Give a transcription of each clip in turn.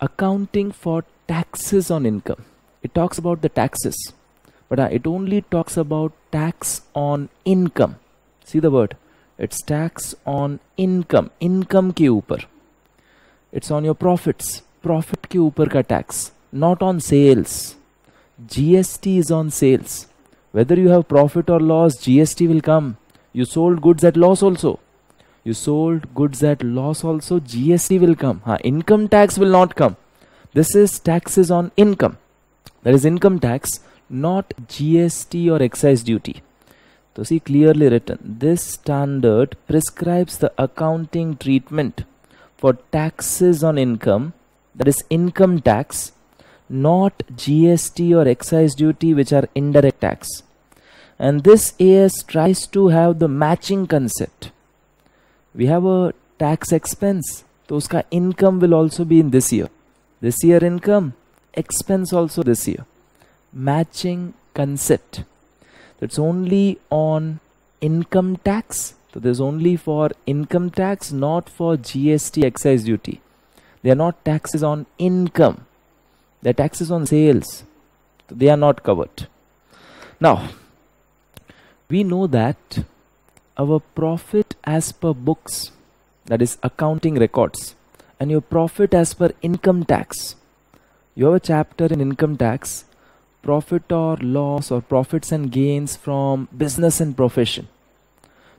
accounting for taxes on income. It talks about the taxes, but it only talks about tax on income. See the word? It's tax on income. Income के ऊपर. It's on your profits. Profit के ऊपर का tax. Not on sales. GST is on sales. Whether you have profit or loss, GST will come. You sold goods at loss also. You sold goods at loss also, GST will come. Income tax will not come. This is taxes on income. That is income tax, not GST or excise duty. So see, clearly written. This standard prescribes the accounting treatment for taxes on income, that is income tax, not GST or excise duty, which are indirect tax. And this AS tries to have the matching concept. We have a tax expense, so uska income will also be in this year. This year income, expense also this year. Matching concept. That's only on income tax. So there's only for income tax, not for GST excise duty. They are not taxes on income. They are taxes on sales. So they are not covered. Now, we know that our profit as per books, that is accounting records, and your profit as per income tax. You have a chapter in income tax, profit or loss or profits and gains from business and profession.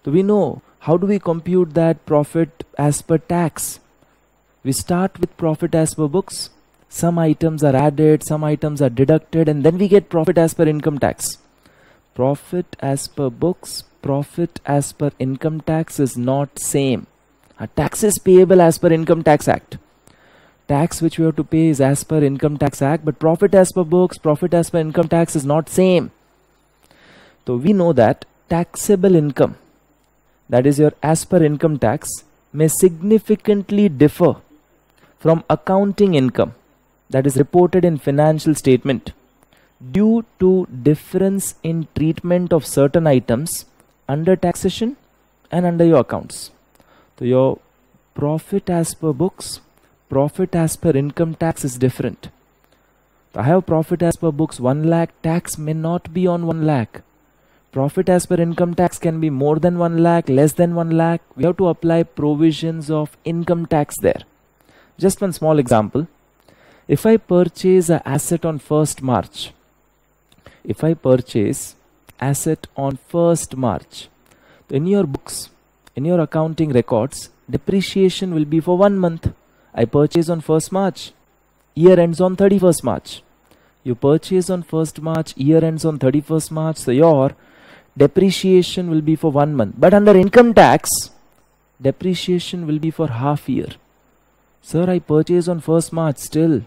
So we know how do we compute that profit as per tax. We start with profit as per books. Some items are added, some items are deducted, and then we get profit as per income tax. Profit as per books, profit as per income tax is not same. A tax is payable as per Income Tax Act. Tax which we have to pay is as per Income Tax Act, but profit as per books, profit as per income tax is not same. So we know that taxable income, that is your as per income tax, may significantly differ from accounting income, that is reported in financial statement, due to difference in treatment of certain items under taxation and under your accounts. So your profit as per books, profit as per income tax is different. So I have profit as per books 1 lakh, tax may not be on 1 lakh. Profit as per income tax can be more than 1 lakh, less than 1 lakh. We have to apply provisions of income tax there. Just one small example. If I purchase an asset on 1st March, if I purchase asset on 1st March, in your books, in your accounting records, depreciation will be for 1 month. I purchase on 1st March, year ends on 31st March. You purchase on 1st March, year ends on 31st March, so your depreciation will be for 1 month. But under income tax, depreciation will be for half year. Sir, I purchase on 1st March, still,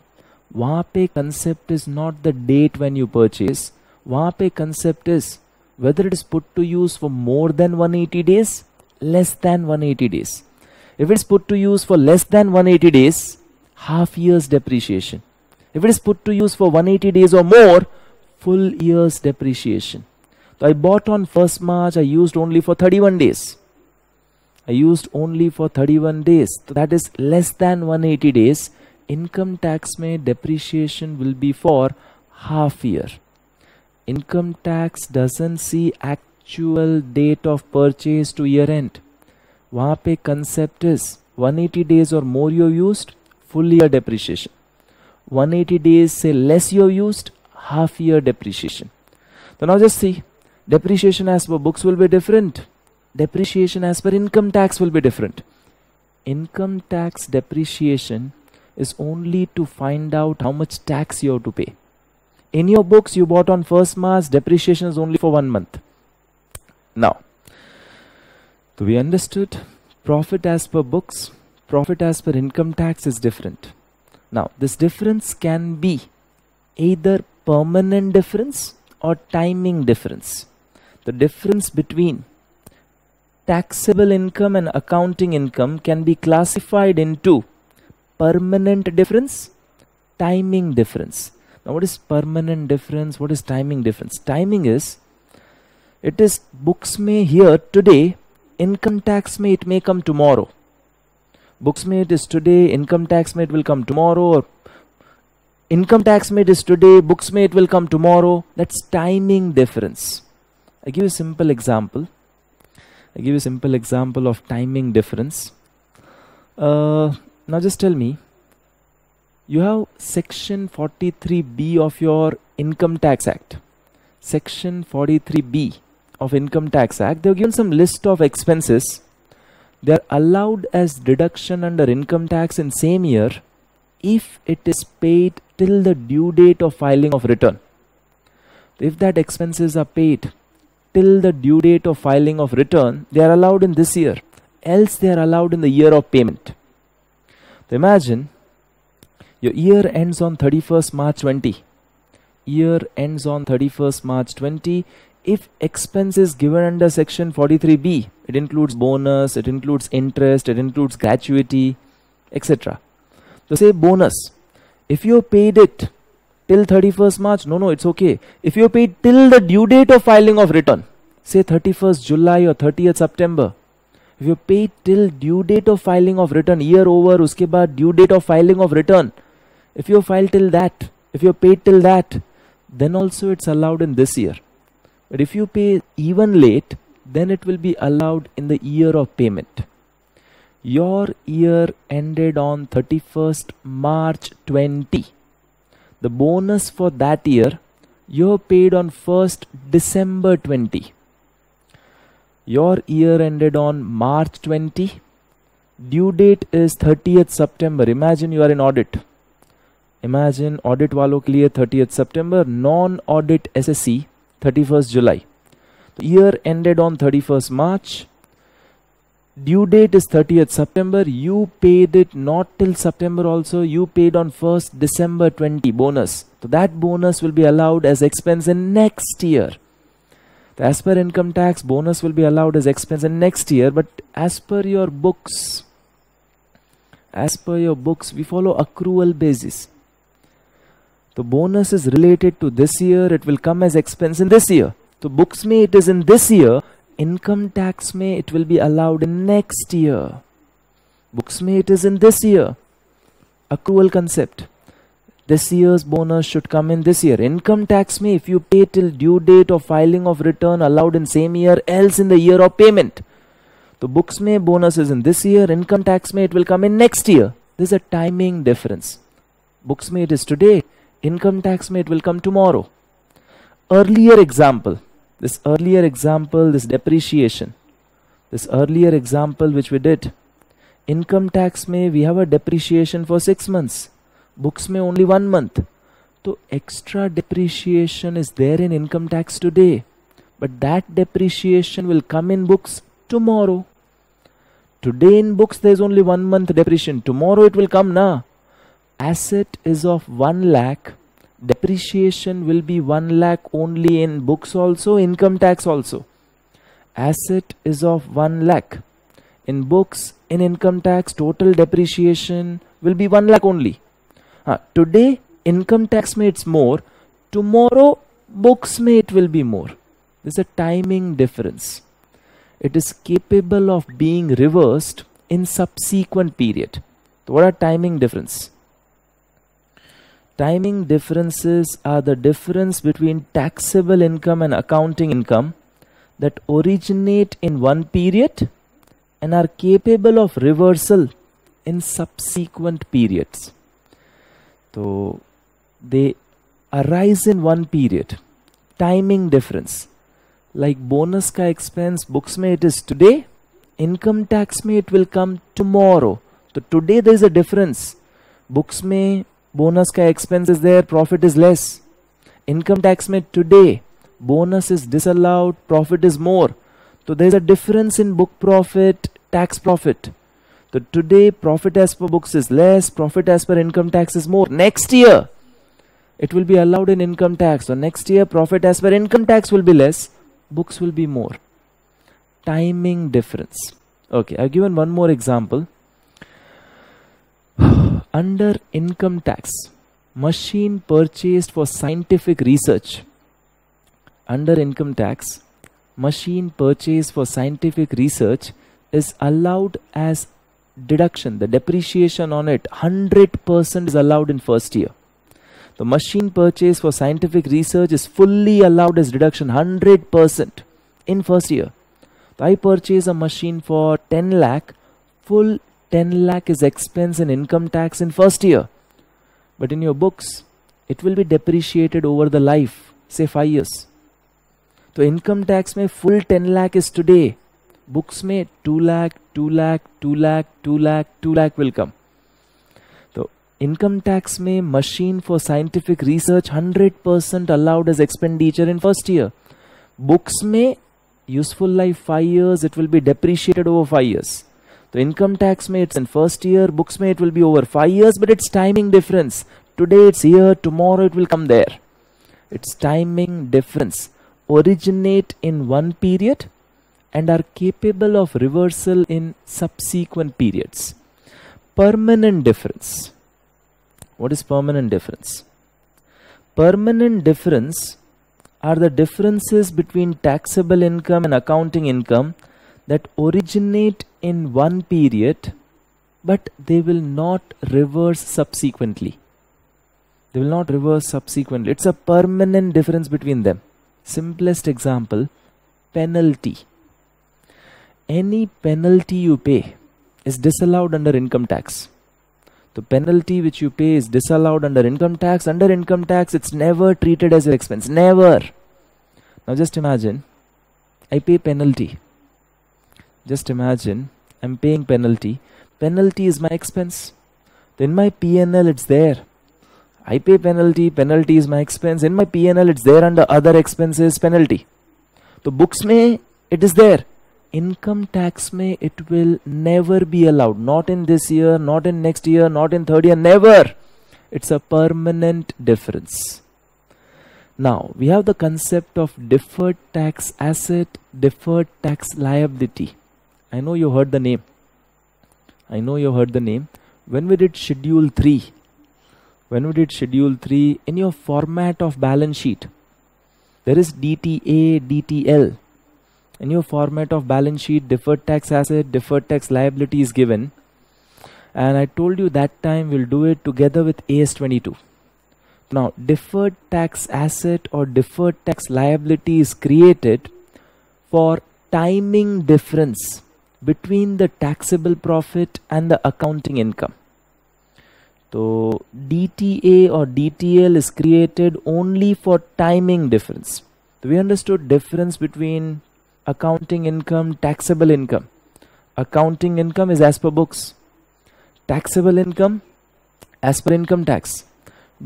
वहाँ पे concept is not the date when you purchase. वहाँ पे concept is whether it is put to use for more than 180 days, less than 180 days. If it is put to use for less than 180 days, half year's depreciation. If it is put to use for 180 days or more, full year's depreciation. So I bought on 1st March, I used only for 31 days. I used only for 31 days. So that is less than 180 days. Income tax mein depreciation will be for half year. Income tax doesn't see actual date of purchase to year end. वहाँ पे concept is 180 days or more you used, full year depreciation. 180 days say less you used, half year depreciation. So now just see, depreciation as per books will be different. Depreciation as per income tax will be different. Income tax depreciation is only to find out how much tax you have to pay. In your books you bought on 1st March, depreciation is only for 1 month. Now, so we understood profit as per books, profit as per income tax is different. Now, this difference can be either permanent difference or timing difference. The difference between taxable income and accounting income can be classified into permanent difference, timing difference. Now, what is permanent difference? What is timing difference? Timing is, it is books may here today, income tax may it may come tomorrow. Books made is today, income tax made will come tomorrow, or income tax made is today, books made will come tomorrow. That's timing difference. I give you a simple example. Of timing difference. Now just tell me, you have section 43B of your Income Tax Act. Section 43B of Income Tax Act, they have given some list of expenses. They are allowed as deduction under income tax in same year if it is paid till the due date of filing of return. If that expenses are paid till the due date of filing of return, they are allowed in this year. Else they are allowed in the year of payment. So imagine your year ends on 31st March 20. Year ends on 31st March 20. If expense is given under section 43B, it includes bonus, it includes interest, it includes gratuity, etc. So say bonus. If you paid it till 31st March, no, it's okay. If you paid till the due date of filing of return, say 31st July or 30th September, if you paid till due date of filing of return, year over, uske baad due date of filing of return, if you filed till that, if you paid till that, then also it's allowed in this year. But if you pay even late, then it will be allowed in the year of payment. Your year ended on 31st March 20. The bonus for that year, you paid on 1st December 20. Your year ended on March 20. Due date is 30th September. Imagine you are in audit. Imagine audit walo ke liye 30th September, non-audit SSC 31st July. The year ended on 31st March. Due date is 30th September. You paid it not till September also. You paid on 1st December 20 bonus. So that bonus will be allowed as expense in next year. So as per income tax, bonus will be allowed as expense in next year. But as per your books, we follow accrual basis. The bonus is related to this year. It will come as expense in this year. So books may it is in this year. Income tax may it will be allowed in next year. Books may it is in this year. Accrual concept. This year's bonus should come in this year. Income tax may if you pay till due date of filing of return allowed in same year, else in the year of payment. So books may bonus is in this year. Income tax may it will come in next year. There's a timing difference. Books may it is today. Income tax may it will come tomorrow. Earlier example, this depreciation, this earlier example which we did, income tax may we have a depreciation for 6 months, books may only 1 month. So extra depreciation is there in income tax today, but that depreciation will come in books tomorrow. Today in books there is only 1 month depreciation. Tomorrow it will come na. Asset is of 1 lakh. Depreciation will be 1 lakh only in books also, income tax also. Asset is of 1 lakh. In books, in income tax, total depreciation will be 1 lakh only. Today, income tax may it's more. Tomorrow, books may it will be more. There's a timing difference. It is capable of being reversed in subsequent period. So what are timing difference? Timing differences are the difference between taxable income and accounting income that originate in one period and are capable of reversal in subsequent periods. So they arise in one period. Timing difference. Like bonus ka expense, books may it is today, income tax may it will come tomorrow. So today there is a difference. Books may bonus ka expense is there, profit is less. Income tax may today, bonus is disallowed, profit is more. So there is a difference in book profit, tax profit. So today profit as per books is less, profit as per income tax is more. Next year it will be allowed in income tax. So next year profit as per income tax will be less, books will be more. Timing difference. Okay, I've given one more example. Under income tax, machine purchased for scientific research. Under income tax, machine purchased for scientific research is allowed as deduction, the depreciation on it, 100% is allowed in first year. The machine purchase for scientific research is fully allowed as deduction, 100% in first year. So I purchase a machine for 10 lakh, full 10 lakh is expense and income tax in first year. But in your books, it will be depreciated over the life, say 5 years. So income tax में full 10 lakh is today. Books में 2 lakh, 2 lakh, 2 lakh, 2 lakh, 2 lakh will come. So income tax में machine for scientific research 100% allowed as expenditure in first year. Books में useful life 5 years, it will be depreciated over 5 years. So income tax में it's in first year, books में it will be over 5 years, but it's timing difference. Today it's here, tomorrow it will come there. It's timing difference. Originate in one period and are capable of reversal in subsequent periods. Permanent difference. What is permanent difference? Permanent difference are the differences between taxable income and accounting income that originate in one period, but they will not reverse subsequently. They will not reverse subsequently. It's a permanent difference between them. Simplest example, penalty. Any penalty you pay is disallowed under income tax. The penalty which you pay is disallowed under income tax. Under income tax, it's never treated as an expense. Never. Now just imagine, I pay penalty. Just imagine, I'm paying penalty. Penalty is my expense. Then my P&L, it's there. I pay penalty, penalty is my expense. In my P&L, it's there under other expenses, penalty. So books mein, it is there. Income tax mein, it will never be allowed. Not in this year, not in next year, not in third year, never. It's a permanent difference. Now, we have the concept of deferred tax asset, deferred tax liability. I know you heard the name. When we did Schedule 3, in your format of balance sheet, there is DTA, DTL. In your format of balance sheet, deferred tax asset, deferred tax liability is given. And I told you that time we'll do it together with AS22. Now, deferred tax asset or deferred tax liability is created for timing difference between the taxable profit and the accounting income. So DTA or DTL is created only for timing difference. So we understood difference between accounting income, taxable income. Accounting income is as per books. Taxable income as per income tax.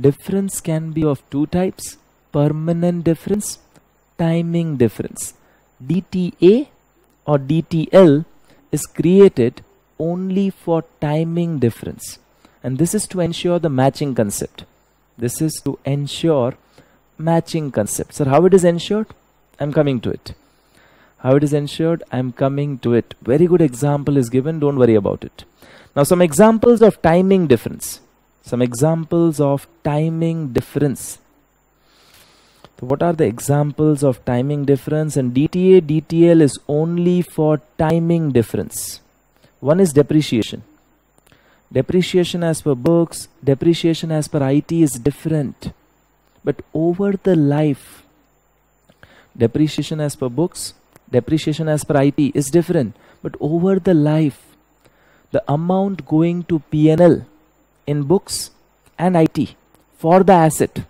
Difference can be of two types: permanent difference, timing difference. DTA or DTL is created only for timing difference. And this is to ensure the matching concept. Sir, how it is ensured? I'm coming to it. How it is ensured? I'm coming to it. Very good example is given. Don't worry about it. Now some examples of timing difference. So what are the examples of timing difference? And DTA, DTL is only for timing difference. One is depreciation. Depreciation as per books, depreciation as per IT is different. But over the life, depreciation as per books, depreciation as per IT is different. But over the life, the amount going to P&L in books and IT for the asset,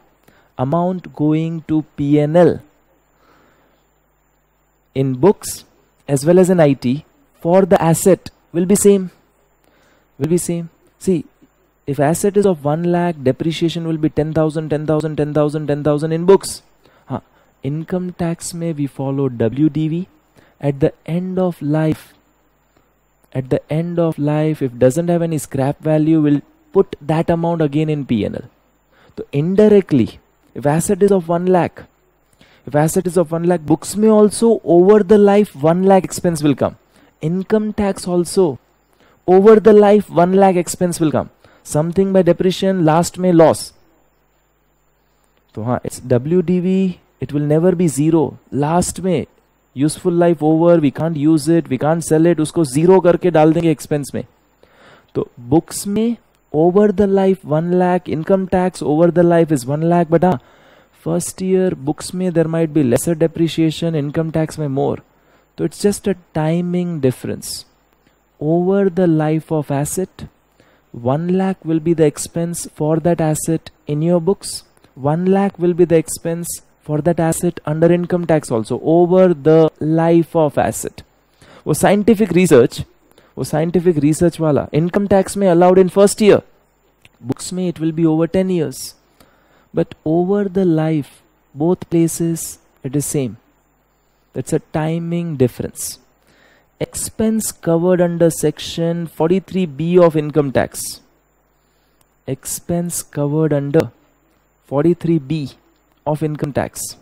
amount going to P&L in books as well as in IT for the asset will be same. See, if asset is of 1 lakh, depreciation will be 10,000, 10,000, 10,000, 10,000 in books. Income tax may we follow WDV. At the end of life, if doesn't have any scrap value, we'll put that amount again in P&L. So indirectly, if asset is of 1 lakh, books may also over the life 1 lakh expense will come. Income tax also over the life 1 lakh expense will come. Something by depreciation, last may loss. So it's WDV, it will never be zero. Last may useful life over, we can't use it, we can't sell it, usko zero करके डाल देंगे expense में. तो books में over the life 1 lakh, income tax over the life is 1 lakh, but first year books में there might be lesser depreciation, income tax में more. So it's just a timing difference. Over the life of asset, 1 lakh will be the expense for that asset in your books. 1 lakh will be the expense for that asset under income tax also, over the life of asset. वो scientific research वाला income tax में allowed in first year, books में it will be over 10 years. But over the life, both places it is same. That's a timing difference. Expense covered under section 43B of income tax. Expense covered under 43B of income tax.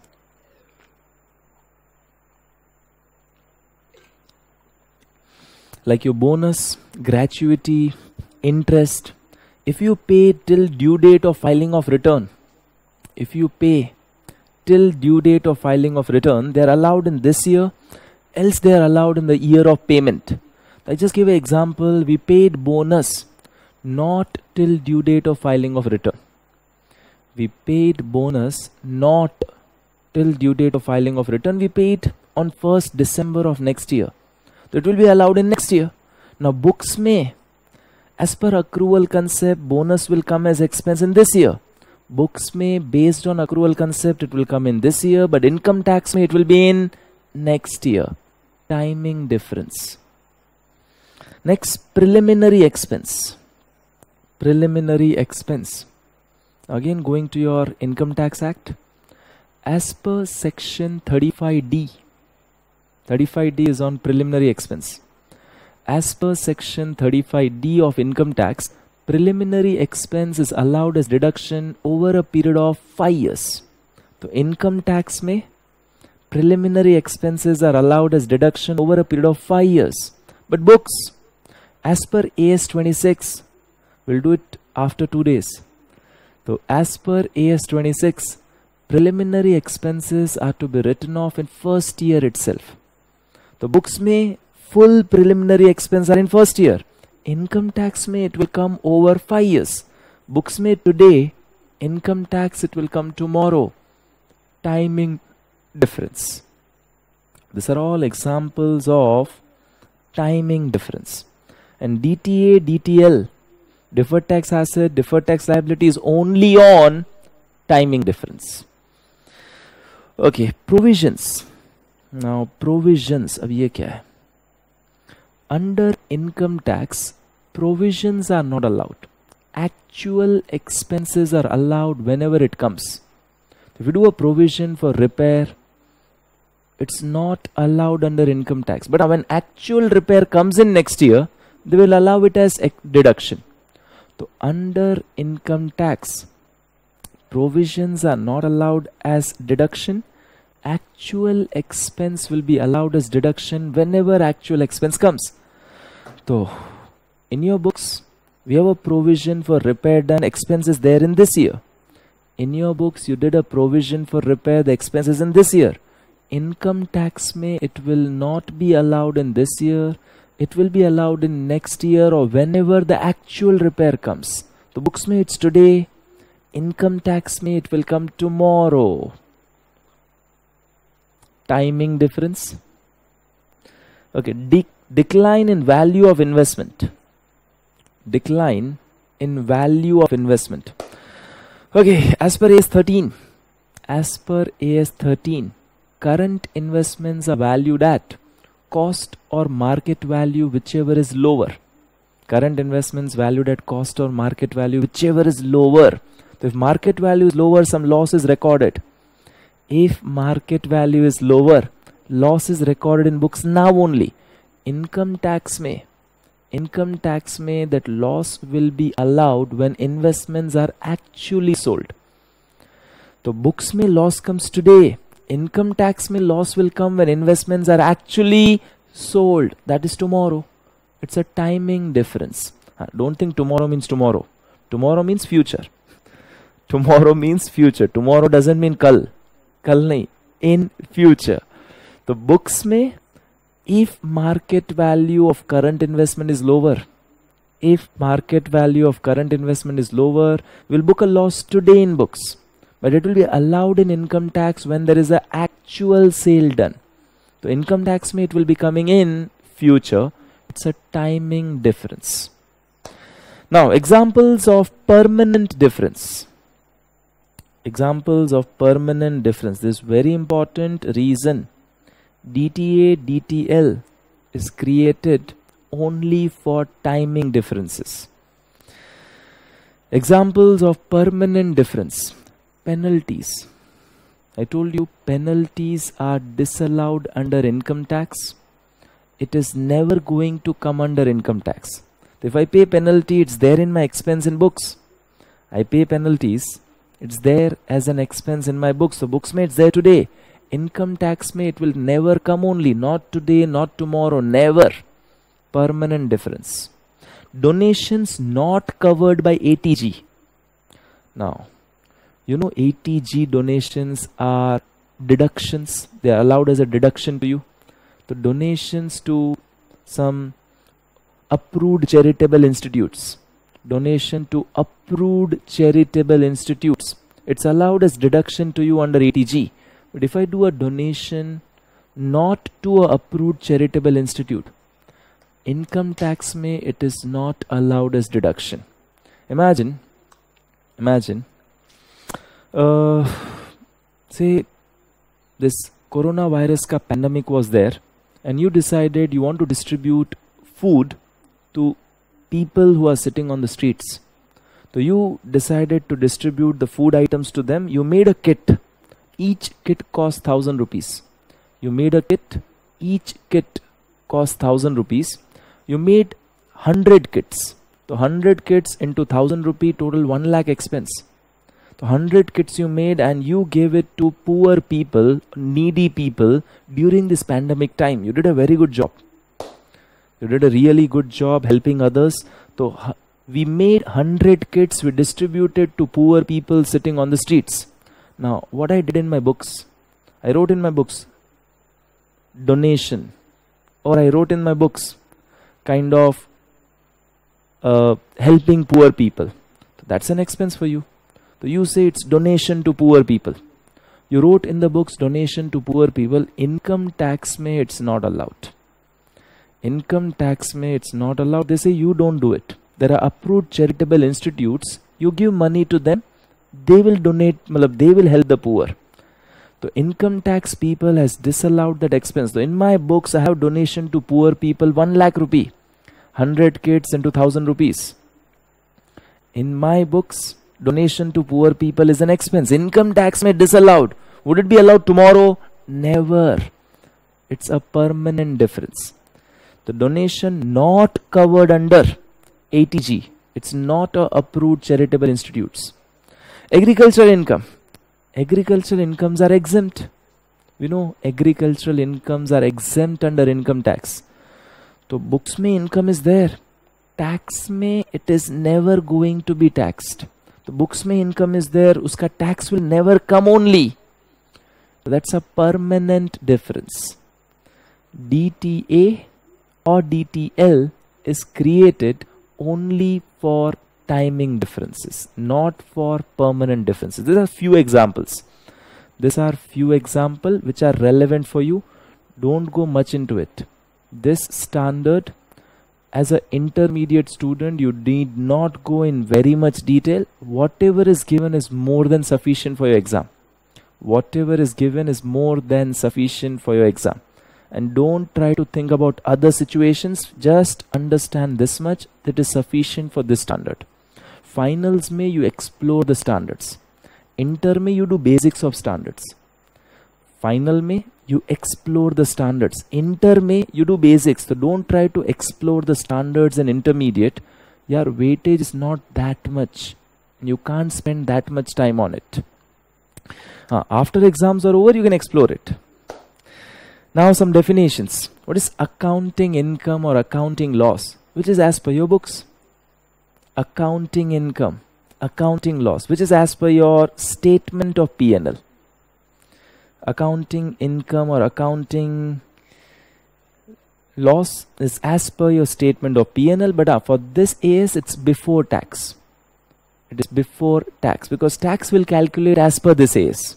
Like your bonus, gratuity, interest. If you pay till due date of filing of return, if you pay till due date of filing of return, they are allowed in this year, else they are allowed in the year of payment. I just give an example. We paid bonus not till due date of filing of return. We paid bonus not till due date of filing of return. We paid on 1st December of next year. So it will be allowed in next year. Now books may, as per accrual concept, bonus will come as expense in this year. Books may, based on accrual concept, it will come in this year, but income tax may, it will be in next year. Timing difference. Next, preliminary expense. Preliminary expense. Again, going to your Income Tax Act. As per section 35D. 35D is on preliminary expense. As per section 35D of income tax, preliminary expense is allowed as deduction over a period of 5 years. So income tax may, preliminary expenses are allowed as deduction over a period of 5 years. But books, as per AS 26, we'll do it after 2 days. So as per AS 26, preliminary expenses are to be written off in first year itself. The books may, full preliminary expense are in first year. Income tax may, it will come over 5 years. Books may today, income tax it will come tomorrow. Timing difference. These are all examples of timing difference. And DTA, DTL, deferred tax asset, deferred tax liability is only on timing difference. Okay, provisions. Now provisions, अब ये क्या है? Under income tax, provisions are not allowed. Actual expenses are allowed whenever it comes. If you do a provision for repair, it's not allowed under income tax. But when actual repair comes in next year, they will allow it as deduction. So under income tax, provisions are not allowed as deduction. Actual expense will be allowed as deduction whenever actual expense comes. So in your books, we have a provision for repair done, expense is there in this year. In your books, you did a provision for repair, the expense is in this year. Income tax may, it will not be allowed in this year. It will be allowed in next year or whenever the actual repair comes. The books may, it's today. Income tax may, it will come tomorrow. Timing difference. Okay, decline in value of investment. Decline in value of investment. Okay, as per AS 13, current investments are valued at cost or market value, whichever is lower. Current investments valued at cost or market value, whichever is lower. So if market value is lower, some loss is recorded. If market value is lower, loss is recorded in books now only. Income tax may, that loss will be allowed when investments are actually sold. So books may loss comes today. Income tax may loss will come when investments are actually sold. That is tomorrow. It's a timing difference. Don't think tomorrow means tomorrow. Tomorrow means future. Tomorrow means future. Tomorrow doesn't mean kal. Kal nahi. In future. The books may, if market value of current investment is lower, if market value of current investment is lower, we'll book a loss today in books. But it will be allowed in income tax when there is an actual sale done. So income tax may it will be coming in future. It's a timing difference. Now examples of permanent difference. Examples of permanent difference. This very important reason. DTA, DTL is created only for timing differences. Examples of permanent difference. Penalties. I told you penalties are disallowed under income tax. It is never going to come under income tax. If I pay penalty, it's there in my expense in books. I pay penalties, it's there as an expense in my books. So books may it's there today. Income tax may it will never come only. Not today, not tomorrow, never. Permanent difference. Donations not covered by ATG. Now, you know ATG donations are deductions. They are allowed as a deduction to you. The donations to some approved charitable institutes. Donation to approved charitable institutes. It's allowed as deduction to you under ATG. But if I do a donation not to a approved charitable institute, income tax may it is not allowed as deduction. Imagine, say this coronavirus ka pandemic was there and you decided you want to distribute food to people who are sitting on the streets. So you decided to distribute the food items to them. You made a kit. Each kit cost 1,000 rupees. You made a kit. Each kit cost 1,000 rupees. You made 100 kits. So 100 kits into 1,000 rupee total 1 lakh expense. So 100 kits you made and you gave it to poor people, needy people during this pandemic time. You did a very good job. You did a really good job helping others. So we made 100 kits, we distributed to poor people sitting on the streets. Now what I did in my books, I wrote in my books donation, or I wrote in my books kind of helping poor people. So that's an expense for you. So you say it's donation to poor people. You wrote in the books donation to poor people. Income tax may it's not allowed. Income tax may it's not allowed. They say you don't do it. There are approved charitable institutes. You give money to them. They will donate, they will help the poor. So income tax people has disallowed that expense. So in my books I have donation to poor people 1 lakh rupee. 100 kits into 1,000 rupees. In my books donation to poor people is an expense. Income tax may disallowed. Would it be allowed tomorrow? Never. It's a permanent difference. The donation not covered under ATG. It's not a approved charitable institutes. Agricultural income. Agricultural incomes are exempt. We know agricultural incomes are exempt under income tax. So books mein income is there. Tax mein it is never going to be taxed. The books mein income is there. Uska tax will never come only. So that's a permanent difference. DTA or DTL is created only for timing differences, not for permanent differences. These are few examples. These are few examples which are relevant for you. Don't go much into it. This standard, as an intermediate student, you need not go in very much detail. Whatever is given is more than sufficient for your exam. Whatever is given is more than sufficient for your exam. And don't try to think about other situations. Just understand this much. That is sufficient for this standard. Finals may you explore the standards. Inter may you do basics of standards. Final may you explore the standards. Inter may you do basics. So don't try to explore the standards and intermediate. Your weightage is not that much. You can't spend that much time on it. After exams are over, you can explore it. Now some definitions. What is accounting income or accounting loss? Which is as per your books. Accounting income, accounting loss, which is as per your statement of P&L. Accounting income or accounting Loss is as per your statement of P&L, but for this AS it's before tax. It is before tax because tax will calculate as per this AS.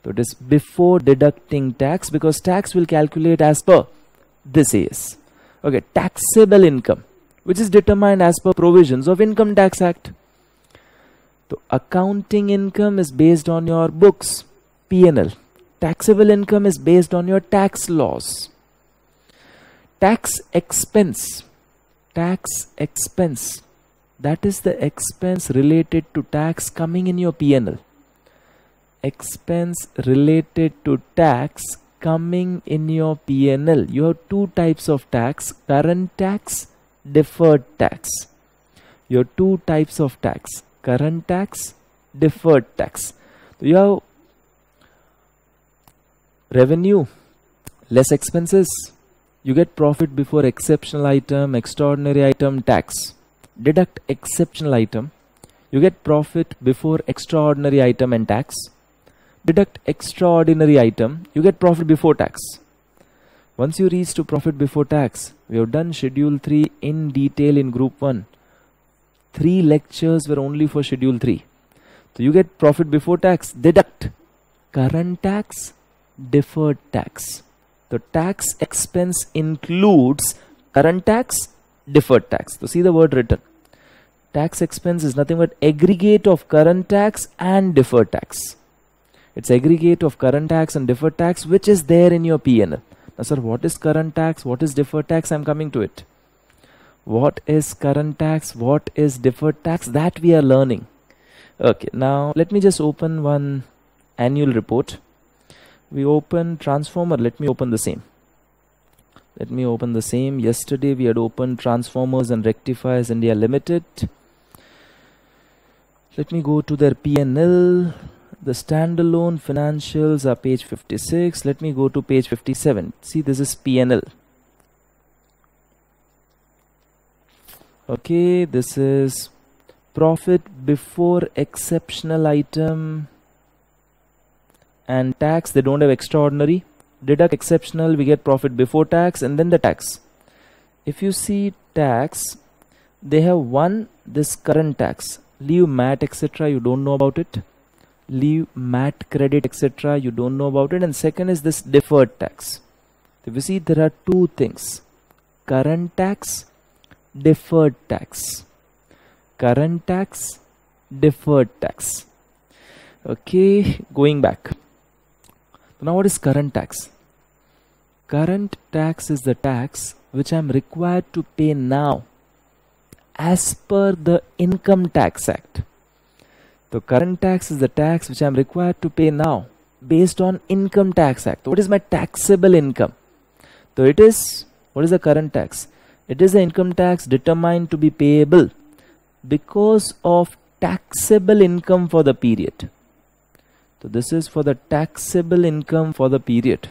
So it is before deducting tax because tax will calculate as per this AS. Okay, taxable income, which is determined as per provisions of Income Tax Act. So accounting income is based on your books, P&L. Taxable income is based on your tax laws. Tax expense. Tax expense. That is the expense related to tax coming in your P&L. Expense related to tax coming in your P&L. You have two types of tax: current tax, deferred tax. You have two types of tax: current tax, deferred tax. So you have revenue, less expenses. You get profit before exceptional item, extraordinary item, tax. Deduct exceptional item. You get profit before extraordinary item and tax. Deduct extraordinary item. You get profit before tax. Once you reach to profit before tax, we have done Schedule 3 in detail in Group 1. 3 lectures were only for Schedule 3. So you get profit before tax. Deduct current tax, deferred tax. The tax expense includes current tax, deferred tax. So see the word written. Tax expense is nothing but aggregate of current tax and deferred tax. It's aggregate of current tax and deferred tax which is there in your P&L. Now sir, what is current tax? What is deferred tax? I'm coming to it. What is current tax? What is deferred tax? That we are learning. Okay, now let me just open one annual report. We open transformer. Let me open the same. Let me open the same. Yesterday we had opened Transformers and Rectifiers India Limited. Let me go to their P&L. The standalone financials are page 56. Let me go to page 57. See, this is P&L. Okay, this is profit before exceptional item and tax. They don't have extraordinary. Deduct exceptional, we get profit before tax and then the tax. If you see tax, they have one, this current tax. Leave MAT etc. You don't know about it. Leave MAT credit etc. You don't know about it. And second is this deferred tax. If you see, there are two things: current tax, deferred tax. Current tax, deferred tax. Okay, going back. Now what is current tax? Current tax is the tax which I am required to pay now as per the Income Tax Act. The current tax is the tax which I am required to pay now based on Income Tax Act. What is my taxable income? So it is, what is the current tax? It is the income tax determined to be payable because of taxable income for the period. So this is for the taxable income for the period.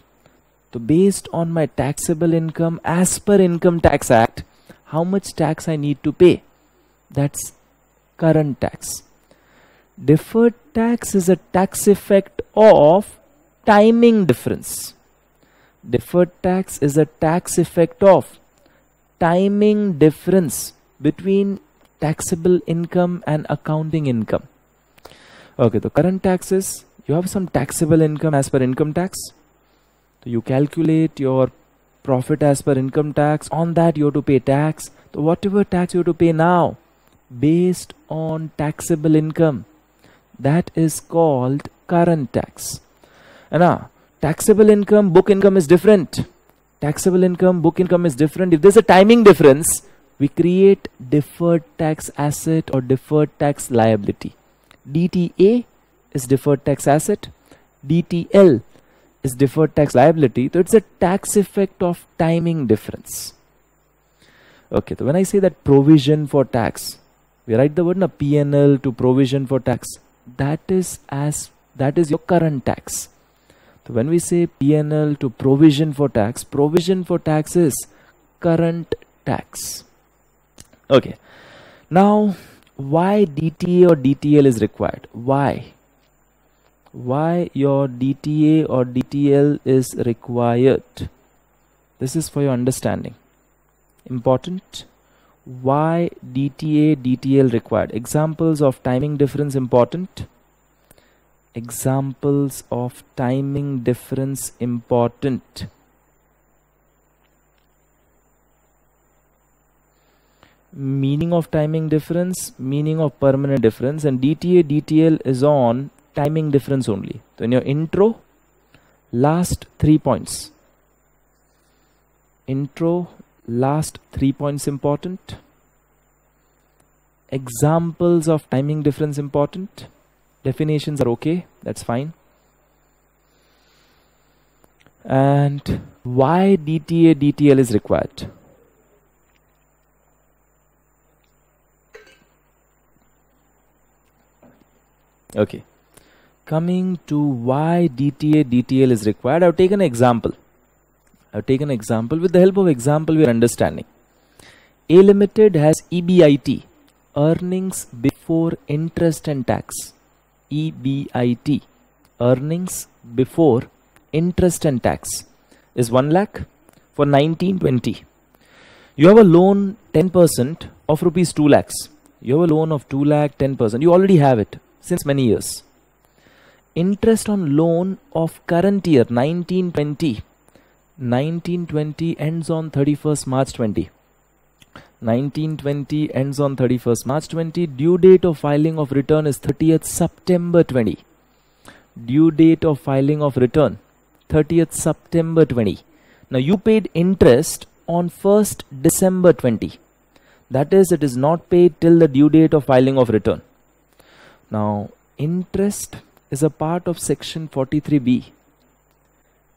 So based on my taxable income as per Income Tax Act, how much tax I need to pay? That's current tax. Deferred tax is a tax effect of timing difference. Deferred tax is a tax effect of timing difference between taxable income and accounting income. Okay, the current taxes, you have some taxable income as per income tax. So you calculate your profit as per income tax. On that you have to pay tax. So whatever tax you have to pay now based on taxable income, that is called current tax. And now taxable income, book income is different. Taxable income, book income is different. If there's a timing difference, we create deferred tax asset or deferred tax liability. DTA is deferred tax asset. DTL is deferred tax liability. So it's a tax effect of timing difference. Okay, so when I say that provision for tax, we write the word na P&L to provision for tax. That is your current tax. So when we say P&L to provision for tax is current tax. Okay. Now, why DTA or DTL is required? Why? Why your DTA or DTL is required? This is for your understanding. Important. Why DTA, DTL required? Examples of timing difference important. Examples of timing difference important. Meaning of timing difference, meaning of permanent difference, and DTA, DTL is on timing difference only. So in your intro, last 3 points. Intro, last 3 points important. Examples of timing difference important. Definitions are okay, that's fine. And why DTA, DTL is required. Okay, coming to why DTA, DTL is required, I've taken an example. With the help of example we are understanding. A Limited has EBIT, earnings before interest and tax. EBIT, earnings before interest and tax, is 1 lakh for 1920. You have a loan 10% of rupees 2 lakhs. You have a loan of 2 lakh, 10%. You already have it since many years. Interest on loan of current year 1920 ends on 31st March 20. 1920 ends on 31st March 20. Due date of filing of return is 30th September 20. Due date of filing of return 30th September 20. Now you paid interest on 1st December 20. That is, it is not paid till the due date of filing of return. Now, interest is a part of section 43B.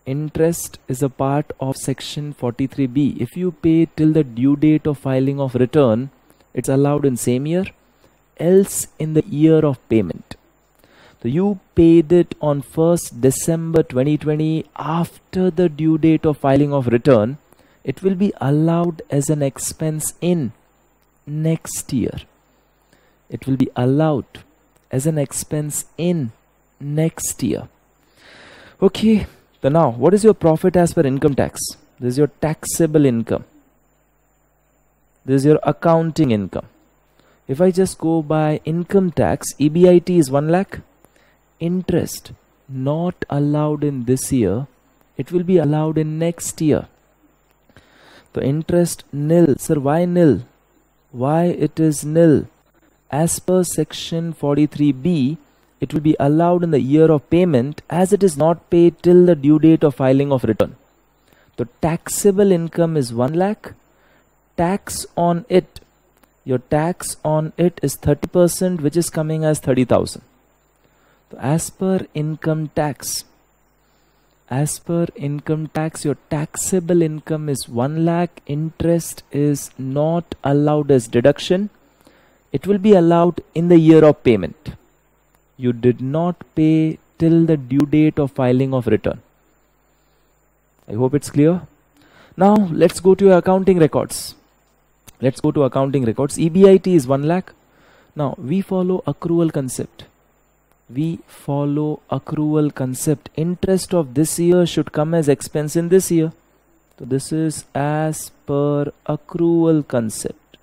Interest is a part of section 43B. If you pay till the due date of filing of return, it's allowed in same year, else in the year of payment. So you paid it on 1st December 2020 after the due date of filing of return, it will be allowed as an expense in next year. It will be allowed as an expense in next year. Okay, so now what is your profit as per income tax? This is your taxable income. This is your accounting income. If I just go by income tax, EBIT is 1 lakh. Interest not allowed in this year. It will be allowed in next year. So interest nil. Sir, why nil? Why it is nil? As per section 43B, it will be allowed in the year of payment as it is not paid till the due date of filing of return. The taxable income is 1 lakh. Tax on it, your tax on it is 30%, which is coming as 30,000. So as per income tax, your taxable income is 1 lakh. Interest is not allowed as deduction. It will be allowed in the year of payment. You did not pay till the due date of filing of return. I hope it's clear. Now let's go to your accounting records. EBIT is 1 lakh. Now we follow accrual concept. Interest of this year should come as expense in this year. So this is as per accrual concept.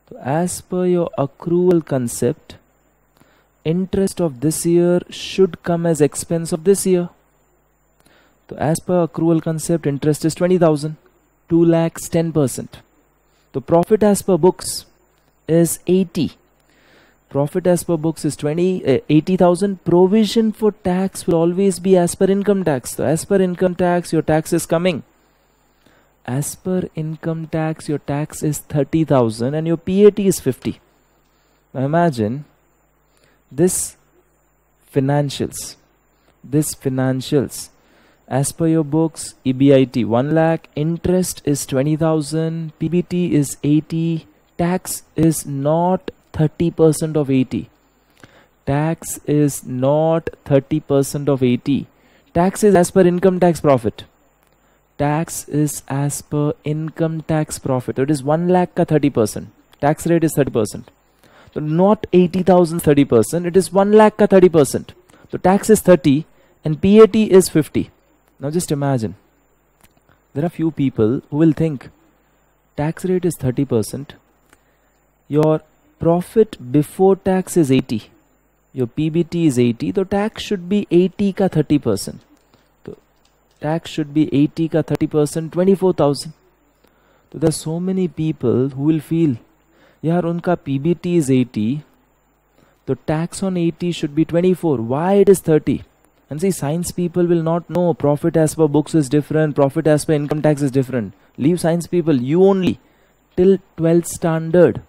So as per your accrual concept, interest of this year should come as expense of this year. So as per accrual concept, interest is 20,000. 2 lakhs 10%. The profit as per books is 80. Profit as per books is 80,000. Provision for tax will always be as per income tax. So as per income tax, your tax is coming. As per income tax, your tax is 30,000 and your PAT is 50. Now imagine this financials. As per your books, EBIT 1 lakh, interest is 20,000, PBT is 80, tax is not 30% of 80. Tax is not 30% of 80. Tax is as per income tax profit. Tax is as per income tax profit. It is 1 lakh ka 30%. Tax rate is 30%. So not 80,000 30%. It is 1 lakh ka 30%. So tax is 30 and PAT is 50. Now just imagine. There are few people who will think tax rate is 30%. Your profit before tax is 80. Your PBT is 80. So tax should be 80 ka 30%. So tax should be 80 ka 30%, 24,000. So there are so many people who will feel, yaar unka PBT is 80. The tax on 80 should be 24. Why it is 30? And see, science people will not know. Profit as per books is different. Profit as per income tax is different. Leave science people. You only till 12th standard.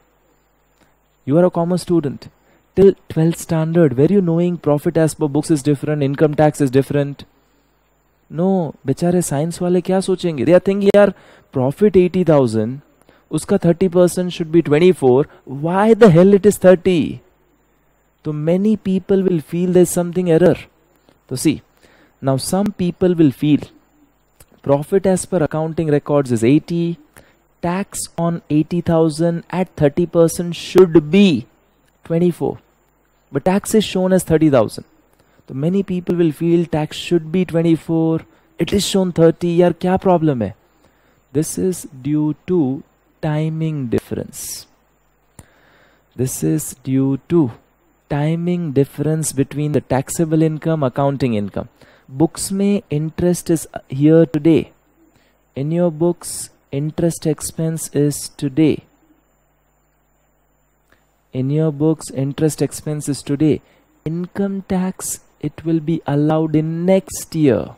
You are a commerce student. Till 12th standard, were you knowing profit as per books is different, income tax is different? No. बेचारे science वाले क्या सोचेंगे? They are thinking, यार profit 80,000, उसका 30% should be 24. Why the hell it is 30? So many people will feel there's something error. So see, now some people will feel profit as per accounting records is 80, tax on 80,000 at 30% should be 24, but tax is shown as 30,000. So many people will feel tax should be 24, it is shown 30. Yaar kya problem hai? This is due to timing difference. This is due to timing difference between the taxable income, accounting income. Books mein interest is here today. In your books, interest expense is today. In your books, interest expense is today. Income tax, it will be allowed in next year.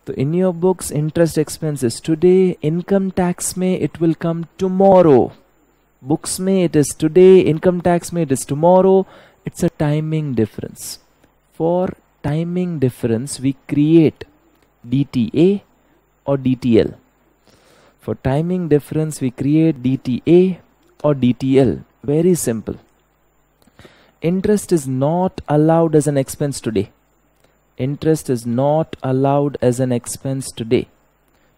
So in your books, interest expense is today. Income tax mein it will come tomorrow. Books mein it is today. Income tax mein it is tomorrow. It's a timing difference. For timing difference, we create DTA or DTL. For timing difference, we create DTA or DTL. Very simple. Interest is not allowed as an expense today. Interest is not allowed as an expense today.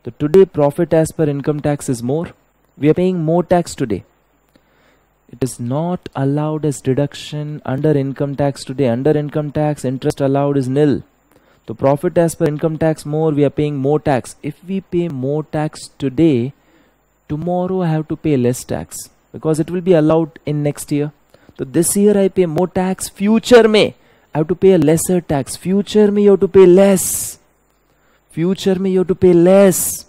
So today profit as per income tax is more. We are paying more tax today. It is not allowed as deduction under income tax today. Under income tax, interest allowed is nil. So profit as per income tax more, we are paying more tax. If we pay more tax today, tomorrow I have to pay less tax because it will be allowed in next year. So this year I pay more tax. Future may I have to pay a lesser tax. Future may you have to pay less. Future may you have to pay less.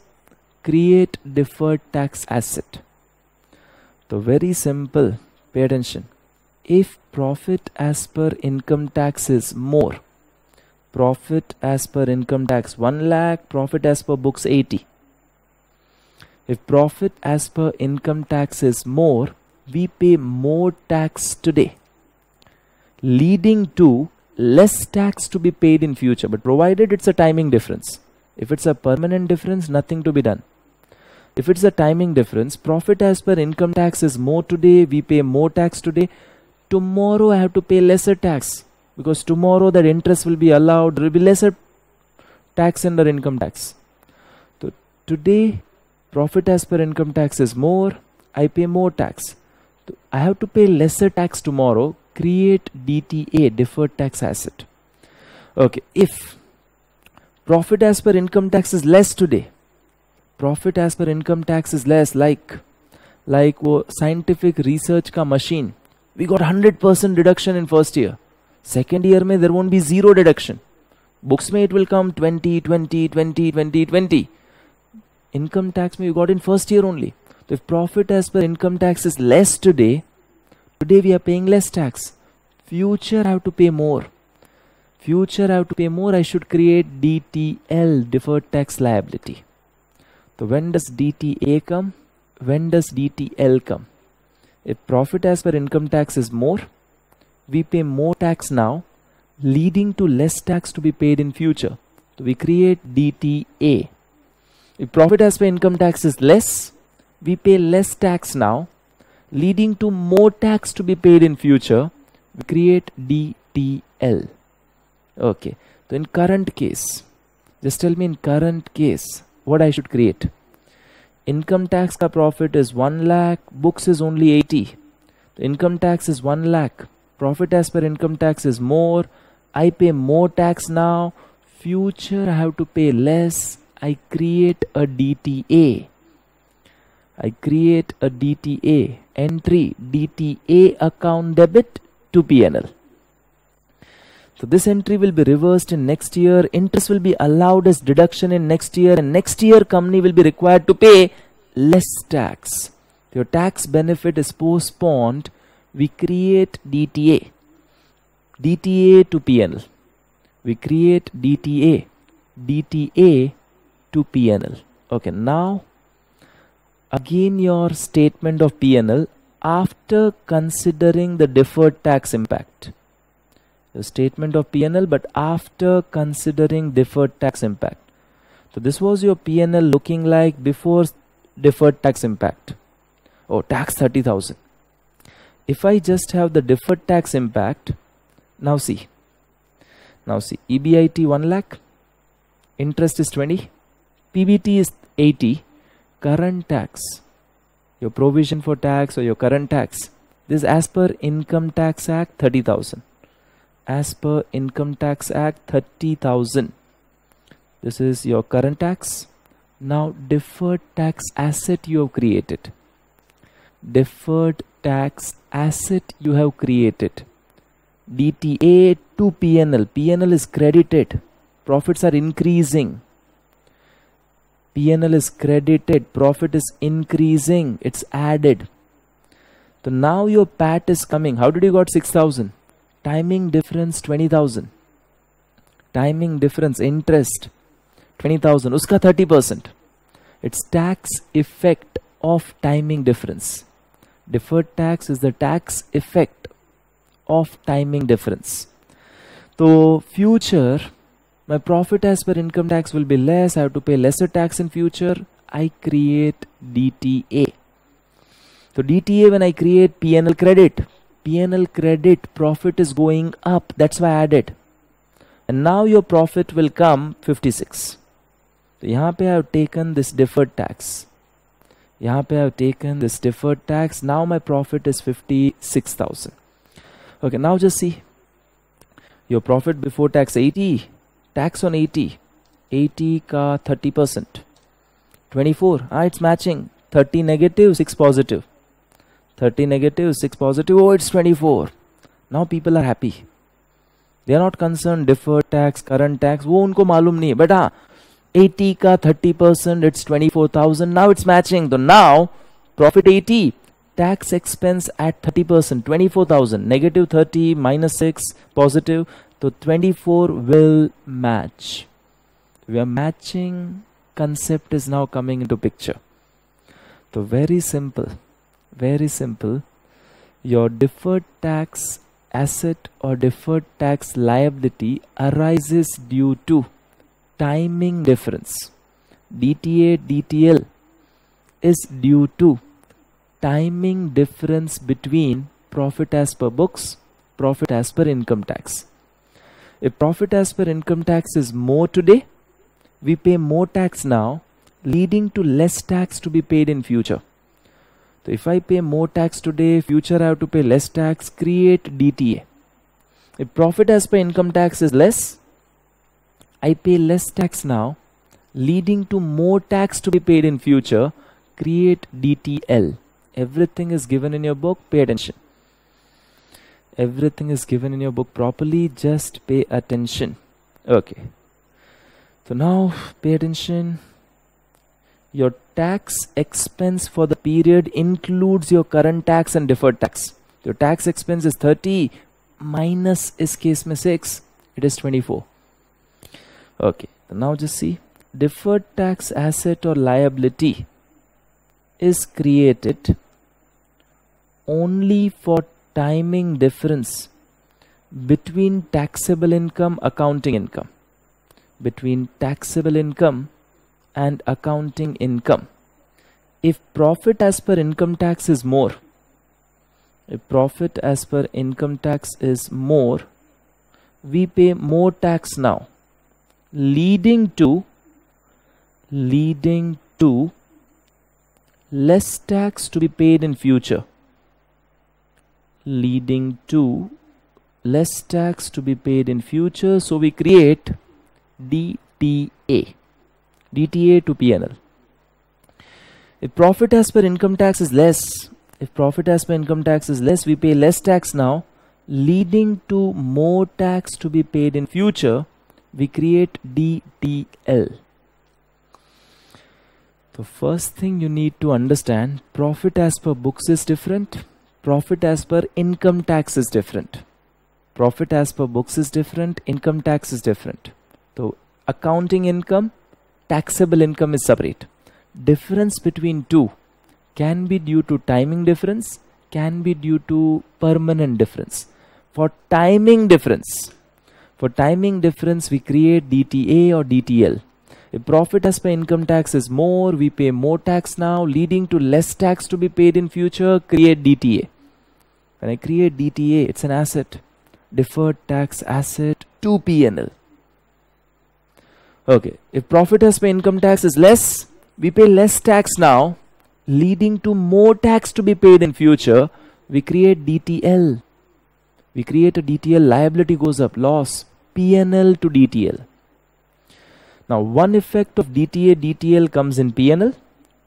Create deferred tax asset. So very simple. Pay attention. If profit as per income tax is more, profit as per income tax 1 lakh, profit as per books 80. If profit as per income tax is more, we pay more tax today, leading to less tax to be paid in future, but provided it's a timing difference. If it's a permanent difference, nothing to be done. If it's a timing difference, profit as per income tax is more today, we pay more tax today. Tomorrow I have to pay lesser tax because tomorrow that interest will be allowed. There will be lesser tax under income tax. So today profit as per income tax is more, I pay more tax. So I have to pay lesser tax tomorrow. Create DTA, deferred tax asset. Okay, if profit as per income tax is less today, profit as per income tax is less, like wo scientific research ka machine, we got 100% deduction in first year. Second year mein there won't be zero deduction. Books mein it will come 20, 20, 20, 20, 20. Income tax mein you got in first year only. So if profit as per income tax is less today, today we are paying less tax. Future I have to pay more. Future I have to pay more. I should create DTL, deferred tax liability. So when does DTA come? When does DTL come? If profit as per income tax is more, we pay more tax now, leading to less tax to be paid in future. So we create DTA. If profit as per income tax is less, we pay less tax now, leading to more tax to be paid in future. We create DTL. Okay. So in current case, just tell me in current case, what I should create. Income tax ka profit is 1 lakh, books is only 80. The income tax is 1 lakh. Profit as per income tax is more. I pay more tax now. Future I have to pay less. I create a DTA. I create a DTA entry, DTA account debit to P&L. So this entry will be reversed in next year. Interest will be allowed as deduction in next year, and next year company will be required to pay less tax. Your tax benefit is postponed. We create DTA. DTA to P&L. We create DTA. DTA to P&L. Okay, now again your statement of P&L after considering the deferred tax impact. The statement of P&L but after considering deferred tax impact. So this was your P&L looking like before deferred tax impact. Oh, tax 30,000. If I just have the deferred tax impact, now see, EBIT 1 lakh, interest is 20, PBT is 80, current tax, your provision for tax or your current tax, this is as per Income Tax Act 30,000. As per Income Tax Act 30,000. This is your current tax. Now deferred tax asset you have created. Deferred tax asset you have created. DTA to P&L. P&L is credited. Profits are increasing. P&L is credited. Profit is increasing. It's added. So now your PAT is coming. How did you got 6,000? Timing difference 20,000. Timing difference interest 20,000. Uska 30%. It's tax effect of timing difference. Deferred tax is the tax effect of timing difference. So future, my profit as per income tax will be less. I have to pay lesser tax in future. I create DTA. So DTA, when I create P&L credit, P&L credit, profit is going up. That's why I added. And now your profit will come 56. So यहाँ पे I have taken this deferred tax. यहाँ पे I have taken this deferred tax. Now my profit is 56,000. Okay, now just see. Your profit before tax 80. Tax on 80. 80 ka 30%. 24. It's matching. 30 negative, 6 positive. 30 negative, 6 positive. Oh, it's 24. Now people are happy. They are not concerned deferred tax, current tax. वो उनको मालूम नहीं है. But 80 का 30%, it's 24,000. Now it's matching. So now profit 80. Tax expense at 30%, 24,000. Negative 30, minus 6, positive. So 24 will match. We are matching. Concept is now coming into picture. So very simple. Very simple. Your deferred tax asset or deferred tax liability arises due to timing difference. DTA, DTL is due to timing difference between profit as per books, profit as per income tax. If profit as per income tax is more today, we pay more tax now, leading to less tax to be paid in future. So if I pay more tax today, future I have to pay less tax, create DTA. If profit as per income tax is less, I pay less tax now, leading to more tax to be paid in future, create DTL. Everything is given in your book, pay attention. Everything is given in your book properly, just pay attention. Okay. So now pay attention. Your tax expense for the period includes your current tax and deferred tax. Your tax expense is 30 minus is case mein 6. It is 24. Okay. Now just see. Deferred tax asset or liability is created only for timing difference between taxable income, accounting income. Between taxable income and accounting income. If profit as per income tax is more, if profit as per income tax is more, we pay more tax now, leading to less tax to be paid in future. Leading to less tax to be paid in future. So we create DTA. DTA to P&L. If profit as per income tax is less, we pay less tax now, leading to more tax to be paid in future. We create DTL. The first thing you need to understand, profit as per books is different. Profit as per income tax is different. Profit as per books is different. Income tax is different. So accounting income, taxable income is separate. Difference between two can be due to timing difference, can be due to permanent difference. For timing difference, we create DTA or DTL. If profit as per income tax is more, we pay more tax now, leading to less tax to be paid in future, create DTA. When I create DTA, it's an asset, deferred tax asset to P&L. Okay, if profit as per income tax is less, we pay less tax now, leading to more tax to be paid in future, we create DTL. We create a DTL, liability goes up, loss, P&L to DTL. Now, one effect of DTA, DTL comes in P&L.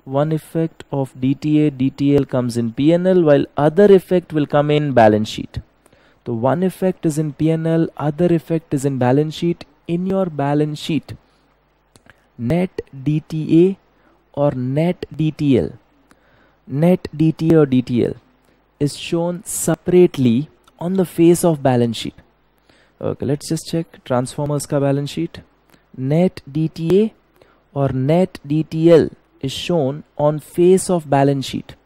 One effect of DTA, DTL comes in P&L, while other effect will come in balance sheet. So, one effect is in P&L, other effect is in balance sheet. In your balance sheet, net DTA or net DTL, net DTA or DTL is shown separately on the face of balance sheet. Okay, let's just check transformers ka balance sheet. Net DTA or net DTL is shown on face of balance sheet.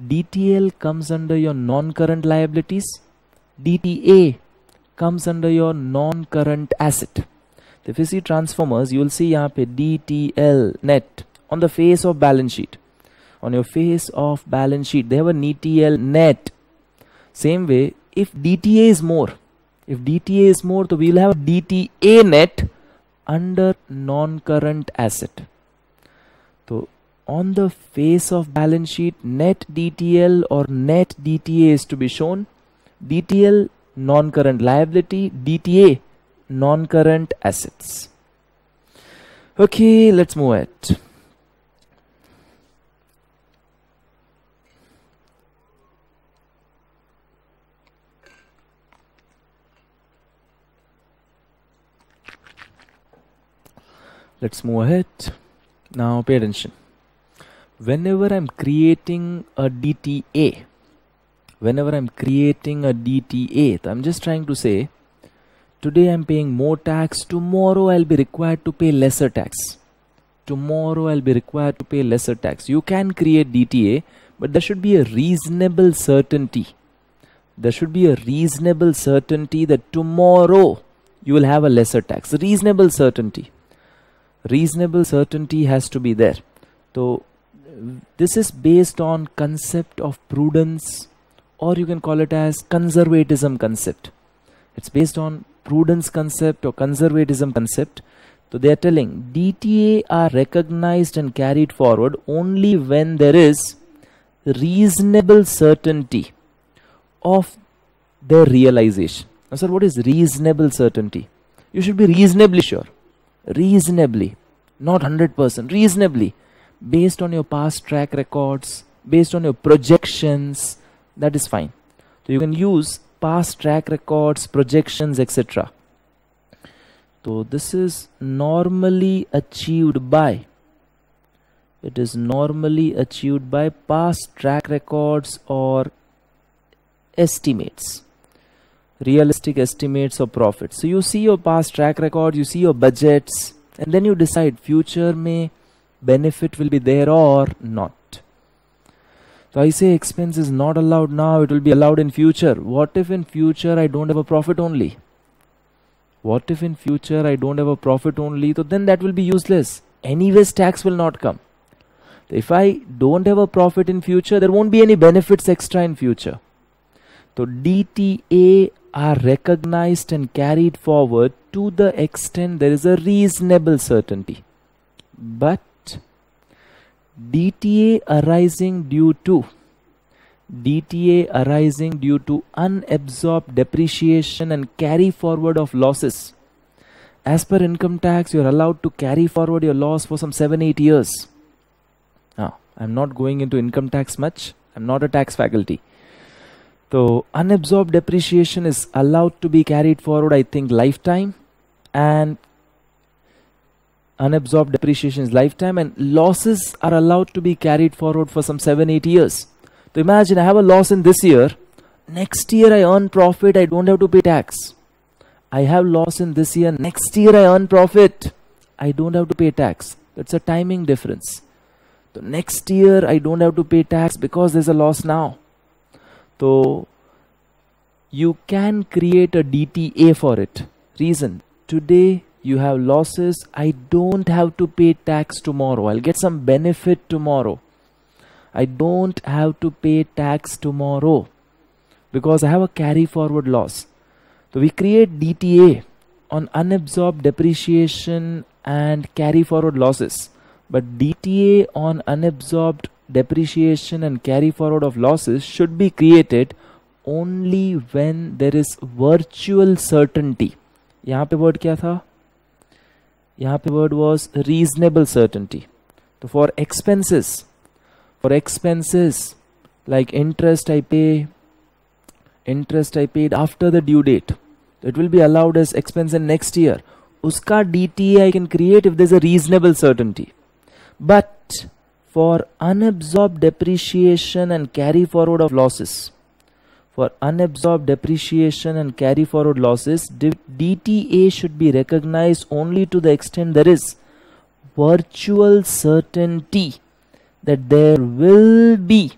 DTL comes under your non-current liabilities. DTA comes under your non-current asset. If you see transformers, you will see यहाँ पे DTL net on the face of balance sheet. On your face of balance sheet, they have a DTL net. Same way, if DTA is more, so we will have DTA net under non-current asset. So on the face of balance sheet, net DTL or net DTA is to be shown. DTL non-current liability, DTA non-current assets. Okay, let's move ahead. Let's move ahead. Now pay attention. Whenever I'm creating a DTA, I'm just trying to say, today I'm paying more tax, tomorrow I'll be required to pay lesser tax. You can create DTA, but there should be a reasonable certainty. That tomorrow you will have a lesser tax. Reasonable certainty has to be there. So this is based on concept of prudence, or you can call it as conservatism concept. It's based on prudence concept or conservatism concept. So they are telling DTA are recognized and carried forward only when there is reasonable certainty of their realization. Now sir, what is reasonable certainty? You should be reasonably sure. Reasonably, not 100%, reasonably, based on your past track records, based on your projections, that is fine. So you can use past track records, projections, etc. So this is normally achieved by, past track records or estimates. Realistic estimates of profits. So you see your past track record, you see your budgets, and then you decide future may benefit will be there or not. So I say expense is not allowed now, it will be allowed in future. What if in future I don't have a profit only? So then that will be useless. Anyways, tax will not come. If I don't have a profit in future, there won't be any benefits extra in future. So DTA are recognized and carried forward to the extent there is a reasonable certainty. But DTA arising due to unabsorbed depreciation and carry forward of losses as per income tax, you're allowed to carry forward your loss for some 7-8 years. Now, I'm not going into income tax much. I'm not a tax faculty. So, unabsorbed depreciation is allowed to be carried forward, I think, lifetime. And unabsorbed depreciation is lifetime. And losses are allowed to be carried forward for some 7-8 years. So, imagine I have a loss in this year. Next year I earn profit. I don't have to pay tax. I have loss in this year. Next year I earn profit. I don't have to pay tax. That's a timing difference. So next year I don't have to pay tax because there's a loss now. So you can create a DTA for it. Reason, today you have losses. I don't have to pay tax tomorrow. I'll get some benefit tomorrow. I don't have to pay tax tomorrow because I have a carry forward loss. So we create DTA on unabsorbed depreciation and carry forward losses. But DTA on unabsorbed depreciation and carry forward of losses should be created only when there is virtual certainty. यहाँ पे word क्या था? यहाँ पे word was reasonable certainty. So for expenses like interest I paid after the due date, it will be allowed as expense in next year. Uska DTA I can create if there's a reasonable certainty. But for unabsorbed depreciation and carry forward of losses, DTA should be recognized only to the extent there is virtual certainty that there will be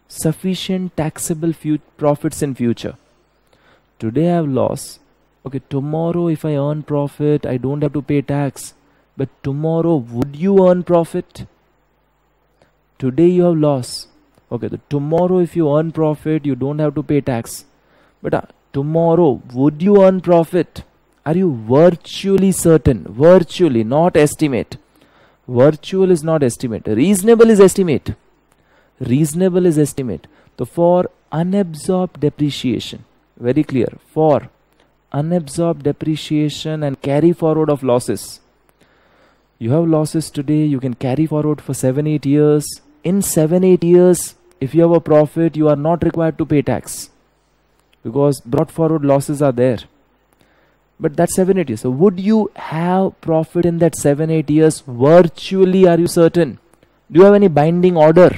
sufficient taxable profits in future. Today I have loss. Okay, tomorrow if I earn profit, I don't have to pay tax. But tomorrow, would you earn profit? Today you have loss. Okay, tomorrow if you earn profit, you don't have to pay tax. But tomorrow, would you earn profit? Are you virtually certain? Virtually, not estimate. Virtual is not estimate. Reasonable is estimate. Reasonable is estimate. So for unabsorbed depreciation, very clear. For unabsorbed depreciation and carry forward of losses, you have losses today, you can carry forward for 7-8 years. In 7-8 years, if you have a profit, you are not required to pay tax because brought forward losses are there. But that's 7-8 years. So would you have profit in that 7-8 years? Virtually, are you certain? Do you have any binding order?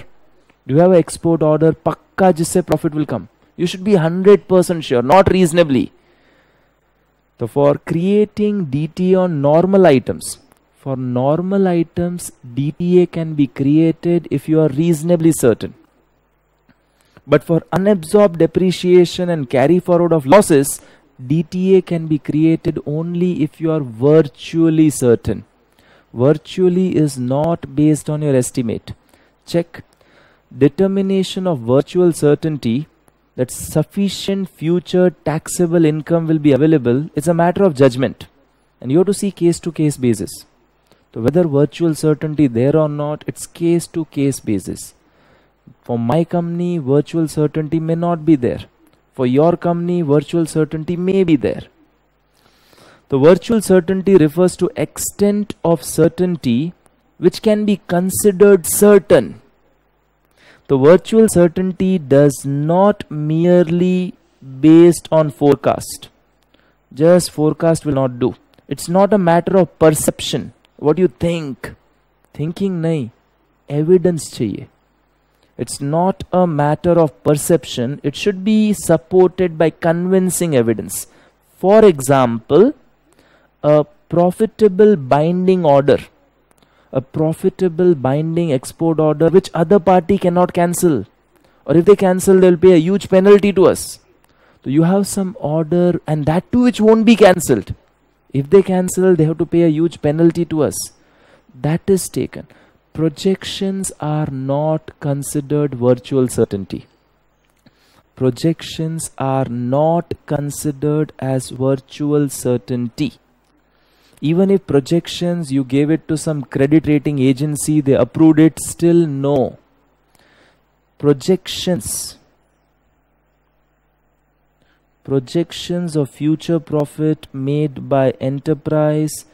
Do you have an export order? Pakka jisse profit will come. You should be 100% sure, not reasonably. So for creating DTA on normal items, for normal items, DTA can be created if you are reasonably certain. But for unabsorbed depreciation and carry forward of losses, DTA can be created only if you are virtually certain. Virtually is not based on your estimate. Check. Determination of virtual certainty that sufficient future taxable income will be available. It's a matter of judgment. And you have to see case to case basis. So whether virtual certainty there or not, it's case to case basis. For my company, virtual certainty may not be there. For your company, virtual certainty may be there. The virtual certainty refers to extent of certainty which can be considered certain. The virtual certainty does not merely based on forecast. Just forecast will not do. It's not a matter of perception. What do you think? Thinking nahi. Evidence chahiye. It's not a matter of perception. It should be supported by convincing evidence. For example, a profitable binding order. A profitable binding export order which other party cannot cancel. Or if they cancel, they will pay a huge penalty to us. So you have some order and that too which won't be cancelled. If they cancel, they have to pay a huge penalty to us. That is taken. Projections are not considered virtual certainty. Projections are not considered as virtual certainty. Even if projections, you gave it to some credit rating agency, they approved it, still no. Projections projections of future profit made by enterprise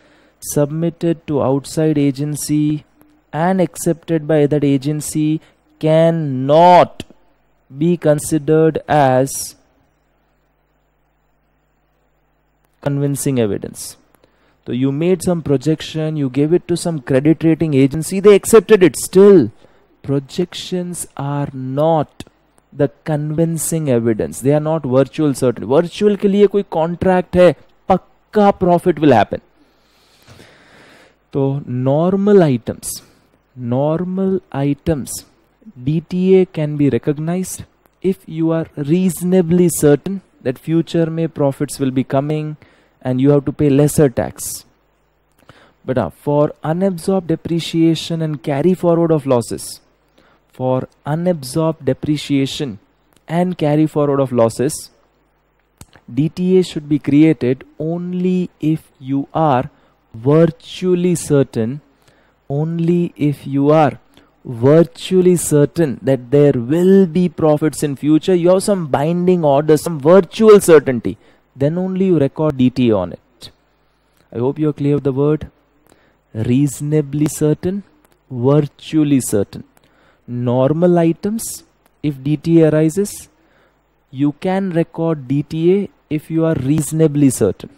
submitted to outside agency and accepted by that agency cannot be considered as convincing evidence. So you made some projection, you gave it to some credit rating agency, they accepted it. Still, projections are not the convincing evidence. They are not virtual certain. Virtual के लिए कोई contract है, पक्का profit will happen. So normal items, DTA can be recognized if you are reasonably certain that future में profits will be coming and you have to pay lesser tax. But for unabsorbed depreciation and carry forward of losses, for unabsorbed depreciation and carry forward of losses, DTA should be created only if you are virtually certain, that there will be profits in future. You have some binding orders, some virtual certainty, then only you record DTA on it. I hope you are clear with the word. Reasonably certain, virtually certain. Normal items, if DTA arises, you can record DTA if you are reasonably certain.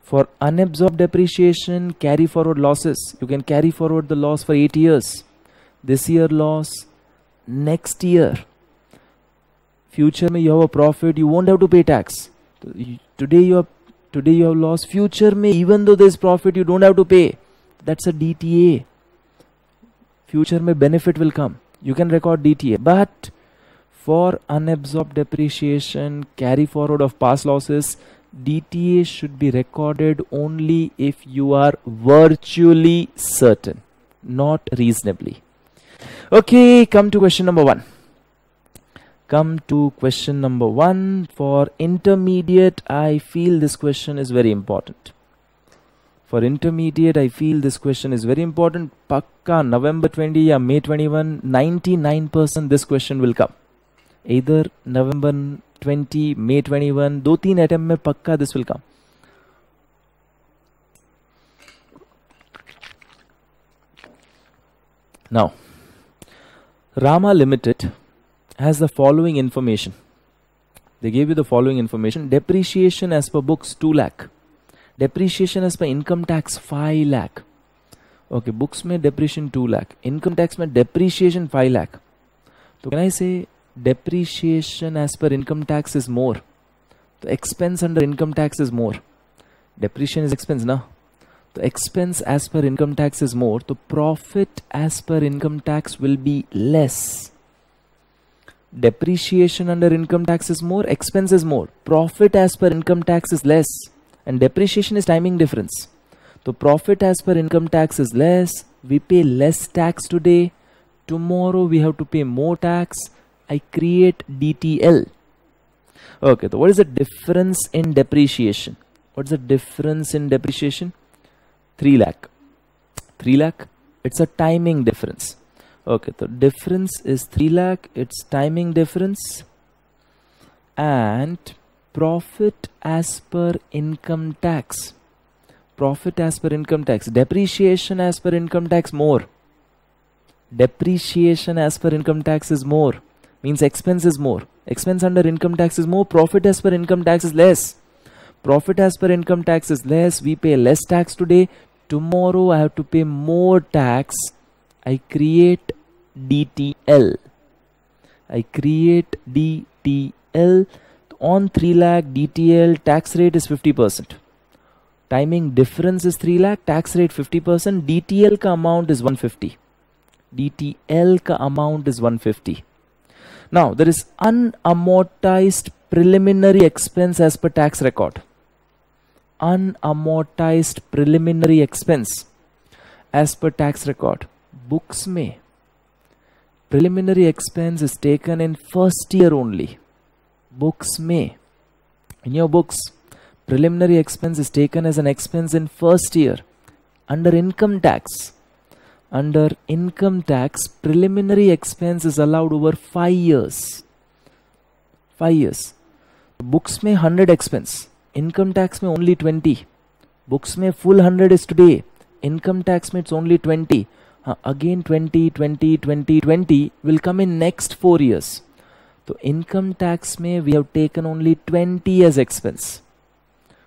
For unabsorbed depreciation, carry forward losses, you can carry forward the loss for 8 years. This year loss, next year. Future mein you have a profit, you won't have to pay tax. Today you have loss, future mein even though there is profit, you don't have to pay. That's a DTA. Future mein benefit will come. You can record DTA. But for unabsorbed depreciation, carry forward of past losses, DTA should be recorded only if you are virtually certain, not reasonably. Okay, come to question number 1. For intermediate, I feel this question is very important. Pakka November 20 or May 21, 99% this question will come. Either November 20, May 21, 2-3 attempt mein pakka this will come. Now, Rama Limited has the following information. They gave you the following information. Depreciation as per books 2 lakh. Depreciation as per income tax 5 lakh. Okay, books mein depreciation 2 lakh. Income tax mein depreciation 5 lakh. So can I say depreciation as per income tax is more? The expense under income tax is more. Depreciation is expense, na? The expense as per income tax is more. The profit as per income tax will be less. Depreciation under income tax is more, expense is more. Profit as per income tax is less. And depreciation is timing difference. So profit as per income tax is less. We pay less tax today. Tomorrow we have to pay more tax. I create DTL. Okay, so what is the difference in depreciation? What's the difference in depreciation? 3 lakh. 3 lakh, it's a timing difference. Okay, so difference is 3 lakh, it's timing difference. And profit as per income tax. Profit as per income tax. Depreciation as per income tax more. Depreciation as per income tax is more. Means expense is more. Expense under income tax is more. Profit as per income tax is less. Profit as per income tax is less. We pay less tax today. Tomorrow I have to pay more tax. I create DTL. On 3 lakh DTL, tax rate is 50%. Timing difference is 3 lakh, tax rate 50%. DTL ka amount is 150. Now there is unamortized preliminary expense as per tax record. Unamortized preliminary expense as per tax record. Books mein preliminary expense is taken in first year only. Books mein, in your books, preliminary expense is taken as an expense in first year. Under income tax, preliminary expense is allowed over 5 years. 5 years. Books में 100 expense, income tax में only 20. Books में full 100 is today, income tax में it's only 20. Again 20, 20, 20, 20 will come in next 4 years. तो income tax में we have taken only 20 as expense.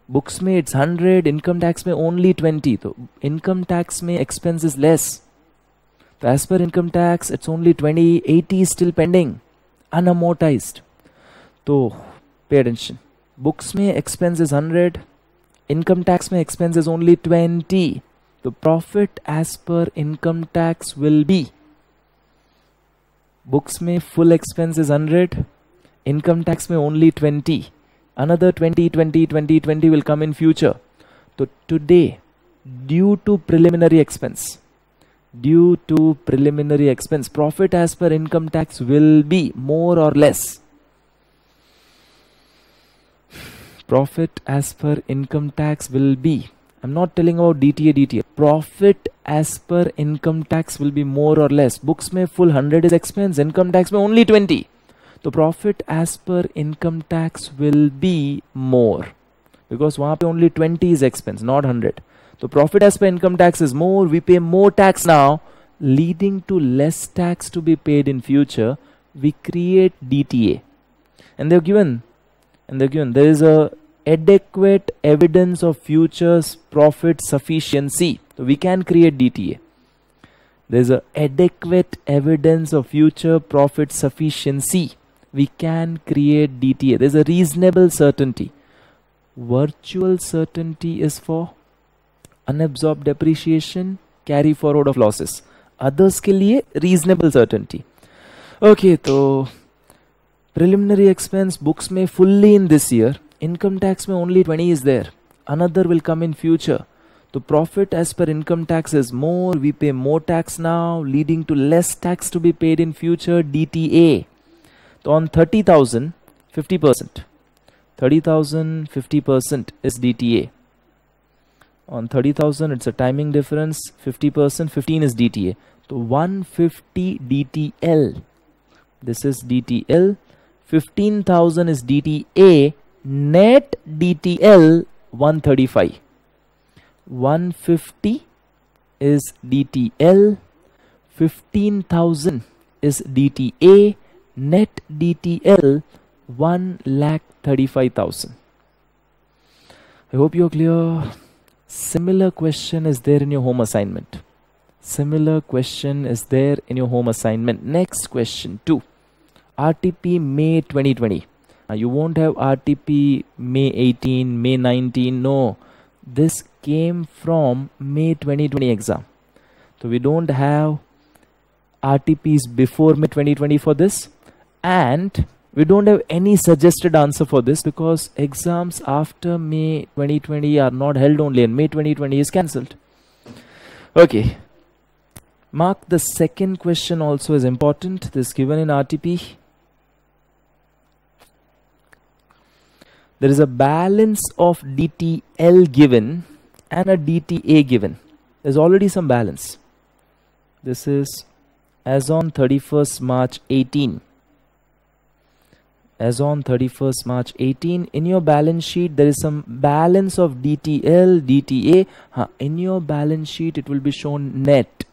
Books में it's 100, income tax में only 20. तो income tax में expense is less. तो as per income tax it's only 20, 80 is still pending, unamortized. तो pay attention. Books में expense is 100, income tax में expense is only 20. The profit as per income tax will be, books में full expense is 100, income tax में only 20, another 20, 20, 20, 20 will come in future. So today, due to preliminary expense, profit as per income tax will be more or less. Profit as per income tax will be, I'm not telling about DTA. Profit as per income tax will be more or less. Books में full 100 is expense, income tax में only 20. तो profit as per income tax will be more, because वहाँ पे only 20 is expense, not 100. तो profit as per income tax is more. We pay more tax now, leading to less tax to be paid in future. We create DTA, and they're given. There is a adequate evidence of future profit sufficiency. So we can create DTA. There is a adequate evidence of future profit sufficiency. We can create DTA. There is a reasonable certainty. Virtual certainty is for unabsorbed depreciation, carry forward of losses. Others के लिए reasonable certainty. Okay, तो preliminary expense books में fully in this year. Income tax में only 20 is there. Another will come in future. The profit as per income tax is more. We pay more tax now, leading to less tax to be paid in future. DTA. So on 30,000, 50%. 30,000, 50% is DTA. On 30,000, it's a timing difference. 50%, 15 is DTA. So 150 DTL. This is DTL. 15,000 is DTA. Net DTL 135. 150 is DTL. 15,000 is DTA. Net DTL 1,35,000. I hope you're clear. Similar question is there in your home assignment. Next question 2. RTP May 2020. You won't have RTP May 18, May 19. No, this came from May 2020 exam. So we don't have RTPs before May 2020 for this, and we don't have any suggested answer for this because exams after May 2020 are not held only, and May 2020 is cancelled. Okay, mark the second question also is important. This is given in RTP. There is a balance of DTL given and a DTA given. There's already some balance. This is as on 31st March 18. As on 31st March 18, in your balance sheet, there is some balance of DTL, DTA. In your balance sheet, it will be shown net.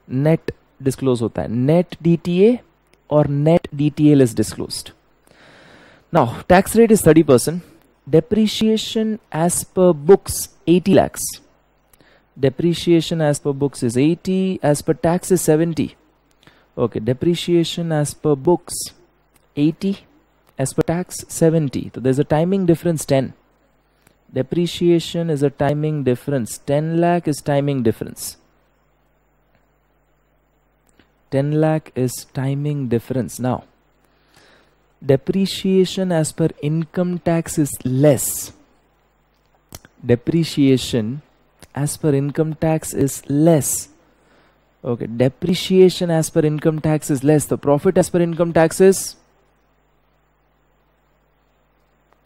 Net disclose hota hai. Net DTA or net DTL is disclosed. Now, tax rate is 30%. Depreciation as per books, 80 lakhs. Depreciation as per books is 80. As per tax is 70. Okay, depreciation as per books, 80. As per tax, 70. So there's a timing difference, 10. Depreciation is a timing difference. 10 lakh is timing difference. 10 lakh is timing difference. Now, depreciation as per income tax is less. Depreciation as per income tax is less. Okay, depreciation as per income tax is less. The profit as per income tax is?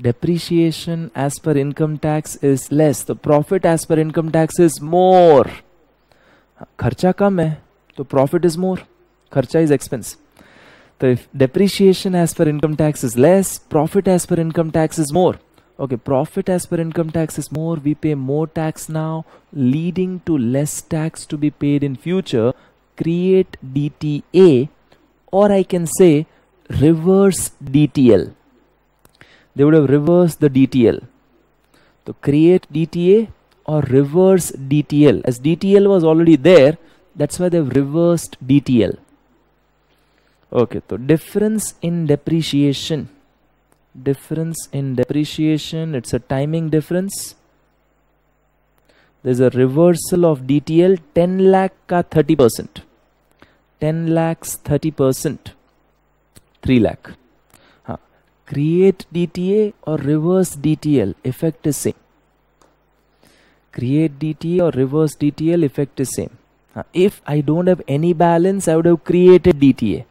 Depreciation as per income tax is less. The profit as per income tax is more. खर्चा कम है, तो profit is more. खर्चा is expense. So if depreciation as per income tax is less, profit as per income tax is more. Okay, profit as per income tax is more, we pay more tax now, leading to less tax to be paid in future. Create DTA, or I can say reverse DTL. They would have reversed the DTL. So create DTA or reverse DTL. As DTL was already there, that's why they've reversed DTL. Okay, so difference in depreciation. Difference in depreciation, it's a timing difference. There's a reversal of DTL, 10 lakh ka 30%. 10 lakhs 30%. 3 lakh. Create DTA or reverse DTL, effect is same. Create DTA or reverse DTL, effect is same. If I don't have any balance, I would have created DTA.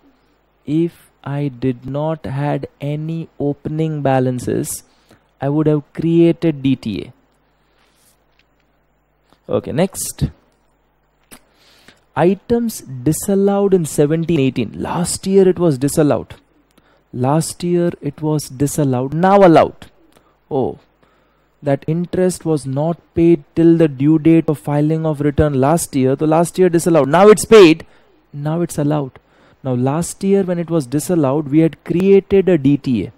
If I did not had any opening balances, I would have created DTA. Okay, next. Items disallowed in 17-18. Last year it was disallowed. Last year it was disallowed, now allowed. Oh, that interest was not paid till the due date of filing of return last year. So last year disallowed. Now it's paid. Now it's allowed. Now last year when it was disallowed, we had created a DTA.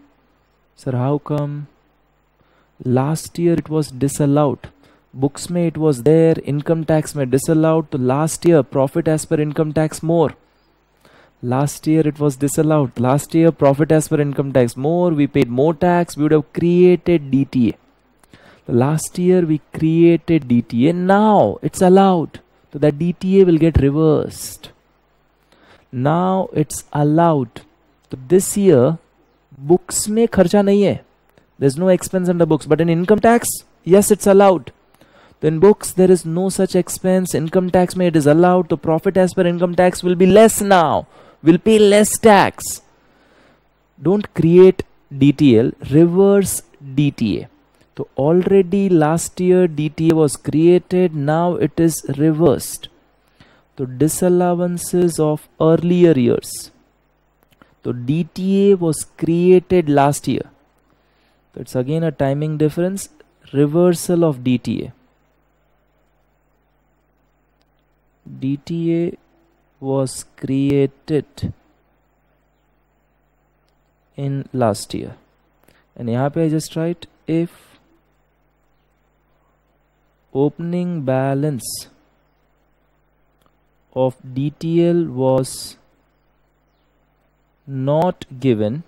Sir, how come? Last year it was disallowed. Books mein it was there, income tax mein disallowed. So last year profit as per income tax more. Last year it was disallowed. Last year profit as per income tax more. We paid more tax. We would have created DTA. Last year we created DTA. Now it's allowed. So that DTA will get reversed. Now it's allowed. So this year books mein kharcha nahi hai. There's no expense under books. But in income tax, yes, it's allowed. Then books there is no such expense. Income tax mein it is allowed. The profit as per income tax will be less now. Will pay less tax. Don't create DTL, reverse DTA. So already last year DTA was created, now it is reversed. So disallowances of earlier years. So DTA was created last year. So it's again a timing difference. Reversal of DTA. DTA was created in last year. And here I just write if opening balance of DTL was not given,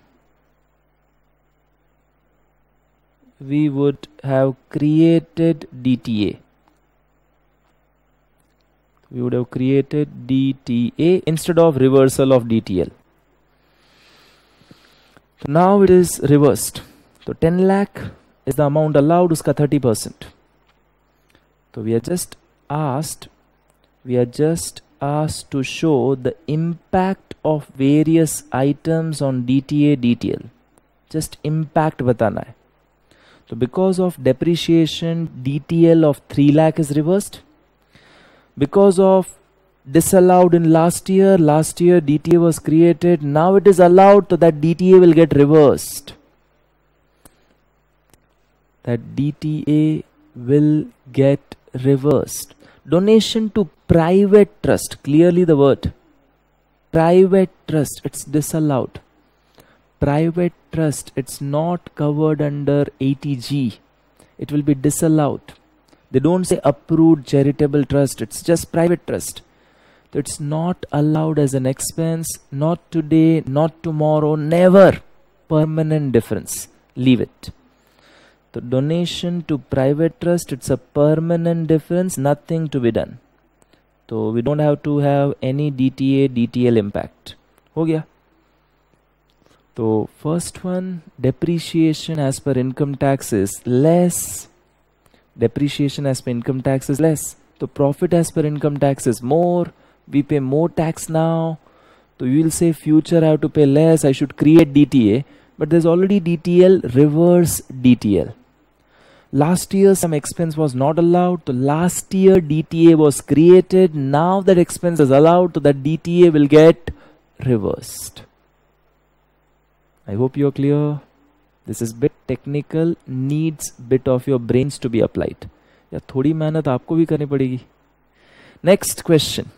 we would have created DTA. We would have created DTA instead of reversal of DTL. So now it is reversed. So 10 lakh is the amount allowed, uska 30%. So we are just asked to show the impact of various items on DTA DTL. Just impact batana hai. So because of depreciation, DTL of 3 lakh is reversed. Because of disallowed in last year DTA was created, now it is allowed, so that DTA will get reversed. That DTA will get reversed. Donation to private trust, clearly the word. Private trust, it's disallowed. Private trust, it's not covered under 80G. It will be disallowed. They don't say approved charitable trust, it's just private trust. So it's not allowed as an expense, not today, not tomorrow, never. Permanent difference. Leave it. The donation to private trust, it's a permanent difference, nothing to be done. So we don't have to have any DTA, DTL impact. Ho gaya. So first one, depreciation as per income tax is less. Depreciation as per income tax is less. So profit as per income tax is more. We pay more tax now. So you will say future I have to pay less, I should create DTA. But there's already DTL, reverse DTL. Last year some expense was not allowed. So last year DTA was created. Now that expense is allowed, so that DTA will get reversed. I hope you're clear. This is bit technical, needs bit of your brains to be applied. या थोड़ी मेहनत आपको भी करनी पड़ेगी. Next question.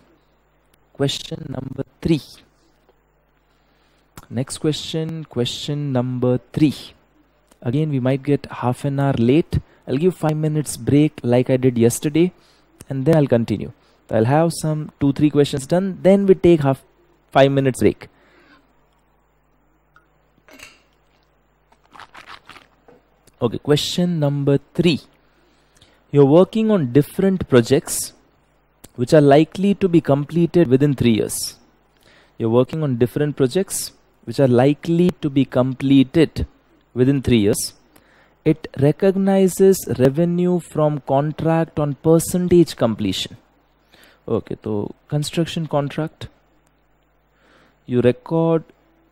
Question number 3. Next question number 3. Again, we might get half an hour late. I'll give 5 minutes break like I did yesterday, and then I'll continue. I'll have some 2-3 questions done, then we take 5 minutes break. Okay, question number 3. You're working on different projects which are likely to be completed within 3 years. You're working on different projects which are likely to be completed within 3 years. It recognizes revenue from contract on percentage completion. Okay, so construction contract, you record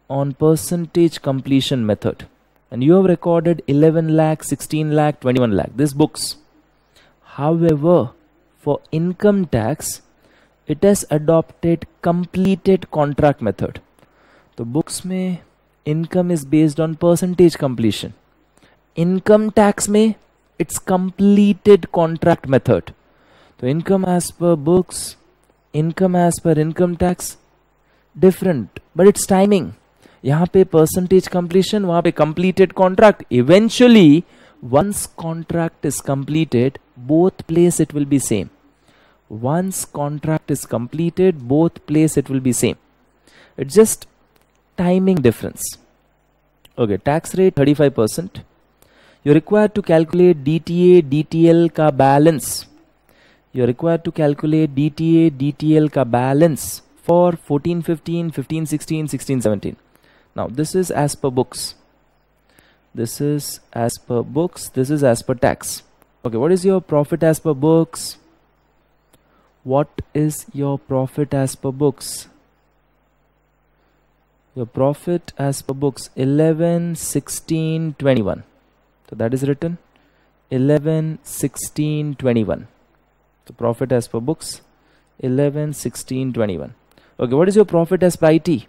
on percentage completion method, and you have recorded 11 lakh, 16 lakh, 21 lakh, these books. However, for income tax, it has adopted completed contract method. The books mein income is based on percentage completion. Income tax mein it's completed contract method. So income as per books, income as per income tax, different, but it's timing. यहाँ पे percentage completion, वहाँ पे completed contract. Eventually, once contract is completed, both place it will be same. Once contract is completed, both place it will be same. It's just timing difference. Okay, tax rate 35%. You're required to calculate DTA, DTL ka balance. You're required to calculate DTA, DTL ka balance for 14-15, 15-16, 16-17. Now this is as per books. This is as per books. This is as per tax. Okay, what is your profit as per books? What is your profit as per books? Your profit as per books 11, 16, 21. So that is written 11, 16, 21. So profit as per books 11, 16, 21. Okay, what is your profit as per IT?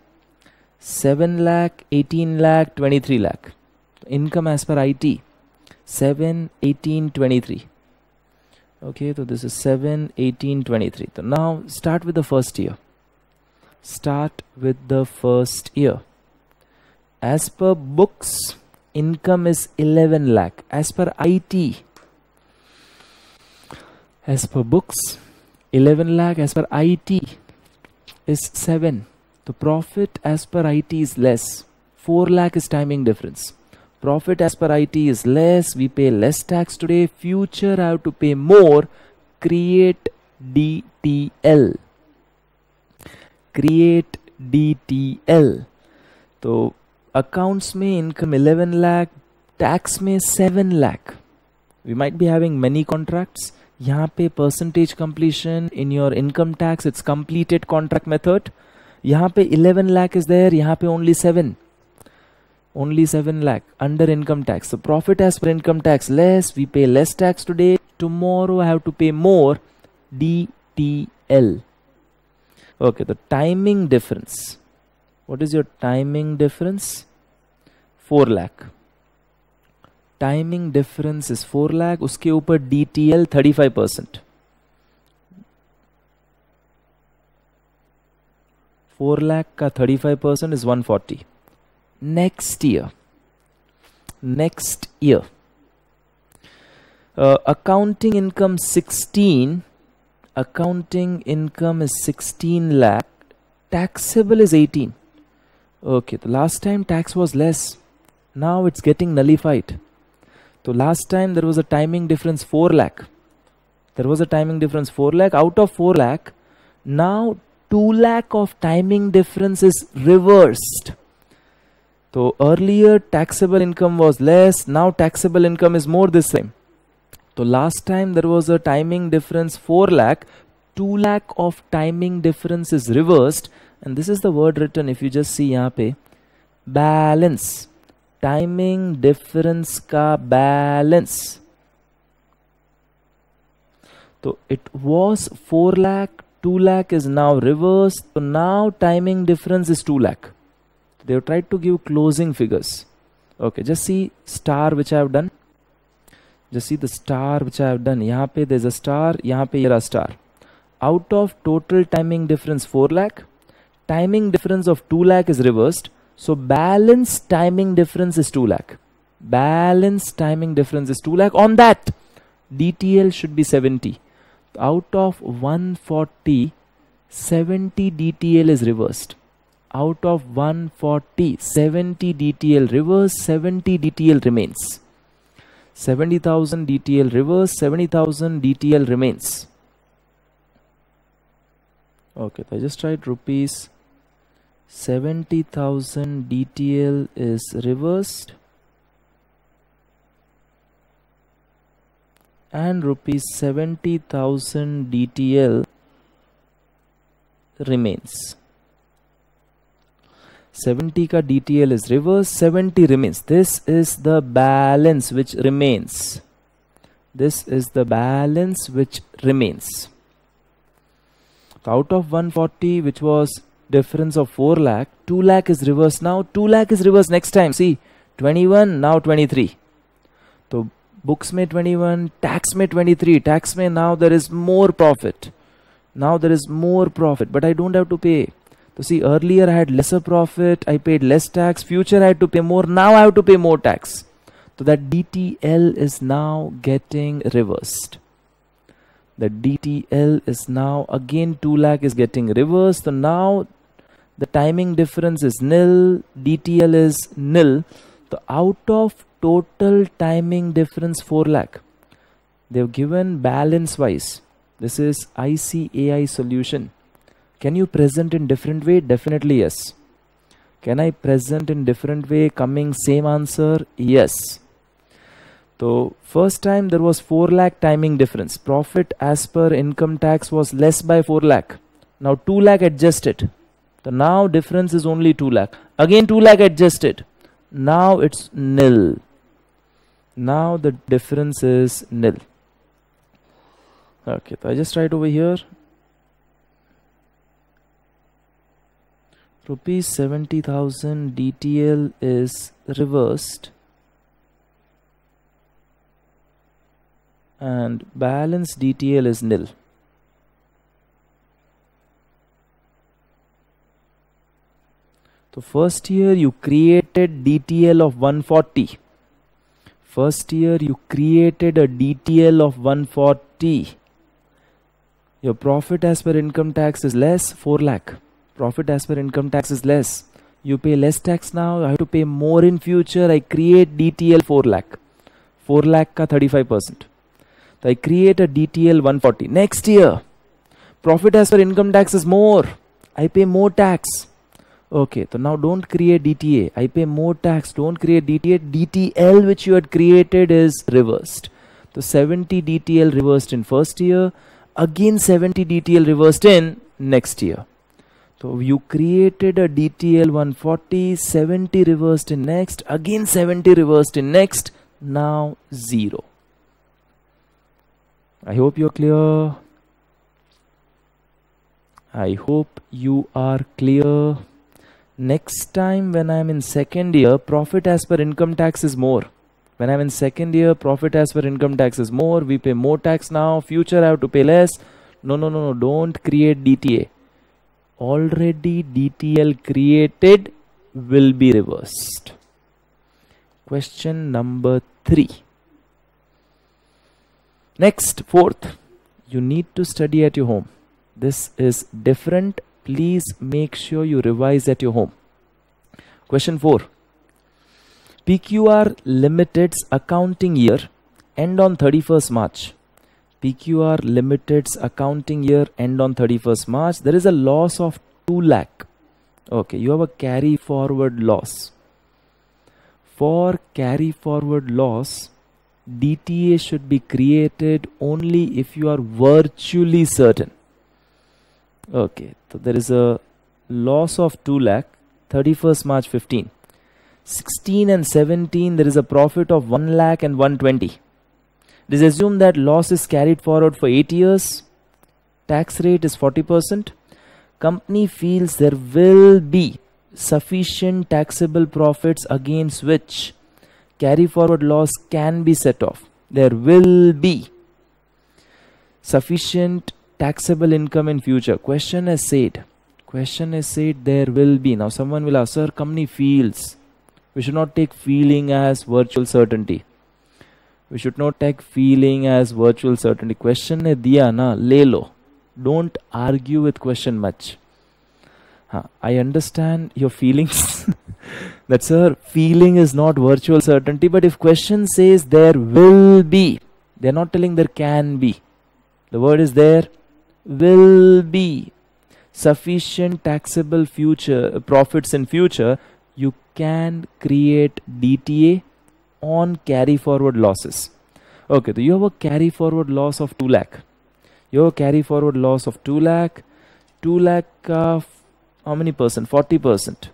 7 lakh, 18 lakh, 23 lakh. Income as per IT 7, 18, 23. Okay, so this is 7, 18, 23. So now start with the first year. Start with the first year. As per books, income is 11 lakh. As per IT, as per books, 11 lakh. As per IT is 7. The profit as per IT is less. 4 lakh is timing difference. Profit as per IT is less. We pay less tax today. Future I have to pay more. Create DTL. Create DTL. So accounts में income 11 lakh, tax में 7 lakh. We might be having many contracts. यहाँ पे percentage completion in your income tax, it's completed contract method. यहाँ पे 11 lakh is there, यहाँ पे only 7. Only 7 lakh under income tax. So profit as per income tax less. We pay less tax today. Tomorrow I have to pay more. DTL. Okay, the timing difference. What is your timing difference? 4 lakh. Timing difference is 4 lakh. उसके ऊपर DTL 35%. 4 lakh का 35% is 140. Next year. Next year. Accounting income 16. Accounting income is 16 lakh. Taxable is 18. Okay, the last time tax was less. Now it's getting nullified. So last time there was a timing difference 4 lakh. There was a timing difference 4 lakh. Out of 4 lakh, now 2 lakh of timing difference is reversed. So earlier taxable income was less. Now taxable income is more this time. So last time there was a timing difference 4 lakh. 2 lakh of timing difference is reversed. And this is the word written. If you just see यहाँ पे balance. Timing difference का balance. So it was 4 lakh. 2 lakh is now reversed. So now timing difference is 2 lakh. They have tried to give closing figures. Okay, just see star which I have done. Just see the star which I have done. यहाँ पे there's a star, यहाँ पे a star. Out of total timing difference 4 lakh, timing difference of 2 lakh is reversed. So balance timing difference is 2 lakh. Balance timing difference is 2 lakh. On that, DTL should be 70. Out of 140, 70 DTL is reversed. Out of 140, 70 DTL reverse, 70 DTL remains. 70,000 DTL reverse, 70,000 DTL remains. Okay, I just tried rupees 70,000 DTL is reversed and rupees 70,000 DTL remains. 70 ka DTL is reversed, 70 remains. This is the balance which remains. This is the balance which remains. Out of 140, which was difference of 4 lakh, 2 lakh is reversed now. 2 lakh is reversed next time. See, 21, now 23. So books mein 21, tax mein 23. Tax mein now there is more profit. Now there is more profit, but I don't have to pay. So see, earlier I had lesser profit, I paid less tax. Future I had to pay more. Now I have to pay more tax. So that DTL is now getting reversed. The DTL is now again 2 lakh is getting reversed. So now the timing difference is nil. DTL is nil. So out of total timing difference 4 lakh, they have given balance wise. This is ICAI solution. Can you present in different way? Definitely yes. Can I present in different way coming same answer? Yes. So first time there was 4 lakh timing difference. Profit as per income tax was less by 4 lakh. Now 2 lakh adjusted. So now difference is only 2 lakh. Again 2 lakh adjusted. Now it's nil. Now the difference is nil. Okay, so I just write over here. Rupees 70,000 DTL is reversed and balance DTL is nil. So first year you created DTL of 140. First year you created a DTL of 140. Your profit as per income tax is less, 4 lakh. Profit as per income tax is less. You pay less tax now, I have to pay more in future. I create DTL 4 lakh. 4 lakh ka 35%. So I create a DTL 140. Next year, profit as per income tax is more. I pay more tax. Okay, so now don't create DTA. I pay more tax. Don't create DTA. DTL which you had created is reversed. So 70 DTL reversed in first year. Again 70 DTL reversed in next year. So you created a DTL 140, 70 reversed in next, again 70 reversed in next, now 0. I hope you're clear. I hope you are clear. Next time when I'm in second year, profit as per income tax is more. When I'm in second year, profit as per income tax is more. We pay more tax now. Future I have to pay less. No. Don't create DTA. Already DTL created will be reversed. Question number 3. Next, fourth, you need to study at your home. This is different. Please make sure you revise at your home. Question 4. PQR Limited's accounting year end on 31st March. PQR Limited's accounting year end on 31st March. There is a loss of 2 lakh. Okay, you have a carry forward loss. For carry forward loss, DTA should be created only if you are virtually certain. Okay, so there is a loss of 2 lakh, 31st March 15. 16 and 17, there is a profit of 1 lakh and 120. It is assumed that loss is carried forward for 8 years. Tax rate is 40%. Company feels there will be sufficient taxable profits against which carry forward loss can be set off. There will be sufficient taxable income in future. Question is said there will be. Now someone will ask, sir, company feels. We should not take feeling as virtual certainty. We should not take feeling as virtual certainty. Question hai diya na, le lo. Don't argue with question much. I understand your feelings. That sir, feeling is not virtual certainty. But if question says there will be, they're not telling there can be. The word is there will be sufficient taxable future profits in future. You can create DTA on carry forward losses. Okay, so you have a carry forward loss of 2 lakh. You have a carry forward loss of 2 lakh. 2 lakh how many percent? 40%.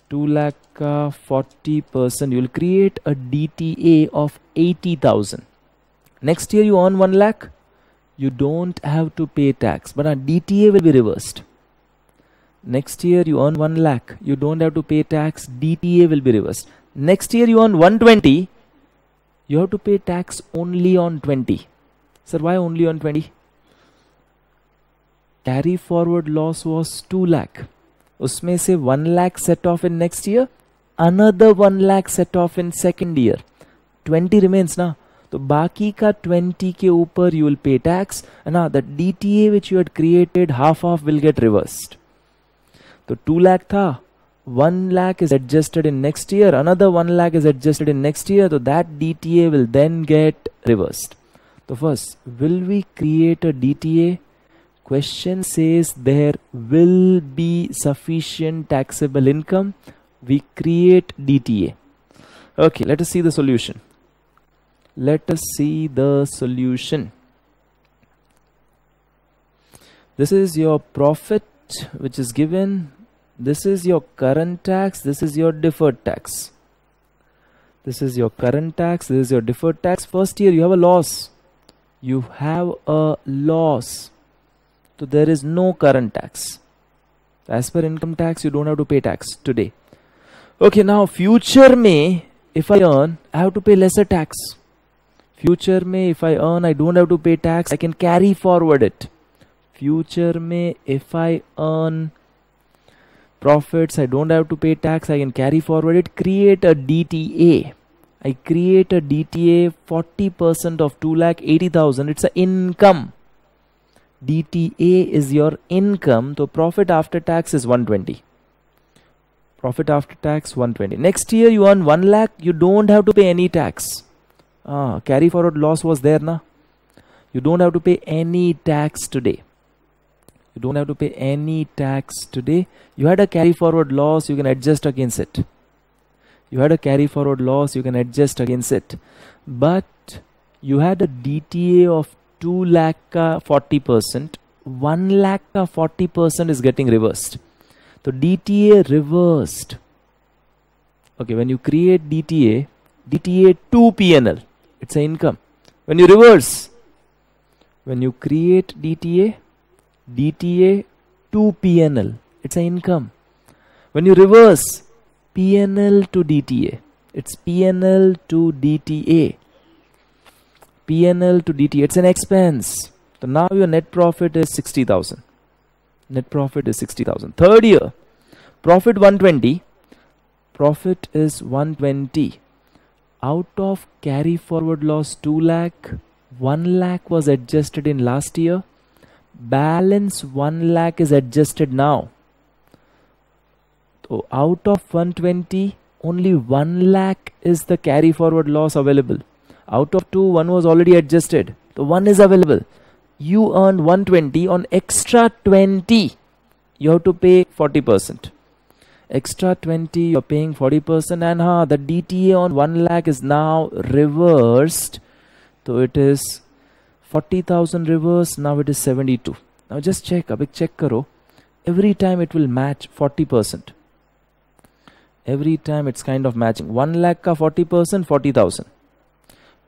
2 lakh 40%. You will create a DTA of 80,000. Next year you earn 1 lakh. You don't have to pay tax, but DTA will be reversed. Next year you earn 1 lakh. You don't have to pay tax. DTA will be reversed. Next year you earn 120. You have to pay tax only on 20. Sir, why only on 20? Carry forward loss was 2 lakh. Usme se 1 lakh set off in next year. Another 1 lakh set off in second year. 20 remains na. So बाकी का 20 के ऊपर you will pay tax. And now the DTA which you had created, half of will get reversed. So 2 lakh था. 1 lakh is adjusted in next year. Another 1 lakh is adjusted in next year. So that DTA will then get reversed. So first, will we create a DTA? Question says there will be sufficient taxable income. We create DTA. Okay, let us see the solution. Let us see the solution. This is your profit which is given. This is your current tax. This is your deferred tax. This is your current tax. This is your deferred tax. First year you have a loss. You have a loss. So there is no current tax. As per income tax, you don't have to pay tax today. Okay, now future may, if I earn, I have to pay lesser tax. Future may, if I earn, I don't have to pay tax. I can carry forward it. Future may, if I earn profits, I don't have to pay tax. I can carry forward it. Create a DTA. I create a DTA 40% of 2,80,000. It's an income. DTA is your income. So profit after tax is 120. Profit after tax 120. Next year you earn 1 lakh. You don't have to pay any tax. Carry forward loss was there na. You don't have to pay any tax today. You don't have to pay any tax today. You had a carry forward loss. You can adjust against it. You had a carry forward loss. You can adjust against it. But you had a DTA of 2 lakh ka 40%. 1 lakh ka 40% is getting reversed. So DTA reversed. Okay, when you create DTA, DTA to PNL, it's an income. When you reverse, when you create DTA, DTA to PNL, it's an income. When you reverse, PNL to DTA, it's PNL to DTA. PNL to DTA, it's an expense. So now your net profit is 60,000. Net profit is 60,000. Third year, profit 120. Profit is 120. Out of carry forward loss 2 lakh, 1 lakh was adjusted in last year. Balance 1 lakh is adjusted now. So out of 120, only 1 lakh is the carry forward loss available. Out of 2, 1 was already adjusted. So 1 is available. You earned 120. On extra 20, you have to pay 40%. Extra 20, you're paying 40%. And the DTA on 1 lakh is now reversed. So it is 40,000 reversed. Now it is 72. Now just check. Abhi check karo. Every time it will match 40%. Every time it's kind of matching. 1 lakh ka 40%, 40,000.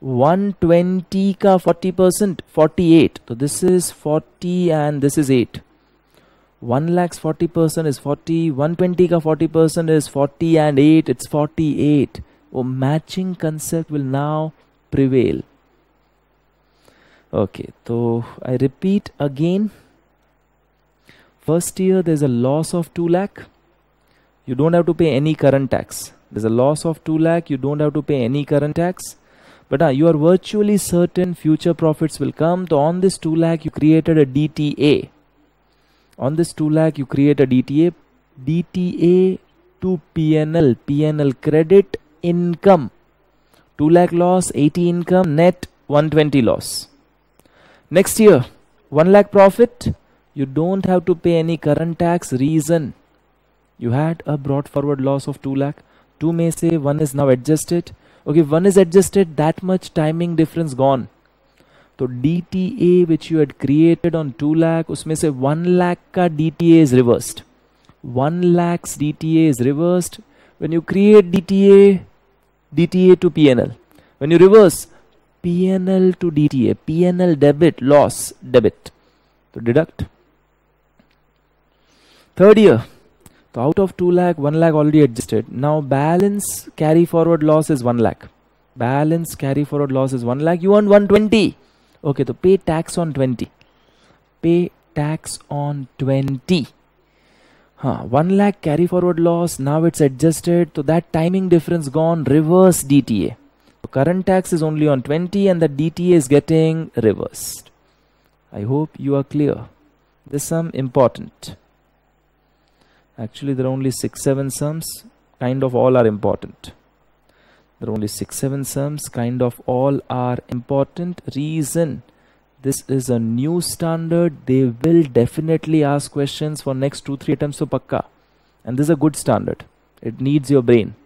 120 ka 40%, 48. So this is 40 and this is 8. 1 lakh's 40% is 40, 120 ka 40% is 40 and 8, it's 48. Oh, matching concept will now prevail. Okay, so I repeat again. First year there's a loss of 2 lakh. You don't have to pay any current tax. There's a loss of 2 lakh. You don't have to pay any current tax. But you are virtually certain future profits will come. So on this 2 lakh you created a DTA. On this 2 lakh you create a DTA. DTA to PNL. PNL credit income. 2 lakh loss, 80 income, net 120 loss. Next year, 1 lakh profit. You don't have to pay any current tax. Reason, you had a brought forward loss of 2 lakh. 2 may say 1 is now adjusted. Okay, 1 is adjusted, that much timing difference gone. So DTA which you had created on 2 lakh, usme se 1 lakh ka DTA is reversed. 1 lakh's DTA is reversed. When you create DTA, DTA to PNL. When you reverse, PNL to DTA. PNL debit, loss, debit. So deduct. Third year. So out of 2 lakh, 1 lakh already adjusted. Now balance carry forward loss is 1 lakh. Balance carry forward loss is 1 lakh. You earn 120. Okay, so pay tax on 20. Pay tax on 20. 1 lakh carry forward loss. Now it's adjusted. So that timing difference gone. Reverse DTA. So current tax is only on 20 and the DTA is getting reversed. I hope you are clear. This sum important. Actually, there are only 6-7 sums, kind of all are important. There are only 6-7 sums, kind of all are important. Reason, this is a new standard. They will definitely ask questions for next 2-3 attempts to pakka. And this is a good standard. It needs your brain.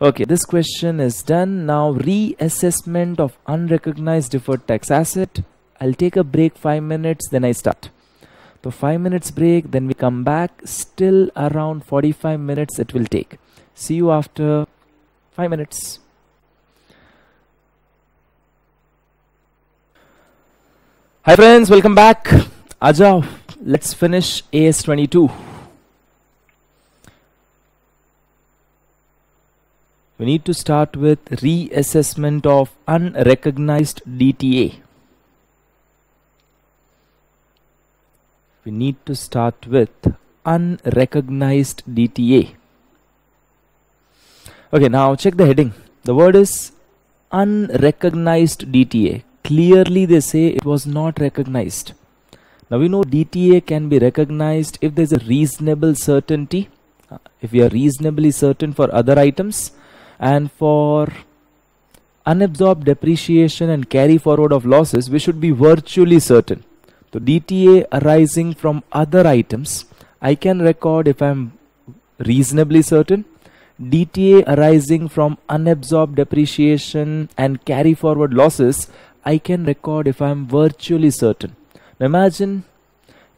Okay, this question is done. Now, reassessment of unrecognized deferred tax asset. I'll take a break 5 minutes, then I start. So 5 minutes break, then we come back. Still around 45 minutes it will take. See you after 5 minutes. Hi friends, welcome back. Aajao, let's finish AS22. We need to start with reassessment of unrecognized DTA. We need to start with unrecognized DTA. Okay, now check the heading. The word is unrecognized DTA. Clearly they say it was not recognized. Now we know DTA can be recognized if there is a reasonable certainty. If we are reasonably certain for other items, and for unabsorbed depreciation and carry forward of losses, we should be virtually certain. So DTA arising from other items, I can record if I am reasonably certain. DTA arising from unabsorbed depreciation and carry forward losses, I can record if I am virtually certain. Now imagine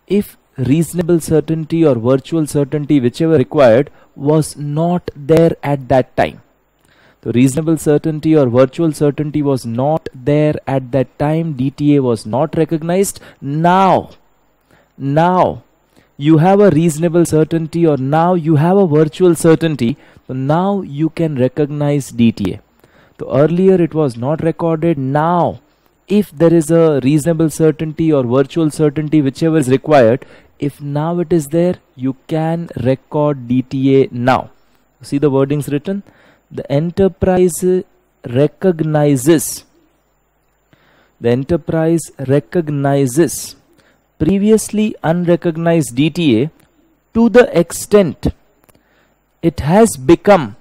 if reasonable certainty or virtual certainty, whichever required, was not there at that time. So reasonable certainty or virtual certainty was not there at that time. DTA was not recognized. Now you have a reasonable certainty or now you have a virtual certainty. So now you can recognize DTA. So earlier it was not recorded. Now if there is a reasonable certainty or virtual certainty, whichever is required, if now it is there, you can record DTA now. See the wordings written. The enterprise recognizes. The enterprise recognizes previously unrecognized DTA to the extent it has become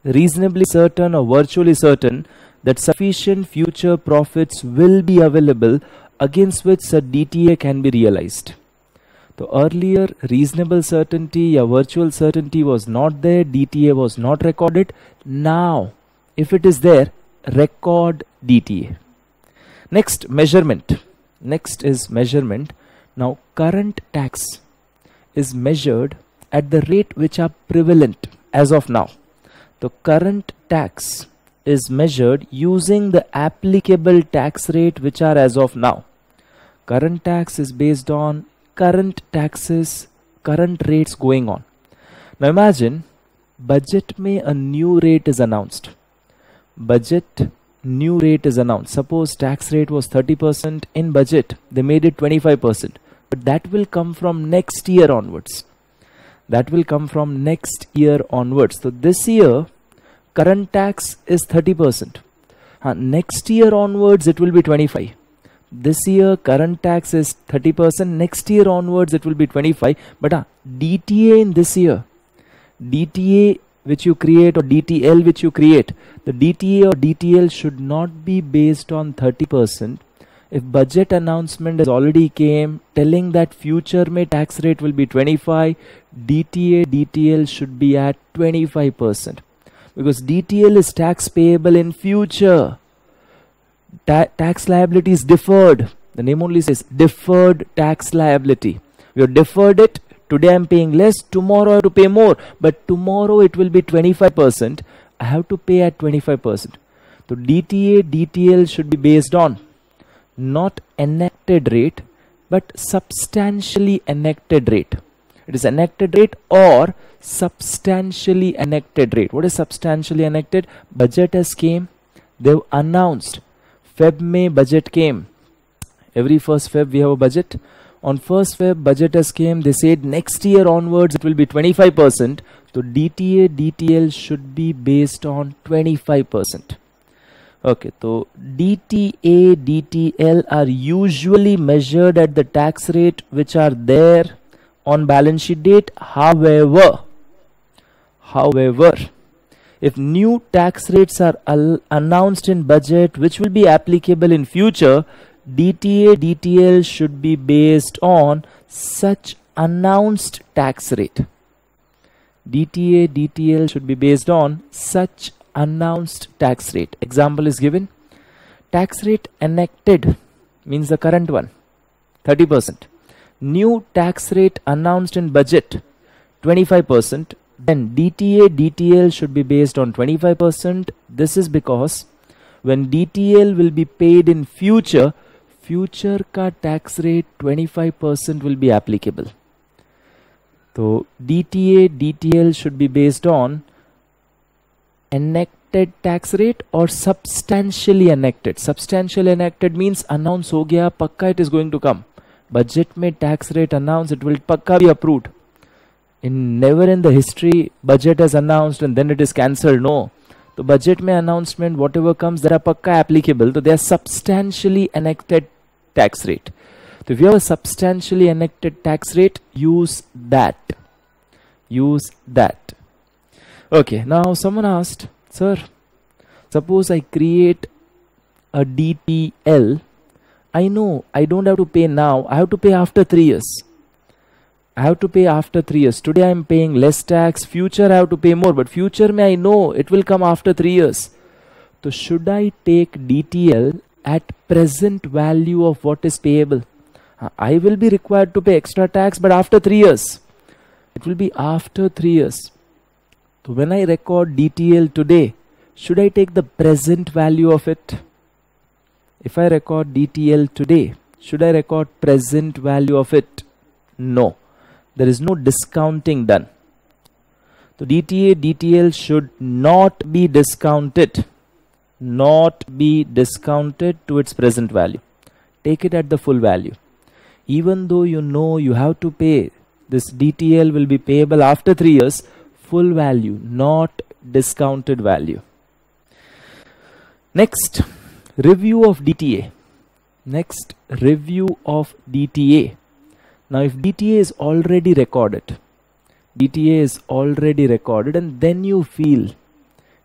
reasonably certain or virtually certain that sufficient future profits will be available against which such DTA can be realized. So earlier reasonable certainty or virtual certainty was not there, DTA was not recorded. Now if it is there, record DTA. Next, measurement. Next is measurement. Now current tax is measured at the rate which are prevalent as of now. The current tax is measured using the applicable tax rate which are as of now. Current tax is based on current taxes, current rates going on. Now imagine budget mein a new rate is announced. Budget new rate is announced. Suppose tax rate was 30%, in budget they made it 25%, but that will come from next year onwards. That will come from next year onwards. So this year current tax is 30%. Next year onwards it will be 25. This year current tax is 30%. Next year onwards it will be 25. But DTA in this year, DTA which you create or DTL which you create, the DTA or DTL should not be based on 30%. If budget announcement has already came telling that future may tax rate will be 25, DTA, DTL should be at 25%. Because DTL is tax payable in future. Tax liability is deferred. The name only says deferred tax liability. We have deferred it. Today I am paying less. Tomorrow I have to pay more. But tomorrow it will be 25%. I have to pay at 25%. So DTA, DTL should be based on not enacted rate, but substantially enacted rate. It is enacted rate or substantially enacted rate. What is substantially enacted? Budget has came. They've announced. Feb May budget came. Every first Feb we have a budget. On first Feb budget has came. They said next year onwards it will be 25%. So DTA, DTL should be based on 25%. Okay, so DTA, DTL are usually measured at the tax rate which are there on balance sheet date. However, if new tax rates are announced in budget which will be applicable in future, DTA, DTL should be based on such announced tax rate. DTA, DTL should be based on such announced tax rate. Example is given. Tax rate enacted means the current one, 30%. New tax rate announced in budget, 25%. Then DTA, DTL should be based on 25%. This is because when DTL will be paid in future, future ka tax rate 25% will be applicable. So DTA, DTL should be based on enacted tax rate or substantially enacted. Substantially enacted means announce ho gaya, pakka it is going to come. Budget mein tax rate announced, it will pakka be approved. Never in the history budget has announced and then it is cancelled. No. The budget mein announcement, whatever comes, they are pakka applicable. So they are substantially enacted tax rate. So if you have a substantially enacted tax rate, use that. Use that. Okay, now someone asked, sir, suppose I create a DTL. I know I don't have to pay now. I have to pay after 3 years. I have to pay after 3 years. Today I am paying less tax. Future I have to pay more. But future may I know it will come after 3 years. So should I take DTL at present value of what is payable? I will be required to pay extra tax, but after 3 years. It will be after 3 years. So when I record DTL today, should I take the present value of it? If I record DTL today, should I record present value of it? No. There is no discounting done. So DTA, DTL should not be discounted. Not be discounted to its present value. Take it at the full value. Even though you know you have to pay, this DTL will be payable after 3 years, full value, not discounted value. Next, review of DTA. Next, review of DTA. Now if DTA is already recorded, DTA is already recorded and then you feel,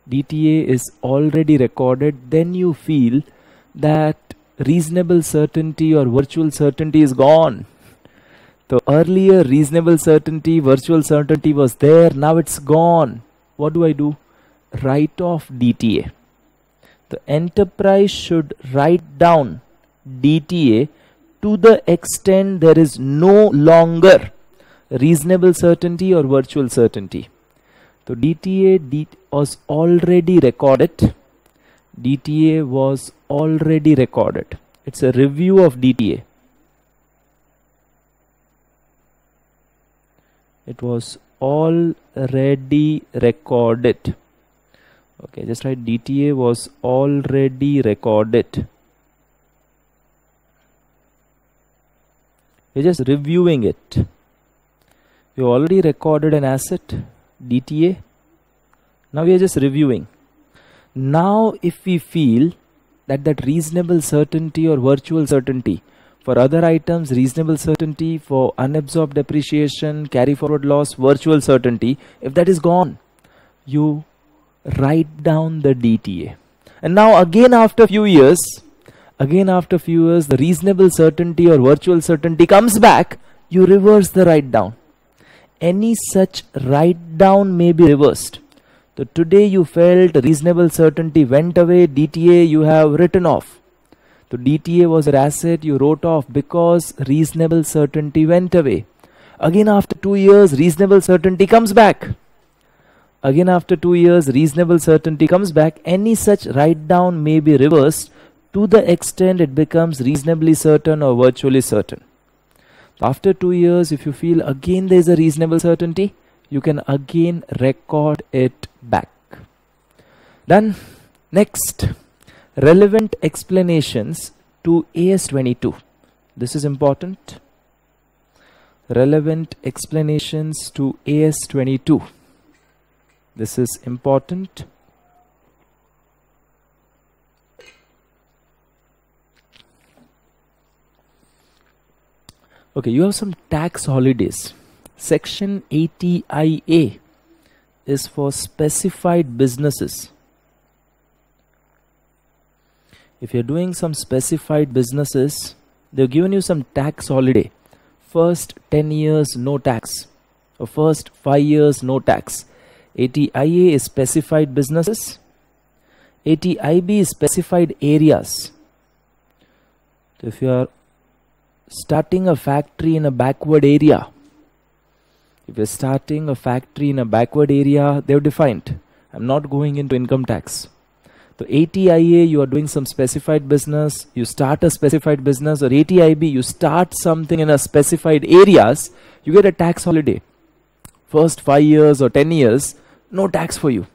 DTA is already recorded, then you feel that reasonable certainty or virtual certainty is gone. So earlier reasonable certainty, virtual certainty was there, now it's gone. What do? Write off DTA. The enterprise should write down DTA to the extent there is no longer reasonable certainty or virtual certainty. So DTA was already recorded. DTA was already recorded. It's a review of DTA. It was already recorded. Okay, just write DTA was already recorded. We're just reviewing it. You already recorded an asset, DTA. Now we are just reviewing. Now if we feel that reasonable certainty or virtual certainty, for other items reasonable certainty, for unabsorbed depreciation, carry forward loss, virtual certainty, if that is gone, you write down the DTA. And now again after a few years, the reasonable certainty or virtual certainty comes back, you reverse the write down. Any such write down may be reversed. So today you felt reasonable certainty went away, DTA you have written off. So DTA was an asset you wrote off because reasonable certainty went away. Again after 2 years, reasonable certainty comes back. Again after 2 years, reasonable certainty comes back. Any such write down may be reversed to the extent it becomes reasonably certain or virtually certain. After 2 years, if you feel again there is a reasonable certainty, you can again record it back. Then next, relevant explanations to AS22. This is important. Relevant explanations to AS22. This is important. Okay, you have some tax holidays. Section 80IA is for specified businesses. If you're doing some specified businesses, they've given you some tax holiday. First 10 years, no tax. Or first 5 years, no tax. 80IA is specified businesses. 80IB is specified areas. So if you are starting a factory in a backward area, they've defined. I'm not going into income tax. So 80IA, you are doing some specified business, you start a specified business, or 80IB, you start something in a specified areas, you get a tax holiday. First 5 years or 10 years, no tax for you.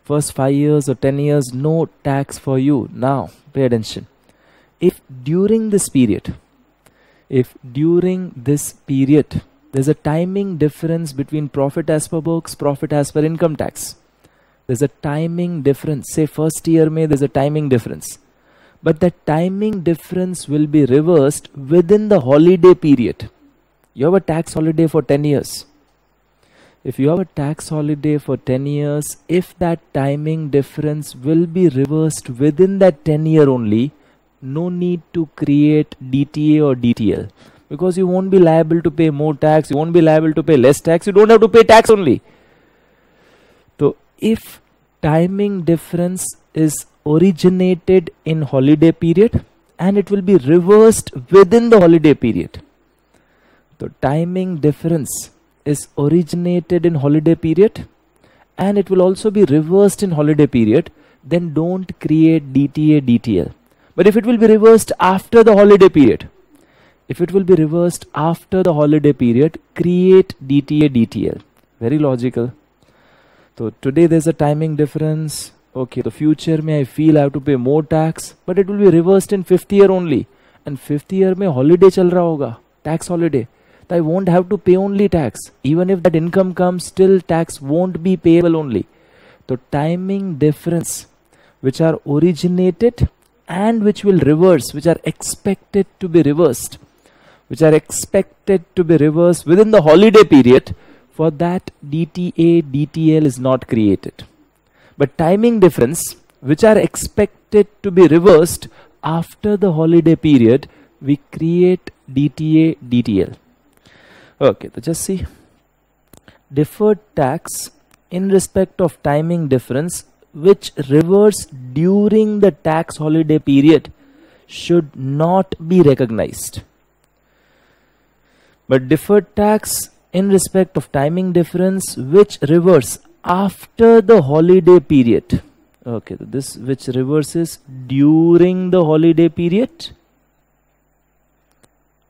First 5 years or 10 years, no tax for you. Now, pay attention. If during this period, there's a timing difference between profit as per books, profit as per income tax. There's a timing difference. Say first year mein there's a timing difference. But that timing difference will be reversed within the holiday period. You have a tax holiday for 10 years. If you have a tax holiday for 10 years, if that timing difference will be reversed within that 10 year only, no need to create DTA or DTL. Because you won't be liable to pay more tax, you won't be liable to pay less tax, you don't have to pay tax only. So if timing difference is originated in holiday period and it will be reversed within the holiday period. So timing difference is originated in holiday period and it will also be reversed in holiday period, then don't create DTA, DTL. But if it will be reversed after the holiday period, create DTA, DTL. Very logical. So today there's a timing difference. Okay, the future may I feel I have to pay more tax, but it will be reversed in 5th year only. And 5th year mein holiday chal raha hoga, tax holiday. So I won't have to pay only tax. Even if that income comes, still tax won't be payable only. So timing difference which are originated and which will reverse, which are expected to be reversed, within the holiday period, for that DTA, DTL is not created. But timing difference which are expected to be reversed after the holiday period, we create DTA, DTL. Okay, so just see. Deferred tax in respect of timing difference which reverse during the tax holiday period should not be recognized. But deferred tax in respect of timing difference which reverse after the holiday period. Okay, this which reverses during the holiday period,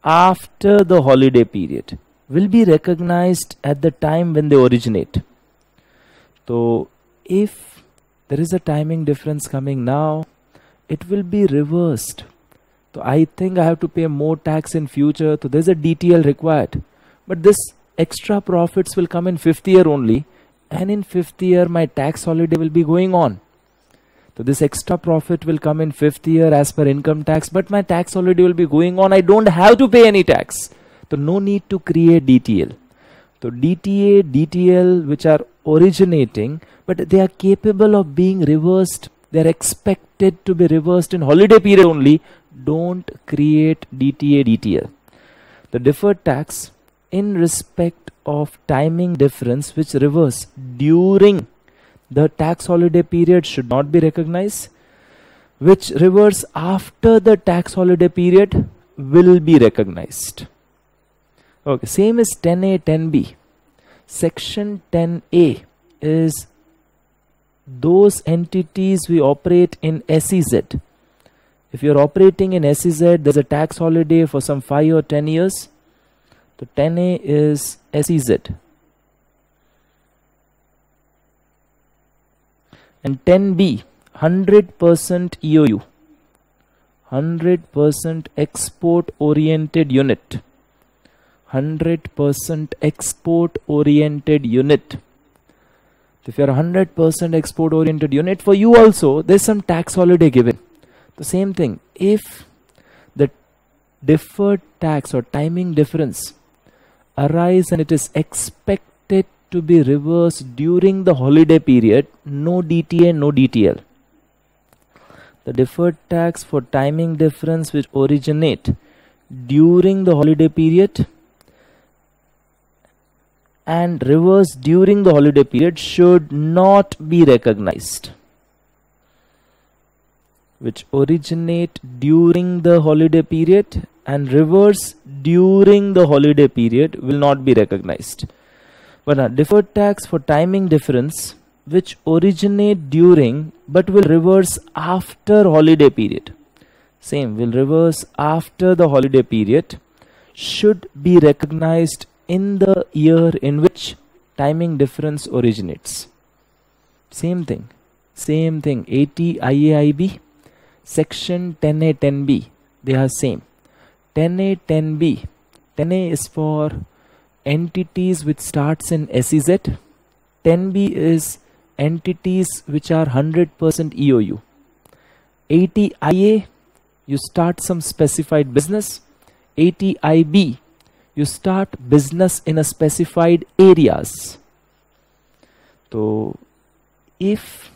after the holiday period, will be recognized at the time when they originate. So if there is a timing difference coming now, it will be reversed. So I think I have to pay more tax in future, so there's a DTL required. But this extra profits will come in 5th year only, and in 5th year my tax holiday will be going on. So this extra profit will come in 5th year as per income tax, but my tax holiday will be going on. I don't have to pay any tax. So no need to create DTL. So DTA, DTL which are originating, but they are capable of being reversed. They are expected to be reversed in holiday period only. Don't create DTA, DTL. The deferred tax in respect of timing difference which reverse during the tax holiday period should not be recognized. Which reverse after the tax holiday period will be recognized. Okay, same as 10A, 10B. Section 10A is those entities we operate in SEZ. If you're operating in SEZ, there's a tax holiday for some 5 or 10 years. So 10A is SEZ. And 10B, 100% EOU. 100% export oriented unit. 100% export oriented unit. If you are 100% export oriented unit, for you also there's some tax holiday given. The same thing, if the deferred tax or timing difference arise and it is expected to be reversed during the holiday period, no DTA, no DTL. The deferred tax for timing difference which originate during the holiday period and reverse during the holiday period should not be recognized. Which originate during the holiday period and reverse during the holiday period will not be recognized. But deferred tax for timing difference which originate during but will reverse after holiday period. Same, will reverse after the holiday period should be recognized in the year in which timing difference originates. Same thing, 80 IAIB, section 10A, 10B, they are same. 10A, 10B, 10A is for entities which starts in SEZ, 10B is entities which are 100% EOU. 80 IA, you start some specified business. 80 IB, you start business in a specified areas. So if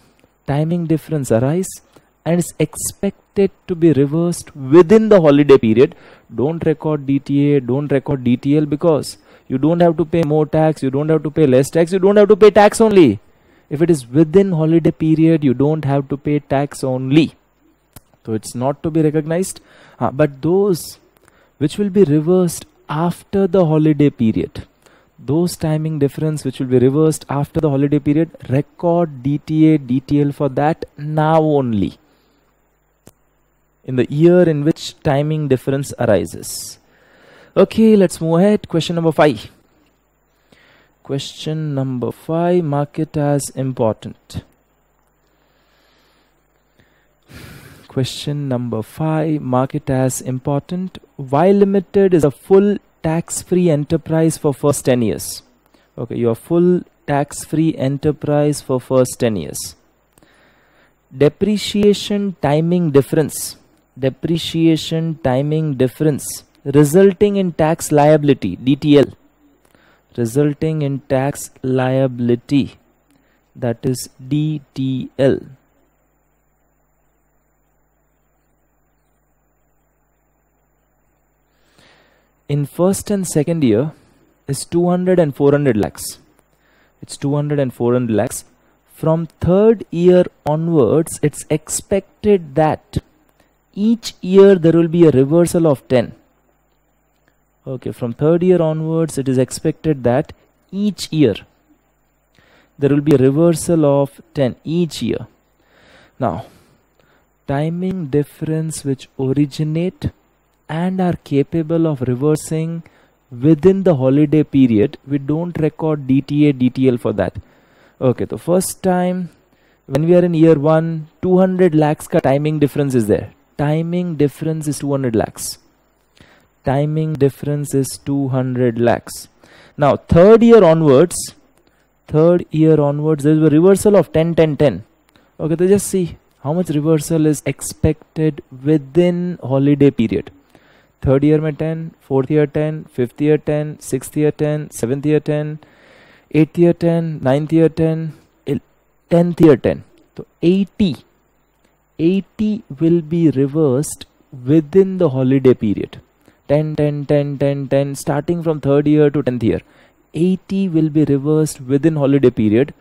timing difference arise and is expected to be reversed within the holiday period, don't record DTA, don't record DTL, because you don't have to pay more tax, you don't have to pay less tax, you don't have to pay tax only. If it is within holiday period, you don't have to pay tax only. So it's not to be recognized. But those which will be reversed after the holiday period, those timing difference which will be reversed after the holiday period, record DTA, DTL for that now only, in the year in which timing difference arises. Okay, let's move ahead. Question number 5. Question number 5, mark it as important. Question number 5, mark it as important. Y Limited is a full tax-free enterprise for first 10 years. Okay, you are full tax-free enterprise for first 10 years. Depreciation timing difference. Depreciation timing difference resulting in tax liability, DTL. Resulting in tax liability, that is DTL. In first and second year is 200 and 400 lakhs. It's 200 and 400 lakhs. From third year onwards, it's expected that each year there will be a reversal of 10. Okay, from third year onwards, it is expected that each year there will be a reversal of 10 each year. Now, timing difference which originate and are capable of reversing within the holiday period, we don't record DTA, DTL for that. Okay, so first time when we are in year 1, 200 lakhs ka timing difference is there. Timing difference is 200 lakhs. Timing difference is 200 lakhs. Now, third year onwards, there is a reversal of 10, 10, 10. Okay, so just see how much reversal is expected within holiday period. Third year mein 10, fourth year 10, fifth year 10, sixth year 10, seventh year 10, eighth year 10, ninth year 10, 10th year 10. So 80 will be reversed within the holiday period. 10, 10, 10, 10, 10, starting from third year to 10th year. 80 will be reversed within holiday period.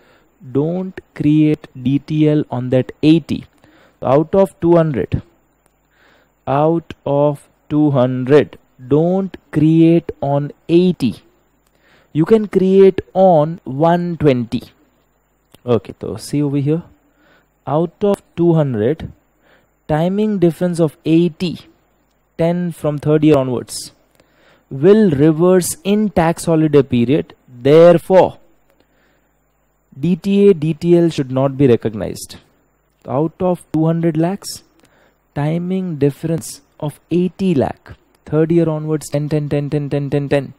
Don't create DTL on that 80. Out of 200, don't create on 80. You can create on 120. Okay, so see over here. Out of 200, timing difference of 80, 10 from third year onwards, will reverse in tax holiday period. Therefore, DTA, DTL should not be recognized. Out of 200 lakhs, timing difference of 80 lakh, third year onwards, 10, 10, 10, 10, 10, 10, 10,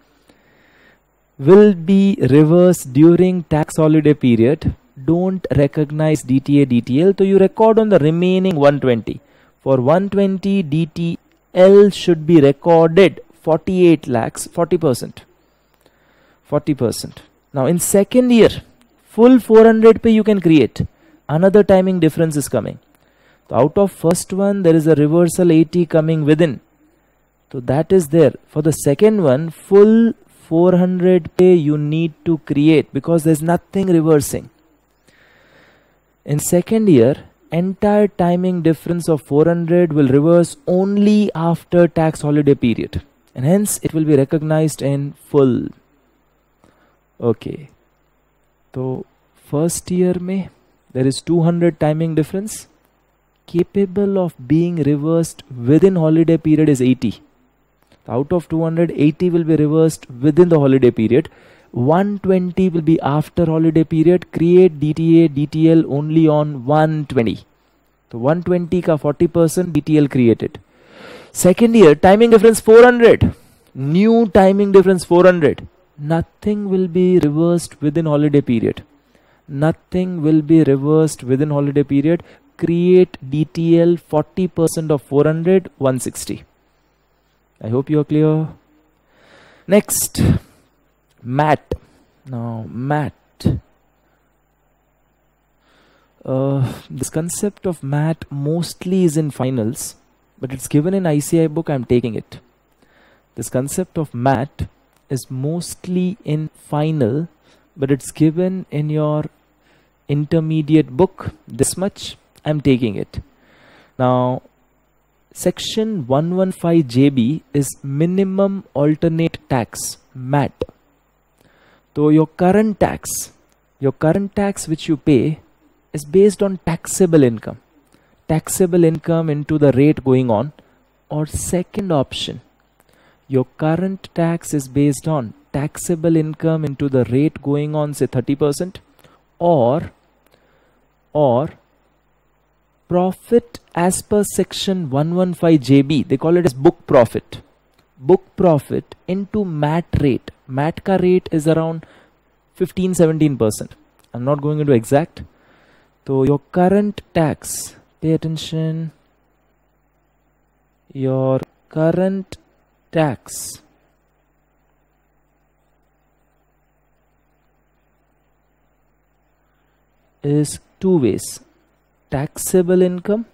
will be reversed during tax holiday period. Don't recognize DTA, DTL. So you record on the remaining 120. For 120, DTL should be recorded 48 lakhs, 40%. 40%. Now in second year, full 400 pay you can create. Another timing difference is coming. So out of first one, there is a reversal 80 coming within. So that is there. For the second one, full 400 pay you need to create because there is nothing reversing. In second year, entire timing difference of 400 will reverse only after tax holiday period, and hence it will be recognized in full. Okay, so first year mein there is 200 timing difference. Capable of being reversed within holiday period is 80. Out of 200, 80 will be reversed within the holiday period. 120 will be after holiday period. Create DTA, DTL only on 120. So 120 ka 40% DTL created. Second year, timing difference 400. New timing difference 400. Nothing will be reversed within holiday period. Nothing will be reversed within holiday period. Create DTL 40% of 400, 160. I hope you are clear. Next, MAT. Now, MAT. This concept of MAT mostly is in finals, but it's given in ICI book. I'm taking it. This concept of MAT is mostly in final, but it's given in your intermediate book. This much, I'm taking it. Now, section 115 JB is minimum alternate tax, MAT. So your current tax which you pay is based on taxable income. Taxable income into the rate going on. Or second option, your current tax is based on taxable income into the rate going on, say 30%, or profit as per section 115 JB. They call it as book profit. Book profit into MAT rate. MAT ka rate is around 15-17%. I'm not going into exact. So your current tax, pay attention, your current tax is two ways. Taxable income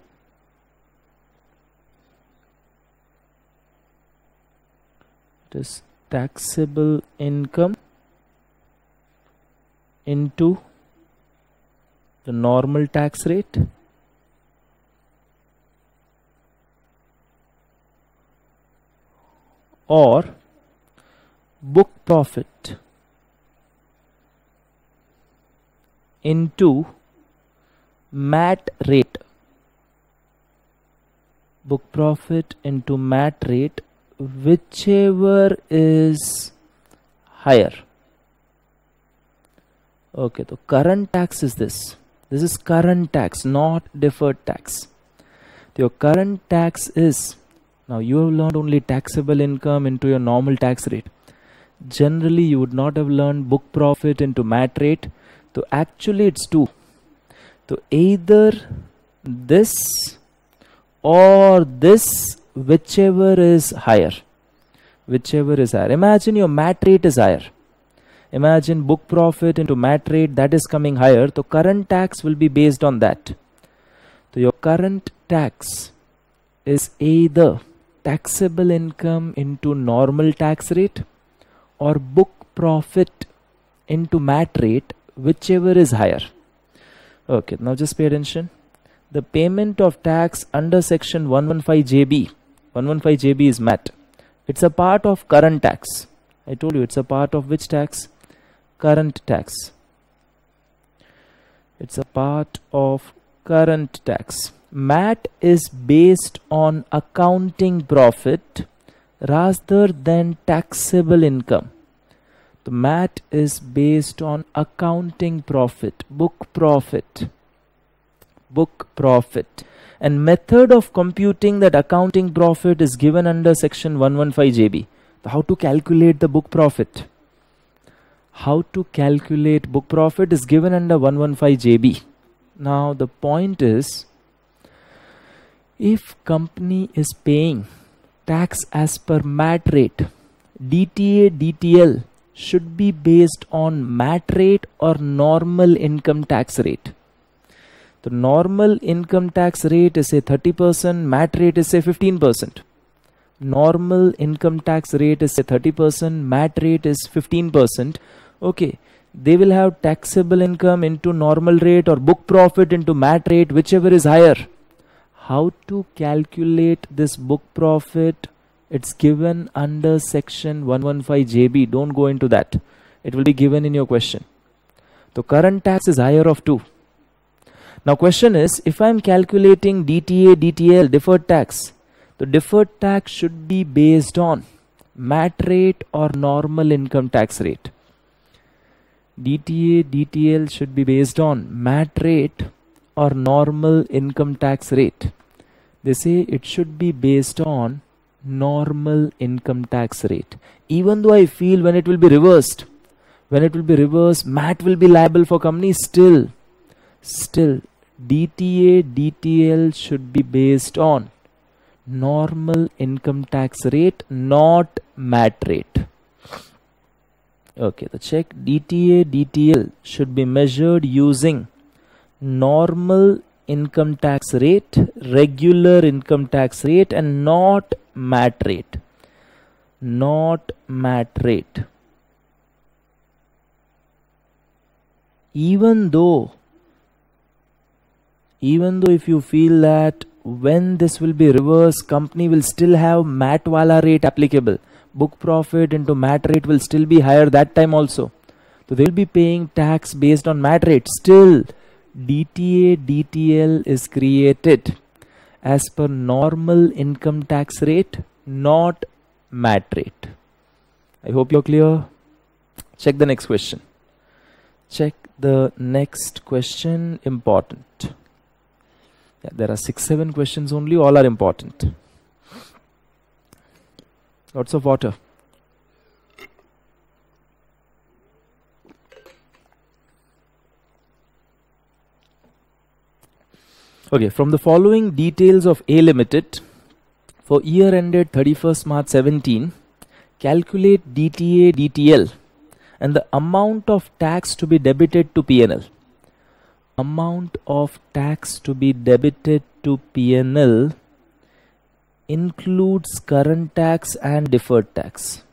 taxable income into the normal tax rate, or book profit into MAT rate. Book profit into MAT rate whichever is higher. Okay, so current tax is this. This is current tax, not deferred tax. Your current tax is, now you have learned only taxable income into your normal tax rate. Generally, you would not have learned book profit into MAT rate. So actually it's two. So either this or this, whichever is higher. Whichever is higher. Imagine your MAT rate is higher. Imagine book profit into MAT rate, that is coming higher. So current tax will be based on that. So your current tax is either taxable income into normal tax rate or book profit into MAT rate, whichever is higher. Okay, now just pay attention. The payment of tax under section 115JB. 115JB is MAT. It's a part of current tax. I told you it's a part of which tax? Current tax. It's a part of current tax. MAT is based on accounting profit rather than taxable income. The MAT is based on accounting profit, book profit. And method of computing that accounting profit is given under section 115JB. How to calculate the book profit? How to calculate book profit is given under 115JB. Now the point is, if company is paying tax as per MAT rate, DTA, DTL should be based on MAT rate or normal income tax rate. The normal income tax rate is say 30%, MAT rate is say 15%. Normal income tax rate is say 30%, MAT rate is 15%. Okay, they will have taxable income into normal rate or book profit into MAT rate, whichever is higher. How to calculate this book profit? It's given under section 115JB. Don't go into that. It will be given in your question. The current tax is higher of 2. Now question is, if I am calculating DTA, DTL, deferred tax, the deferred tax should be based on MAT rate or normal income tax rate. DTA, DTL should be based on MAT rate or normal income tax rate. They say it should be based on normal income tax rate. Even though I feel when it will be reversed, MAT will be liable for companies, still DTA, DTL should be based on normal income tax rate, not MAT rate. Okay, the check. DTA, DTL should be measured using normal income tax rate, regular income tax rate, and not MAT rate. Not MAT rate. Even though if you feel that when this will be reversed, company will still have MAT wala rate applicable. Book profit into MAT rate will still be higher that time also. So they will be paying tax based on MAT rate. Still, DTA, DTL is created as per normal income tax rate, not MAT rate. I hope you're clear. Check the next question. Check the next question. Important. Yeah, there are 6-7 questions only. All are important. Lots of water. Okay, from the following details of A Limited for year ended 31st March 17, calculate DTA, DTL and the amount of tax to be debited to P&L. Amount of tax to be debited to P&L includes current tax and deferred tax.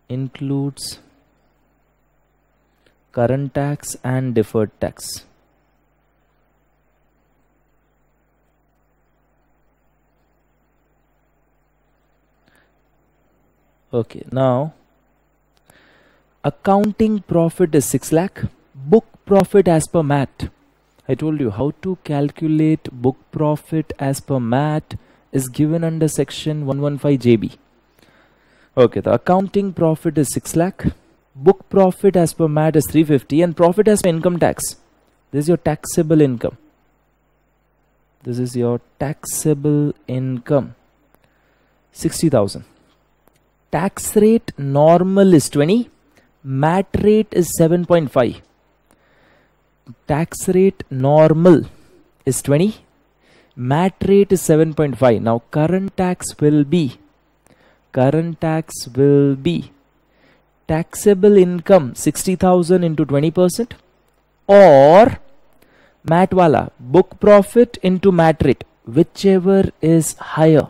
Includes current tax and deferred tax. Okay, now accounting profit is 6 lakh. Book profit as per MAT. I told you how to calculate book profit as per MAT is given under section 115JB. Okay, the accounting profit is 6 lakh. Book profit as per MAT is 350, and profit as per income tax. This is your taxable income. This is your taxable income. 60,000. Tax rate normal is 20. MAT rate is 7.5. Tax rate normal is 20. MAT rate is 7.5. Now current tax will be taxable income 60,000 into 20%, or MAT wala book profit into MAT rate, whichever is higher.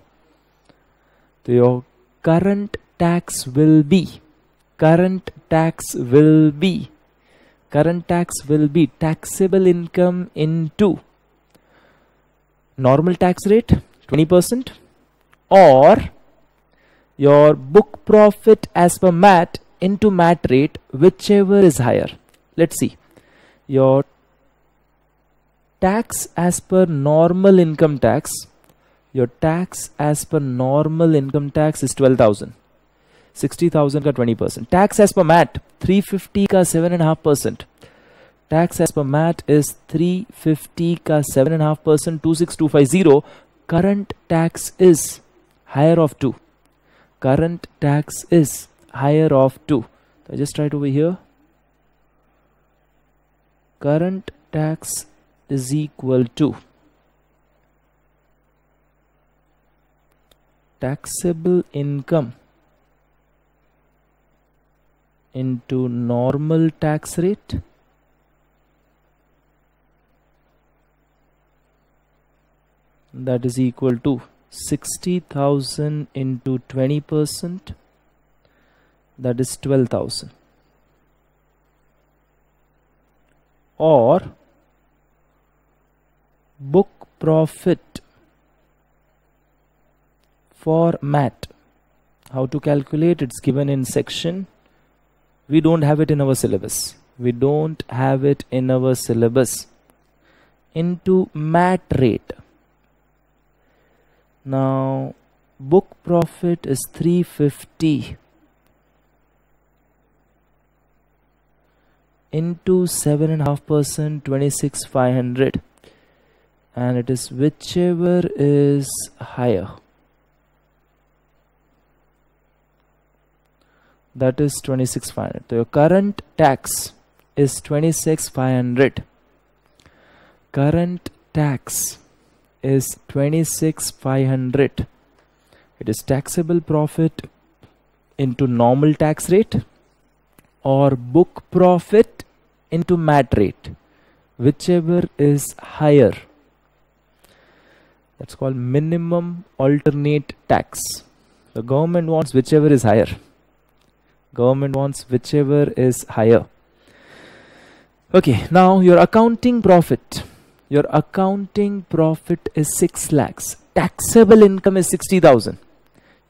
So your current tax will be taxable income into normal tax rate 20%, or your book profit as per MAT into MAT rate, whichever is higher. Let's see. Your tax as per normal income tax, your tax as per normal income tax is 12,000. 60,000 ka 20%. Tax as per MAT 350 ka 7.5%. Tax as per MAT is 350 ka 7.5%, 26,250. Current tax is higher of 2. Current tax is higher of 2. I just write over here. Current tax is equal to taxable income into normal tax rate that is equal to 60,000 into 20%, that is 12,000, or book profit for MAT. How to calculate? It's given in section. We don't have it in our syllabus. Into MAT rate. Now book profit is 350 into 7.5%, 26,500, and it is whichever is higher. That is 26,500. So your current tax is 26,500. Current tax is 26,500. It is taxable profit into normal tax rate, or book profit into MAT rate, whichever is higher. That's called minimum alternate tax. The government wants whichever is higher. Okay, now your accounting profit. Your accounting profit is 6 lakhs. Taxable income is 60,000.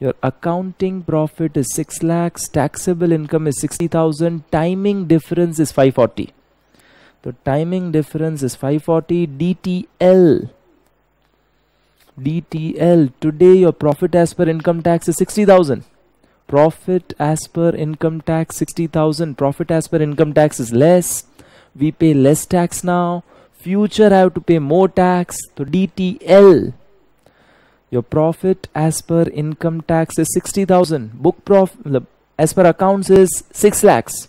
Your accounting profit is 6 lakhs. Taxable income is 60,000. Timing difference is 540. The timing difference is 540. DTL. Today your profit as per income tax is 60,000. Profit as per income tax 60,000. Profit as per income tax is less. We pay less tax now. Future I have to pay more tax. So DTL. Your profit as per income tax is 60,000. Book profit as per accounts is 6 lakhs.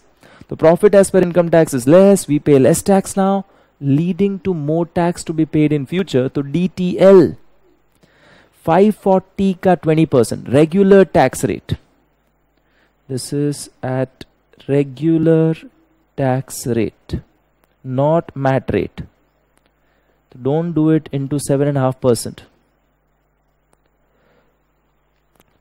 The profit as per income tax is less. We pay less tax now, leading to more tax to be paid in future. So DTL. 540 ka 20%. Regular tax rate. This is at regular tax rate, not MAT rate. Don't do it into 7.5%.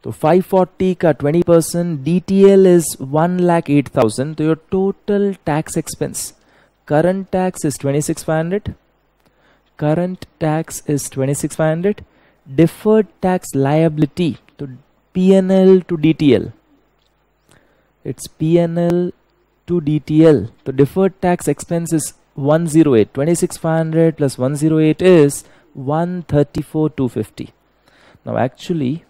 So 540 ka 20%. DTL is 1,08,000. So your total tax expense. Current tax is 26,500. Current tax is 26,500. Deferred tax liability to P&L to DTL. It's P&L to DTL. The deferred tax expense is 108. 26,500 plus 108 is 134,250. Now actually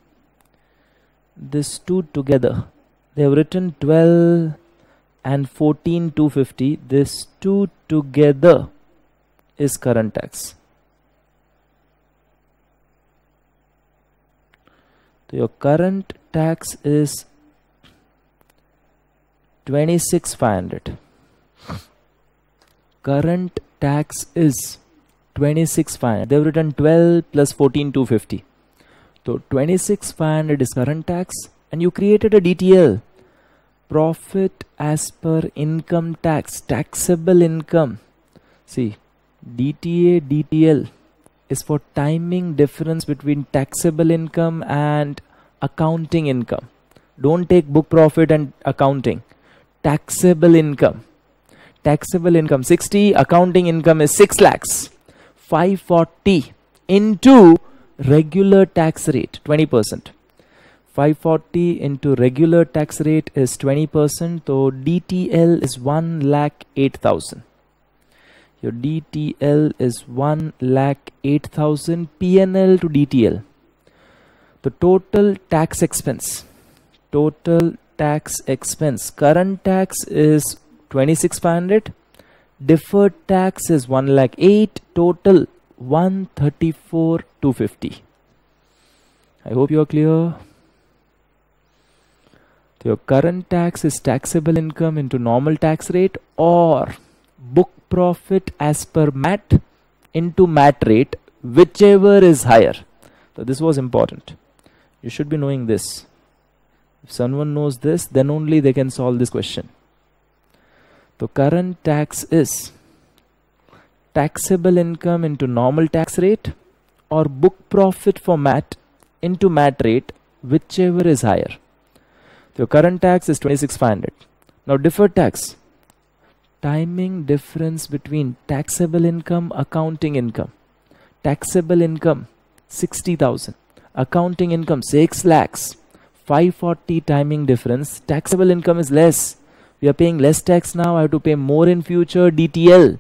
this two together, they have written 12 and 14,250. This two together is current tax. So your current tax is 26,500. Current tax is 26,500. They have written 12 plus 14,250. So 26,500 is current tax, and you created a DTL. Profit as per income tax, taxable income. See, DTA, DTL is for timing difference between taxable income and accounting income. Don't take book profit and accounting. Taxable income. Taxable income 60, accounting income is 6 lakhs. 540 into regular tax rate 20%. 540 into regular tax rate is 20%. So DTL is 1,08,000. Your DTL is 1,08,000. PNL to DTL. The total tax expense. Total tax expense. Current tax is 26,500. Deferred tax is 1,08,000. Total 134,250. I hope you are clear. So your current tax is taxable income into normal tax rate or book profit as per MAT into MAT rate, whichever is higher. So this was important. You should be knowing this. If someone knows this, then only they can solve this question. So current tax is taxable income into normal tax rate or book profit for MAT into MAT rate, whichever is higher. So current tax is 26,500. Now deferred tax. Timing difference between taxable income, accounting income. Taxable income 60,000. Accounting income 6 lakhs. 540 timing difference. Taxable income is less. We are paying less tax now. I have to pay more in future. DTL.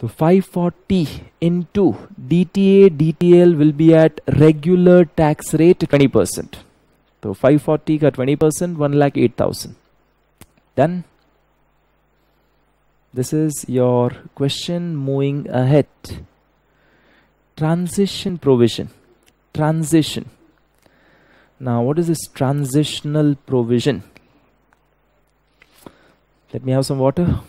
So 540 into DTA, DTL will be at regular tax rate 20%. So 540 ka 20%, 1,08,000. Done. This is your question. Moving ahead. Transition provision. Transition. Now what is this transitional provision? Let me have some water.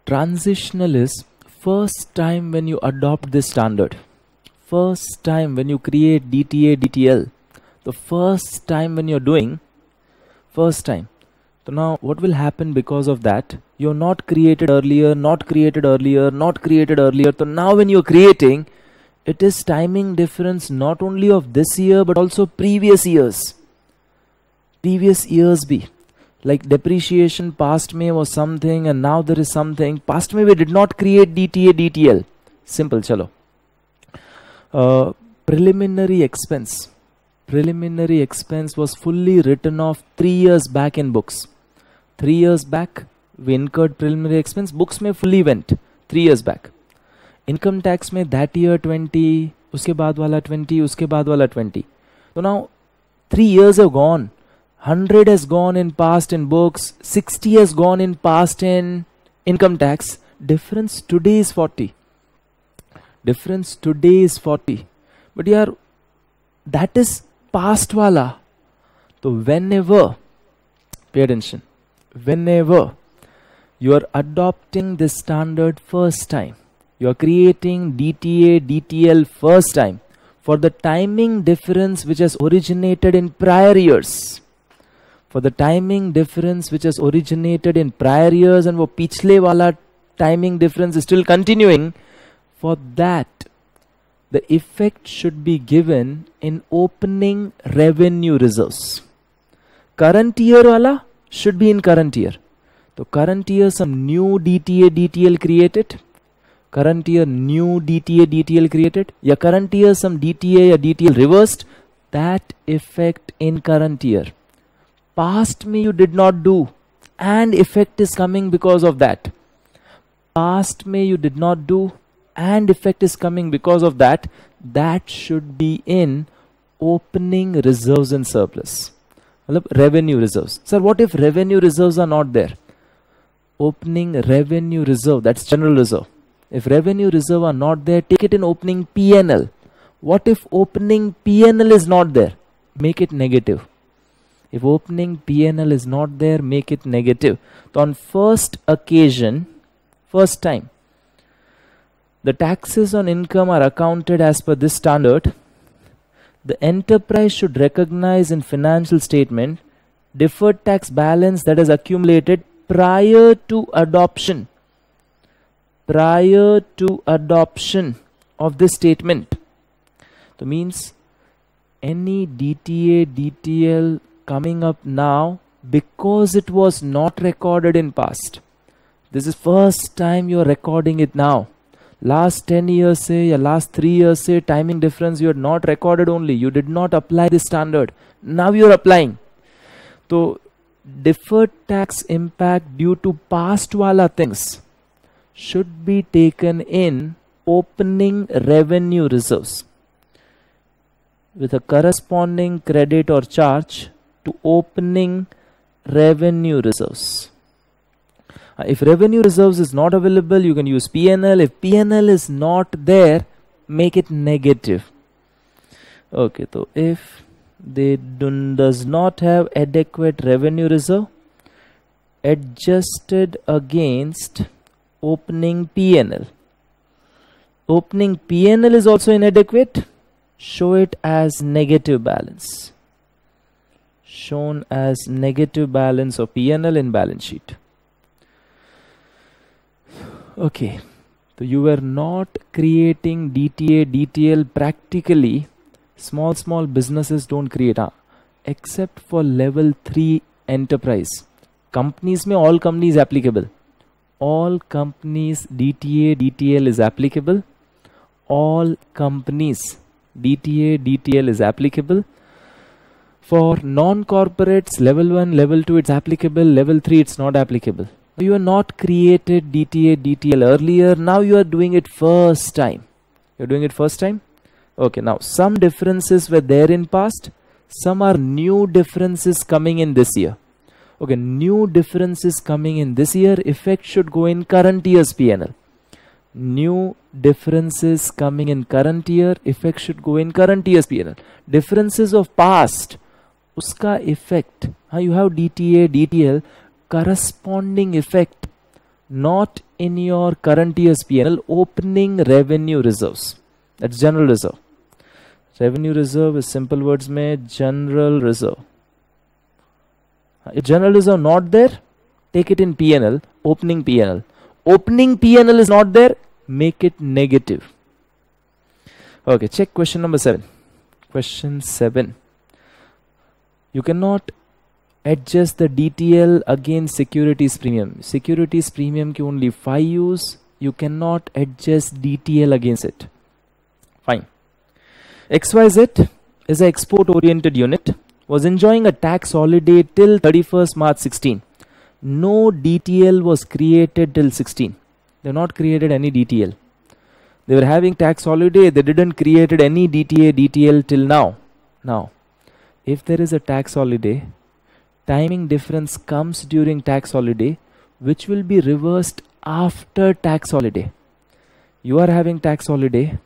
Transitional is first time when you adopt this standard. First time when you create DTA, DTL. The first time when you're doing. First time. So now what will happen because of that? You're not created earlier, not created earlier, not created earlier. So now when you're creating, it is timing difference not only of this year but also previous years. Previous years be. Like depreciation past May was something and now there is something. Past May we did not create DTA, DTL. Simple, chalo. Preliminary expense. Preliminary expense was fully written off 3 years back in books. 3 years back we incurred preliminary expense. Books mein fully went 3 years back. Income tax mein that year 20, uske baad wala 20, uske baad wala 20. So now 3 years have gone. 100 has gone in past in books. 60 has gone in past in income tax. Difference today is 40. Difference today is 40. But yaar, that is past wala. So whenever, pay attention, whenever you are adopting this standard first time, you are creating DTA, DTL first time for the timing difference which has originated in prior years. For the timing difference which has originated in prior years and wo pichle wala timing difference is still continuing, for that the effect should be given in opening revenue reserves. Current year wala should be in current year. So current year some new DTA, DTL created. Current year new DTA, DTL created. Ya current year some DTA or DTL reversed. That effect in current year. past में you did not do and effect is coming because of that. Past में you did not do and effect is coming because of that. That should be in opening reserves and surplus. Revenue reserves. Sir, what if revenue reserves are not there? Opening revenue reserve, that's general reserve. If revenue reserve are not there, take it in opening P&L. What if opening P&L is not there? Make it negative. If opening P&L is not there, make it negative. So on first occasion, first time, the taxes on income are accounted as per this standard. The enterprise should recognize in financial statement deferred tax balance that is accumulated prior to adoption. Prior to adoption of this statement. So means any DTA, DTL coming up now because it was not recorded in past. This is first time you are recording it now. Last 10 years say, or last 3 years say, timing difference you had not recorded only. You did not apply this standard. Now you are applying. So deferred tax impact due to past wala things should be taken in opening revenue reserves with a corresponding credit or charge to opening revenue reserves. If revenue reserves is not available, you can use P&L. If P&L is not there, make it negative. Okay, so if they does not have adequate revenue reserve, adjusted against opening P&L. Opening P&L is also inadequate. Show it as negative balance. Shown as negative balance of P&L in balance sheet. Okay, so you were not creating DTA, DTL practically. Small businesses don't create, except for level 3 enterprise. Companies में all companies applicable. All companies DTA, DTL is applicable. All companies DTA, DTL is applicable. For non-corporates, level 1, level 2 it's applicable, level 3 it's not applicable. You are not created DTA, DTL earlier. Now you are doing it first time. You're doing it first time? Okay, now some differences were there in past. Some are new differences coming in this year. Okay, new differences coming in this year. Effect should go in current year's P&L. New differences coming in current year. Effect should go in current year's P&L. Differences of past. Uska effect. You have DTA, DTL. Corresponding effect not in your current year's P&L. Opening revenue reserves, that's general reserve. Revenue reserve is simple words mein general reserve. If general reserve not there, take it in P&L. Opening P&L. Opening P&L is not there, make it negative. Okay, check question number 7. Question 7. You cannot adjust the DTL against securities premium. Securities premium ki only 5 use. You cannot adjust DTL against it. Fine. XYZ is an export oriented unit. Was enjoying a tax holiday till 31st March 16. No DTL was created till 16. They have not created any DTL. They were having tax holiday. They didn't created any DTA, DTL till now. Now, if there is a tax holiday, timing difference comes during tax holiday, which will be reversed after tax holiday. You are having tax holiday,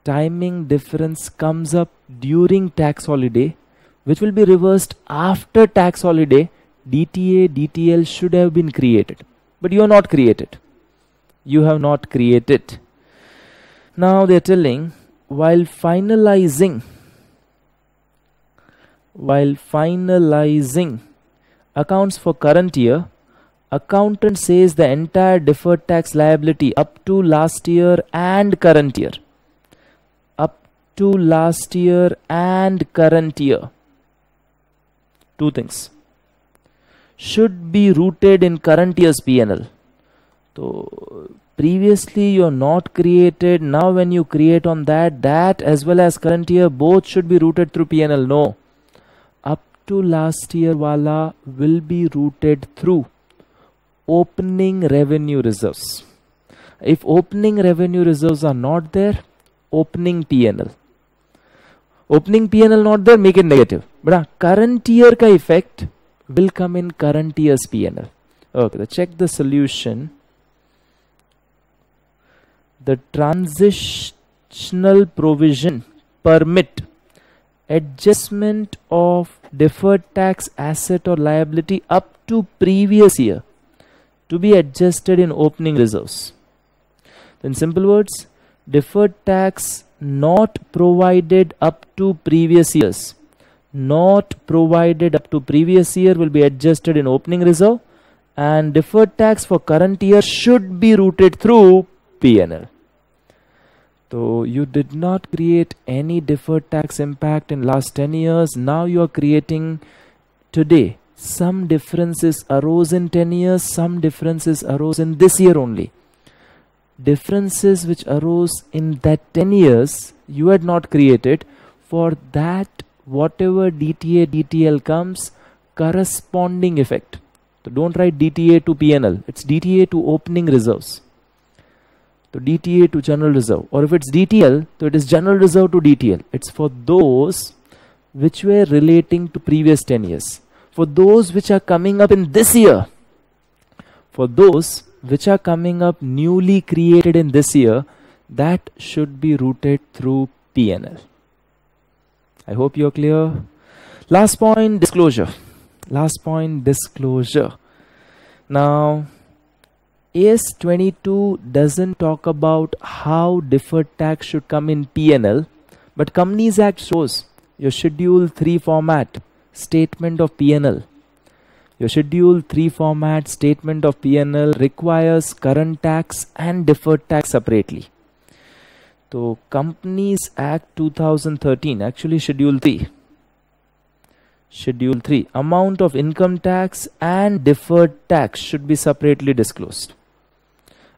timing difference comes up during tax holiday, which will be reversed after tax holiday. DTA, DTL should have been created, but you are not created. You have not created. Now they are telling, while finalizing accounts for current year, accountant says the entire deferred tax liability up to last year and current year. Up to last year and current year. Two things. Should be rooted in current year's P&L. So previously you are not created. Now when you create on that as well as current year, both should be rooted through P&L. No. to last year wala will be routed through opening revenue reserves. If opening revenue reserves are not there, opening P&L. Opening P&L not there, make it negative. But current year ka effect will come in current year's P&L. Okay, so check the solution. The transitional provision permit adjustment of deferred tax asset or liability up to previous year to be adjusted in opening reserves. In simple words, deferred tax not provided up to previous years, not provided up to previous year will be adjusted in opening reserve, and deferred tax for current year should be routed through P&L. So you did not create any deferred tax impact in last 10 years. Now you are creating today. Some differences arose in 10 years, some differences arose in this year only. Differences which arose in that 10 years you had not created. For that, whatever DTA, DTL comes, corresponding effect. So don't write DTA to P&L. It's DTA to opening reserves. So DTA to general reserve. Or if it's DTL, so it is general reserve to DTL. It's for those which were relating to previous 10 years. For those which are coming up in this year. For those which are coming up newly created in this year, that should be routed through P&L. I hope you're clear. Last point, disclosure. Last point, disclosure. Now, AS 22 doesn't talk about how deferred tax should come in P&L, but Companies Act shows your Schedule 3 format, statement of P&L. Your Schedule 3 format, statement of P&L requires current tax and deferred tax separately. So, Companies Act 2013, actually Schedule 3. Schedule 3, amount of income tax and deferred tax should be separately disclosed.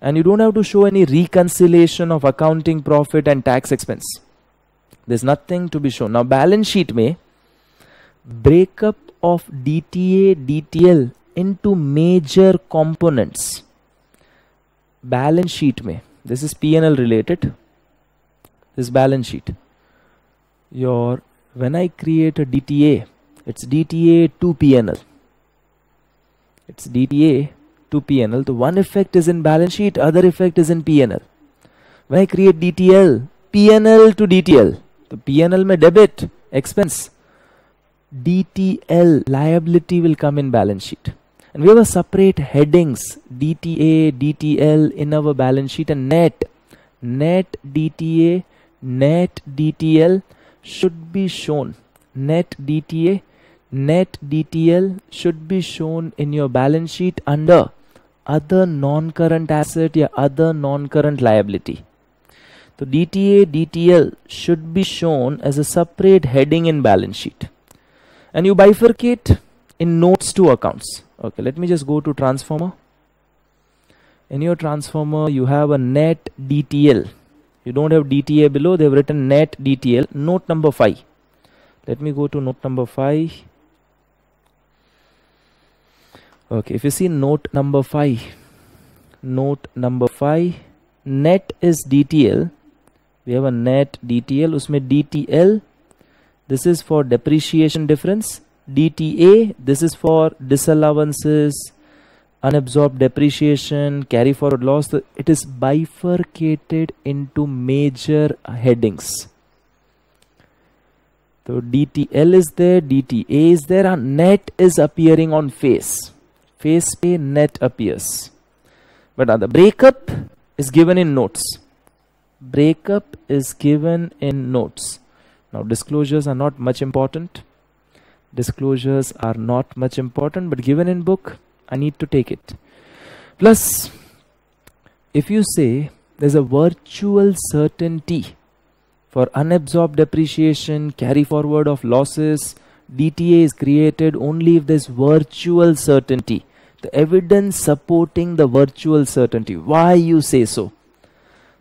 And you don't have to show any reconciliation of accounting profit and tax expense. There's nothing to be shown. Now, balance sheet may breakup of DTA, DTL into major components. Balance sheet may. This is P&L related. This balance sheet. When I create a DTA, it's DTA to P&L. It's DTA to P&L. The one effect is in balance sheet, other effect is in P&L. When I create DTL, P&L to DTL. The P&L may debit, expense. DTL, liability will come in balance sheet. And we have a separate headings, DTA, DTL in our balance sheet, and net DTA, net DTL should be shown. Net DTA, net DTL should be shown in your balance sheet under other non-current asset or other non-current liability. So DTA, DTL should be shown as a separate heading in balance sheet. And you bifurcate in notes to accounts. Okay, let me just go to transformer. In your transformer, you have a net DTL. You don't have DTA below, they have written net DTL, note number 5. Let me go to note number 5. Okay, if you see note number 5, net is DTL. We have a net DTL, usme DTL, this is for depreciation difference. DTA, this is for disallowances, unabsorbed depreciation, carry forward loss. It is bifurcated into major headings. So DTL is there, DTA is there, and net is appearing on face. Face pay net appears. But the breakup is given in notes. Breakup is given in notes. Now disclosures are not much important. Disclosures are not much important, but given in book, I need to take it. Plus, if you say there's a virtual certainty for unabsorbed depreciation, carry forward of losses, DTA is created only if there's virtual certainty. The evidence supporting the virtual certainty. Why you say so?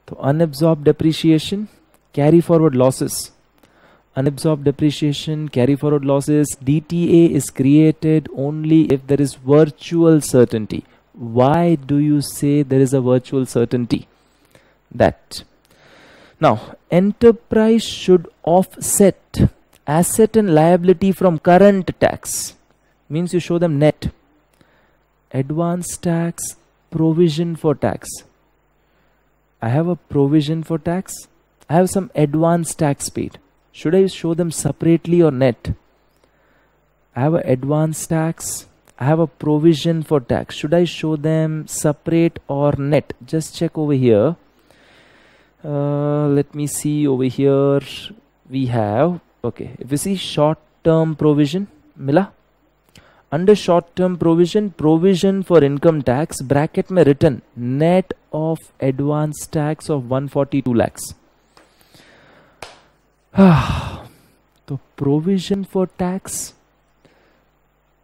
So unabsorbed depreciation, carry forward losses. unabsorbed depreciation, carry forward losses. DTA is created only if there is virtual certainty. Why do you say there is a virtual certainty? That. Now, enterprise should offset asset and liability from current tax. Means you show them net. Advance tax, provision for tax. I have a provision for tax. I have some advance tax paid. Should I show them separately or net? I have an advance tax. I have a provision for tax. Should I show them separate or net? Just check over here. Let me see over here. We have, okay, if you see short-term provision, Mila. Under short-term provision, provision for income tax, bracket में written net of advance tax of 142 lakhs. So provision for tax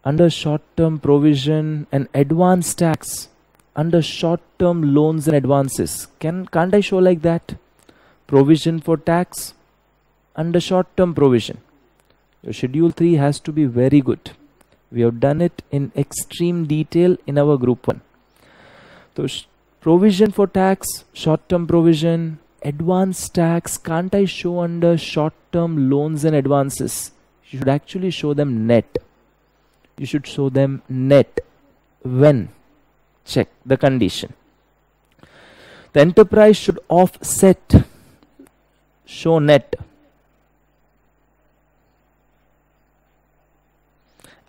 under short-term provision and advance tax under short-term loans and advances. Can't I show like that? Provision for tax under short-term provision. Your schedule 3 has to be very good. We have done it in extreme detail in our group 1. So provision for tax, short-term provision, advance tax, can't I show under short-term loans and advances? You should actually show them net. You should show them net. When? Check the condition. The enterprise should offset, show net.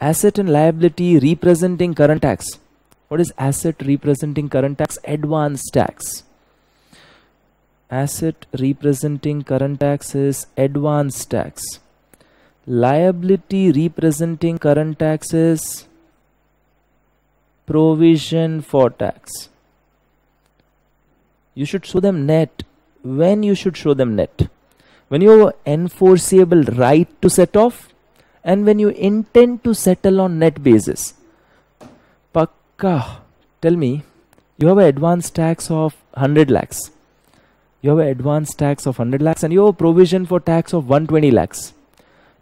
Asset and liability representing current tax. What is asset representing current tax? Advance tax. Asset representing current tax is advance tax. Liability representing current tax is provision for tax. You should show them net. When you should show them net? When you have enforceable right to set off, and when you intend to settle on net basis. Pakka, tell me, you have an advance tax of 100 lakhs. You have an advance tax of 100 lakhs and you have a provision for tax of 120 lakhs.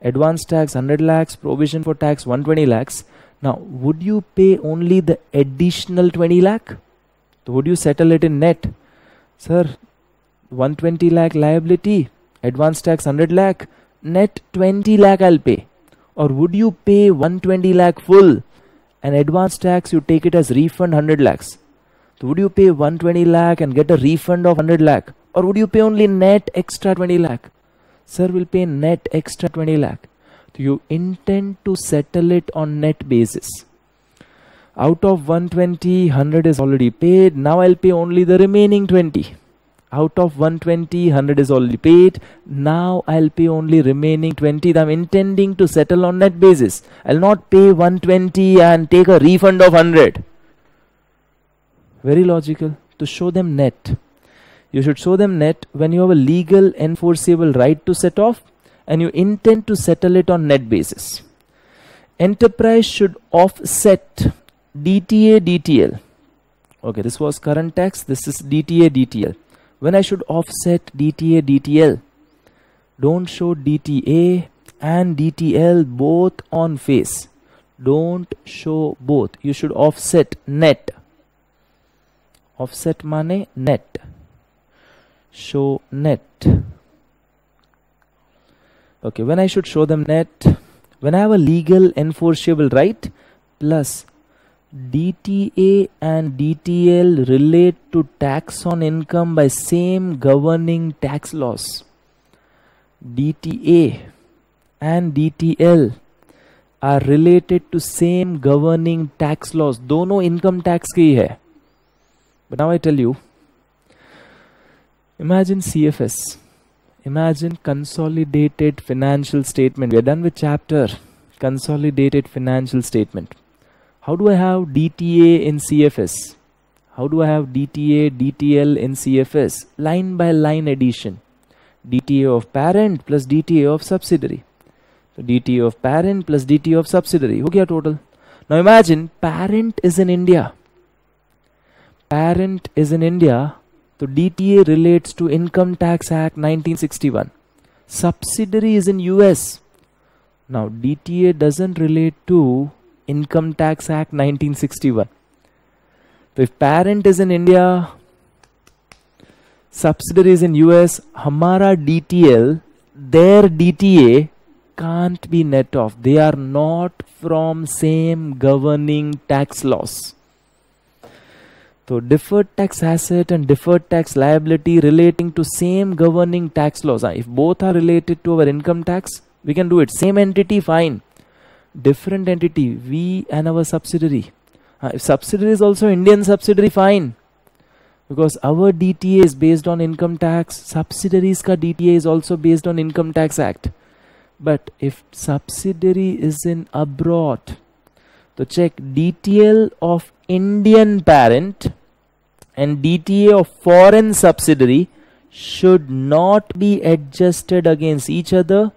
Advance tax 100 lakhs, provision for tax 120 lakhs. Now, would you pay only the additional 20 lakh? So would you settle it in net? Sir, 120 lakh liability, advance tax 100 lakh, net 20 lakh I'll pay. Or would you pay 120 lakh full and advance tax you take it as refund 100 lakhs? So would you pay 120 lakh and get a refund of 100 lakh? Or would you pay only net extra 20 lakh? Sir, will pay net extra 20 lakh. So you intend to settle it on net basis. Out of 120, 100 is already paid. Now I'll pay only the remaining 20. Out of 120, 100 is already paid. Now I'll pay only remaining 20. I'm intending to settle on net basis. I'll not pay 120 and take a refund of 100. Very logical. To show them net. You should show them net when you have a legal enforceable right to set off and you intend to settle it on net basis. Enterprise should offset DTA DTL. Okay, this was current tax. This is DTA DTL. When I should offset DTA DTL, don't show DTA and DTL both on face. Don't show both. You should offset net. Offset money net. Show net. Okay, when I should show them net? When I have a legal enforceable right plus DTA and DTL relate to tax on income by same governing tax laws. DTA and DTL are related to same governing tax laws. दोनों income tax के ही है. But now I tell you, imagine CFS. Imagine consolidated financial statement. We are done with chapter consolidated financial statement. How do I have DTA in CFS? How do I have DTA, DTL in CFS? Line by line addition. DTA of parent plus DTA of subsidiary. So DTA of parent plus DTA of subsidiary. हो गया total. Now imagine parent is in India. Parent is in India. So DTA relates to Income Tax Act 1961. Subsidiary is in US. Now DTA doesn't relate to Income Tax Act 1961. So if parent is in India, subsidiary is in US, Hamara DTL, their DTA can't be net off. They are not from same governing tax laws. So deferred tax asset and deferred tax liability relating to same governing tax laws. If both are related to our income tax, we can do it. Same entity, fine. Different entity, we and our subsidiary. If subsidiary is also Indian subsidiary, fine. Because our DTA is based on income tax, subsidiaries ka DTA is also based on Income Tax Act. But if subsidiary is in abroad, so check DTL of Indian parent and DTA of foreign subsidiary should not be adjusted against each other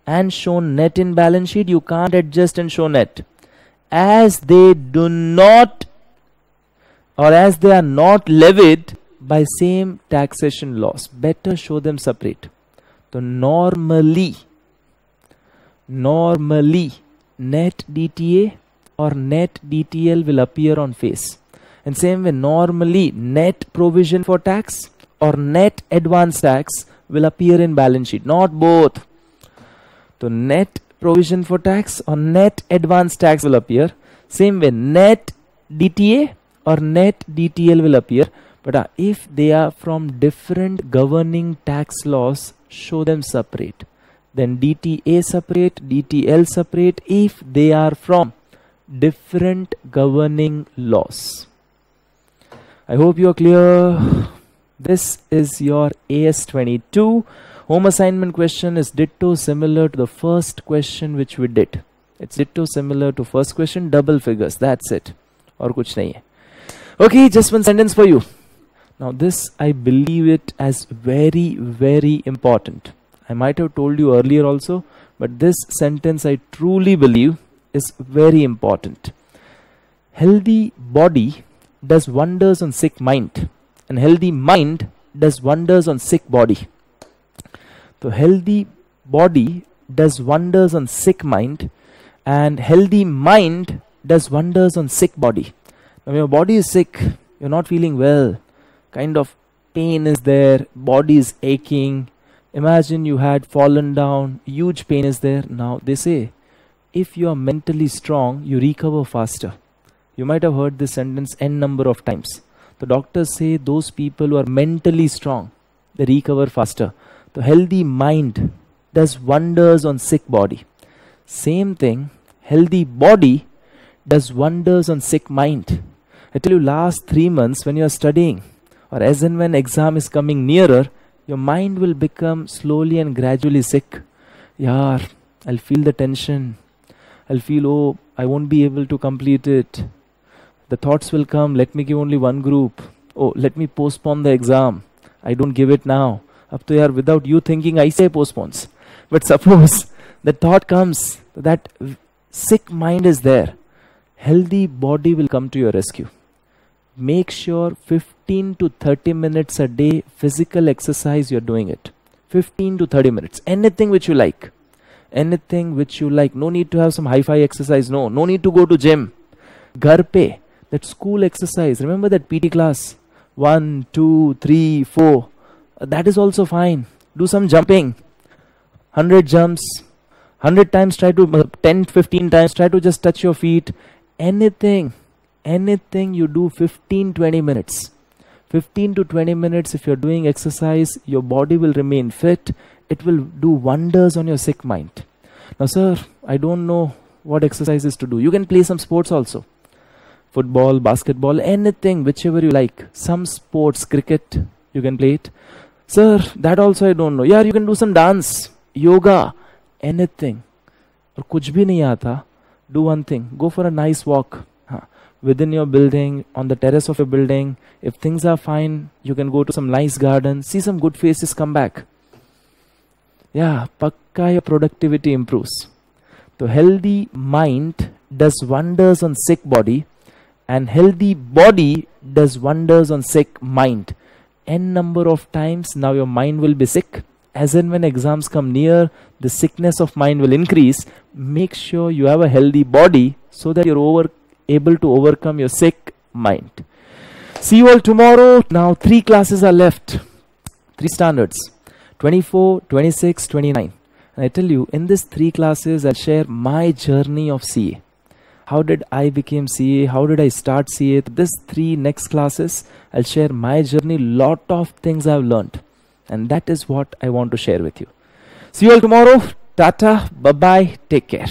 and shown net in balance sheet. You can't adjust and show net, as they do not, or as they are not levied by same taxation laws. Better show them separate. So normally net DTA or net DTL will appear on face. And same way, normally net provision for tax or net advance tax will appear in balance sheet, not both. So net provision for tax or net advance tax will appear. Same way, net DTA or net DTL will appear. But if they are from different governing tax laws, show them separate. Then DTA separate, DTL separate if they are from different governing laws. I hope you are clear. This is your AS22. Home assignment question is ditto similar to the first question which we did. It's ditto similar to first question, double figures. That's it. Aur kuch nahi hai. Okay, just one sentence for you. Now this, I believe it as very, very important. I might have told you earlier also, but this sentence I truly believe is very important. Healthy body does wonders on sick mind, and healthy mind does wonders on sick body. So healthy body does wonders on sick mind, and healthy mind does wonders on sick body. Now your body is sick, you're not feeling well, kind of pain is there, body is aching. Imagine you had fallen down, huge pain is there. Now they say, if you are mentally strong, you recover faster. You might have heard this sentence n number of times. The doctors say those people who are mentally strong, they recover faster. The healthy mind does wonders on sick body. Same thing, healthy body does wonders on sick mind. I tell you, last 3 months when you are studying, or as and when exam is coming nearer, your mind will become slowly and gradually sick. Yaar, I'll feel the tension. I'll feel, oh, I won't be able to complete it. The thoughts will come, let me give only one group. Oh, let me postpone the exam. I don't give it now. Up to yaar, without you thinking, I say postpones. But suppose the thought comes, that sick mind is there. Healthy body will come to your rescue. Make sure 15 to 30 minutes a day physical exercise you're doing it. 15 to 30 minutes. Anything which you like. Anything which you like. No need to have some hi-fi exercise. No need to go to gym. Ghar pe, that school exercise. Remember that PT class? 1, 2, 3, 4. That is also fine. Do some jumping. 100 jumps. 100 times try to, 10, 15 times try to just touch your feet. Anything you do 15-20 minutes. 15 to 20 minutes if you're doing exercise, your body will remain fit. It will do wonders on your sick mind. Now sir, I don't know what exercises to do. You can play some sports also. Football, basketball, anything, whichever you like. Some sports, cricket, you can play it. Sir, that also I don't know. Yeah, you can do some dance, yoga, anything. Or kuch bhi nahi aata, do one thing. Go for a nice walk. Within your building, on the terrace of your building. If things are fine, you can go to some nice garden, see some good faces, come back. Yeah, pakka your productivity improves. So healthy mind does wonders on sick body, and healthy body does wonders on sick mind. N number of times now your mind will be sick as and when exams come near, the sickness of mind will increase. Make sure you have a healthy body so that you're able to overcome your sick mind. See you all tomorrow. Now 3 classes are left. 3 standards. 24, 26, 29. And I tell you, in these 3 classes, I'll share my journey of CA. How did I become CA? How did I start CA? These 3 next classes, I'll share my journey, lot of things I've learned. And that is what I want to share with you. See you all tomorrow. Tata, bye-bye, take care.